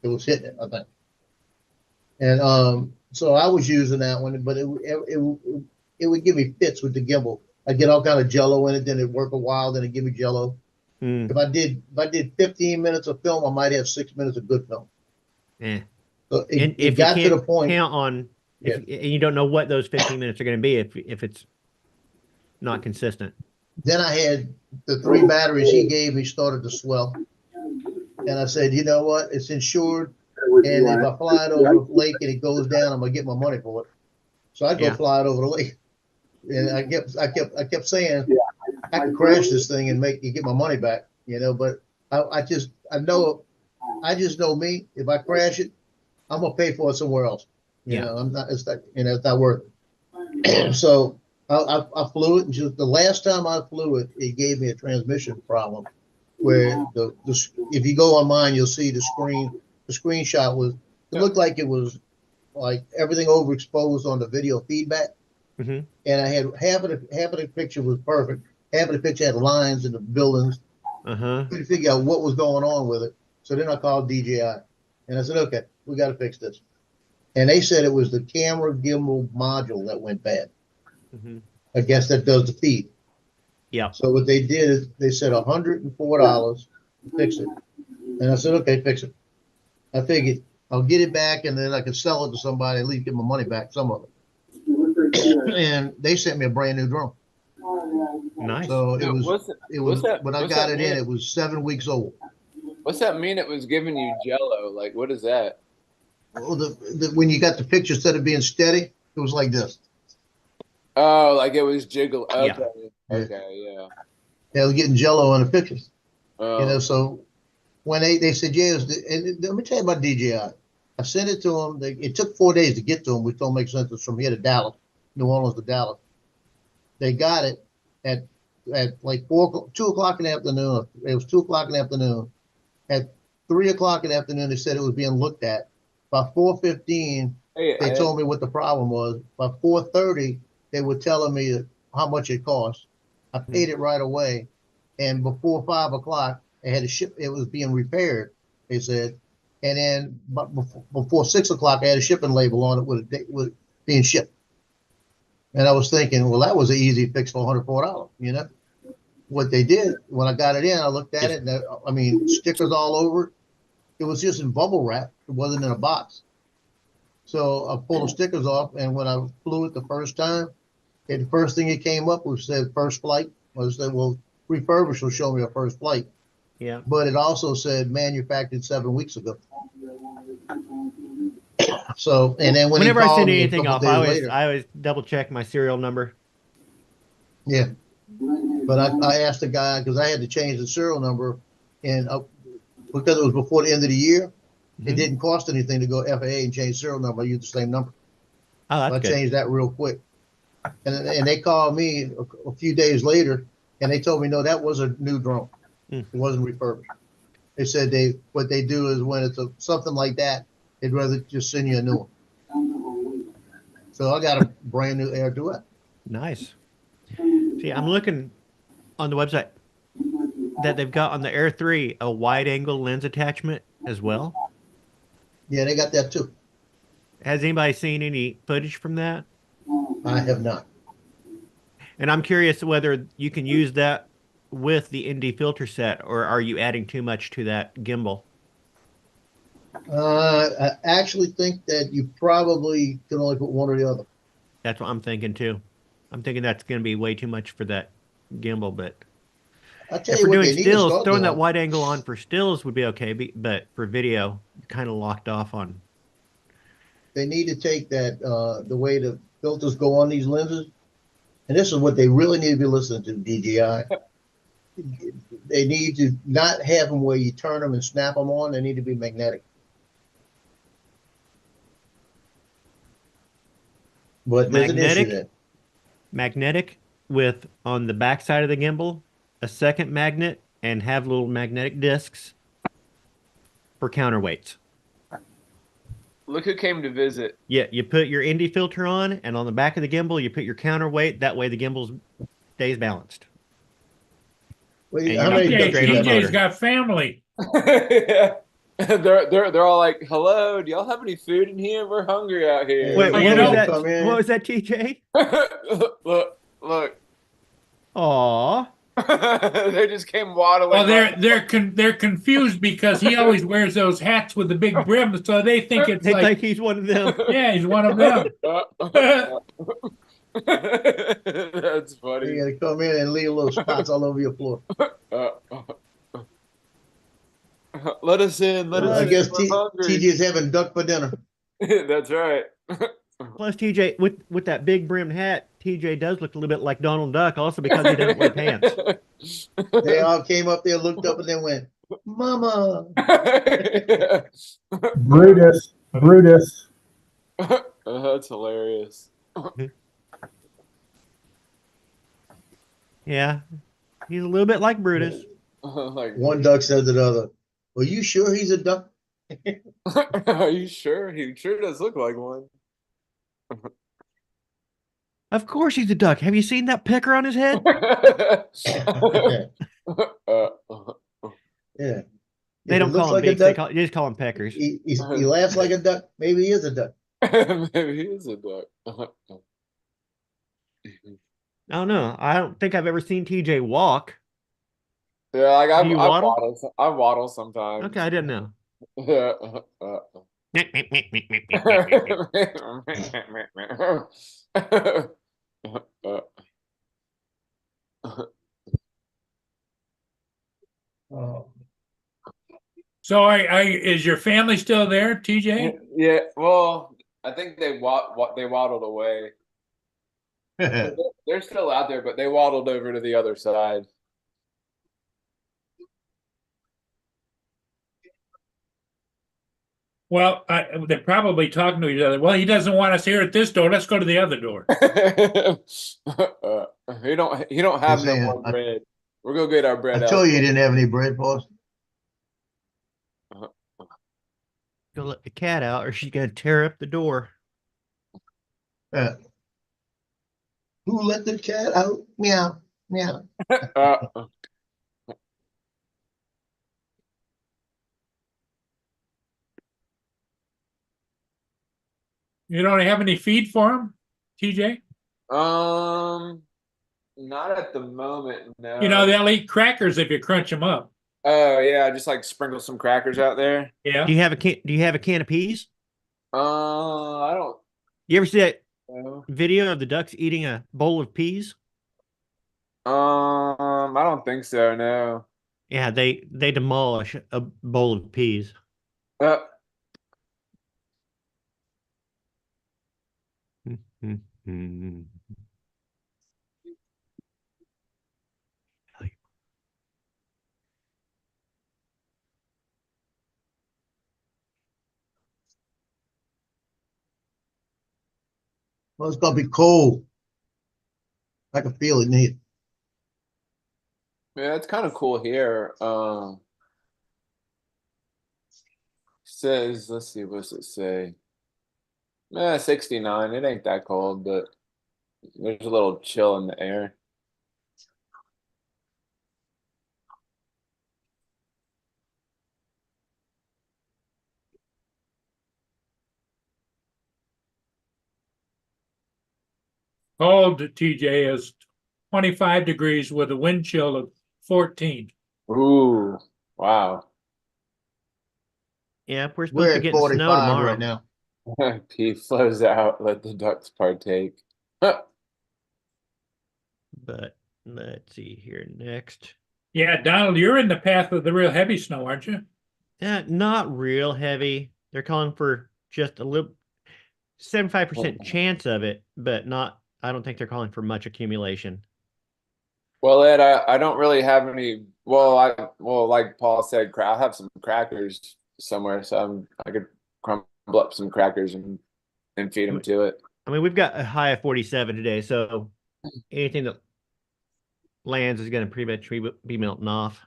It was hitting it, I think. And so I was using that one, but it would give me fits with the gimbal I get all kind of Jello in it, then it work a while, then it give me Jello. Mm, If I did 15 minutes of film, I might have 6 minutes of good film. eh. So And it if you got to the can't point. count on, if and you don't know what those 15 minutes are going to be, if it's not consistent. Then I had the 3 batteries he gave me started to swell. And I said, you know what? It's insured. And if I fly it over the lake and it goes down, I'm gonna get my money for it. So I go Yeah. fly it over the lake. And I kept saying, I can crash this thing and get my money back, you know, but I just know me. If I crash it, I'm gonna pay for it somewhere else. You Yeah. know, it's not worth it. So I flew it, and just the last time I flew it, it gave me a transmission problem where if you go on mine, you'll see the screenshot looked like it was like everything overexposed on the video feedback. Hmm. And I had half of the picture was perfect. Half of the picture had lines in the buildings. Uh-huh. Couldn't figure out what was going on with it. So then I called DJI and I said, okay, we got to fix this. And they said it was the camera gimbal module that went bad. Hmm. I guess that does the feed. Yeah. So what they did is they said $104 to fix it. And I said, okay, fix it. I figured I'll get it back and then I can sell it to somebody, at least get my money back, some of it. And they sent me a brand new drone. Nice. So it was what's that- when I what's got that it in, mean? it was 7 weeks old. What's that mean? It was giving you Jello. Like, what is that? Well, when you got the picture, instead of being steady, it was like this. Oh, like it was jiggle. Okay. Yeah. Okay. Yeah. Yeah, I was getting Jello on the pictures. Oh. You know, so when they said, yes, and let me tell you about DJI. I sent it to them. It took 4 days to get to them, which don't make sense. It's from here to Dallas, New Orleans to Dallas. They got it at like 2 o'clock in the afternoon. It was 2 o'clock in the afternoon. At 3 o'clock in the afternoon, they said it was being looked at. By 4:15, Hey, they told me what the problem was. By 4:30, they were telling me how much it cost. I paid it right away. And before 5 o'clock, they had to ship. It was being repaired, they said. And then before 6 o'clock, I had a shipping label on it with being shipped. And I was thinking, well, that was an easy fix for $104, you know? What they did, when I got it in, I looked at it, and I mean, stickers all over it. It was just in bubble wrap. It wasn't in a box. So I pulled the stickers off, and when I flew it the first time, the first thing it came up was said first flight. I said, well, refurbish will show me a first flight. Yeah. But it also said manufactured 7 weeks ago. So, and then when Whenever he I called send me a anything couple off, days later, I always double check my serial number. yeah. But I asked the guy, because I had to change the serial number, and because it was before the end of the year, it Mhm. didn't cost anything to go FAA and change serial number. I used the same number. Oh, I that's good. changed that real quick. And they called me a few days later, and they told me, no, that was a new drone. Mm. It wasn't refurbished. They said what they do is when it's something like that, they'd rather just send you a new one. So I got a brand new Air Duet. Nice. See, I'm looking on the website that they've got on the Air 3 a wide angle lens attachment as well. Yeah, they got that too. Has anybody seen any footage from that? I have not. And I'm curious whether you can use that with the ND filter set, or are you adding too much to that gimbal? I actually think that you probably can only put one or the other. That's what I'm thinking too. I'm thinking that's going to be way too much for that gimbal, but I tell if you we're what, doing they need to stills, start throwing that doing. wide angle on for stills would be okay, but for video, kind of locked off on. They need to take that the way the filters go on these lenses, and this is what they really need to be listening to, DJI. They need to not have them where you turn them and snap them on. They need to be magnetic. But there's an issue Magnetic? there. Magnetic with on the back side of the gimbal, a second magnet, and have little magnetic discs for counterweights. Look who came to visit. Yeah, you put your ND filter on, and on the back of the gimbal, you put your counterweight. That way, the gimbal stays balanced. Well, And how you're many not DJ, straight on the DJ's motor. got family. They're all like, "Hello, do y'all have any food in here? We're hungry out here." Wait, Well, what you was know- that? Come in. What was that, TJ? look. Aw. They just came waddling. Well, right- they're confused because he always wears those hats with the big brim, so they think it's They like, think he's one of them. yeah, he's one of them. That's You funny. gotta come in and leave little spots all over your floor. Let us in. Let us I in. guess We're hungry. TJ's having duck for dinner. That's right. Plus, TJ, with that big brimmed hat, TJ does look a little bit like Donald Duck, also because he doesn't wear pants. They all came up there, looked up, and then went, "Mama." Brutus. Brutus. That's hilarious. Yeah, he's a little bit like Brutus. Like, One duck said to the other, "Are you sure he's a duck?" are you sure? He sure does look like one. Of course, he's a duck. Have you seen that pecker on his head? Yeah. They If don't he looks call him like a beaks. They duck, just call him peckers. he laughs like a duck. Maybe he is a duck. Maybe he is a duck. I don't know. I don't think I've ever seen TJ walk. Yeah, like I Do you waddle? I waddle sometimes. Okay, I didn't know. Oh. So, is your family still there, TJ? Yeah, well, I think they waddled away. They're still out there, but they waddled over to the other side. Well, they're probably talking to each other. Well, he doesn't want us here at this door. Let's go to the other door. He don't have He's no saying, more bread. We're gonna get our bread I out. told you he didn't have any bread, boss. Go let the cat out, or she's gonna tear up the door. Who let the cat out? Meow, meow. You don't have any feed for him, TJ? Not at the moment, no. You know, they'll eat crackers if you crunch them up. Oh yeah, just like sprinkle some crackers out there. Yeah. Do you have a can? Do you have a can of peas? I don't You ever see that know. video of the ducks eating a bowl of peas? I don't think so, no. Yeah, they demolish a bowl of peas. Uh, Well, it's gonna be cold. I can feel it in here. yeah, it's kind of cool here. Says, let's see, what's it say? 69. It ain't that cold, but there's a little chill in the air. Cold, TJ, is 25 degrees with a wind chill of 14. Ooh, wow. Yeah, we're supposed We're to at get snow 45 tomorrow. right now. Pea flows out, let the ducks partake. But let's see here next. Yeah, Donald, you're in the path of the real heavy snow, aren't you? Not real heavy. They're calling for just a little 75% chance of it, but not. I don't think they're calling for much accumulation. Well, Ed, I don't really have any. Well, like Paul said, I have some crackers somewhere, so I could crumble up some crackers and feed them to it. I mean, we've got a high of 47 today, so anything that lands is going to pretty much be melting off.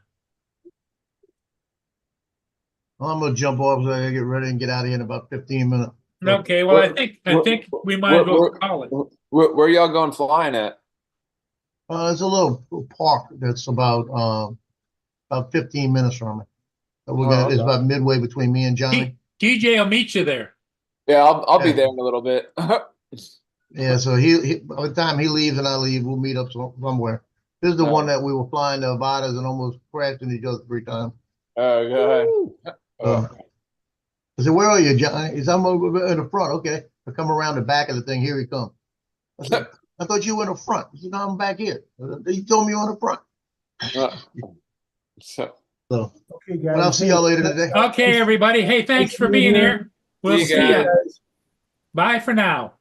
Well, I'm gonna jump off so I can get ready and get out of here in about 15 minutes. Okay, well, I think we might as well call it. Where y'all going flying at? There's a little park that's about 15 minutes from me. It's about midway between me and Johnny. TJ will meet you there. Yeah, I'll be there in a little bit. Yeah, so he by the time he leaves and I leave, we'll meet up somewhere. This is the Oh. one that we were flying the Nevadas and almost crashed into each other 3 times. Oh, God. Oh. I said, "Where are you, John?" He said, "I'm over in the front." Okay, I come around the back of the thing. Here he comes. I said, "I thought you were in the front." He said, "No, I'm back here." He told me you're on the front. So, So, Okay, guys. but I'll see y'all later today. Okay, everybody. Hey, thanks Nice for being being here. here. We'll See you see guys. you. Bye for now.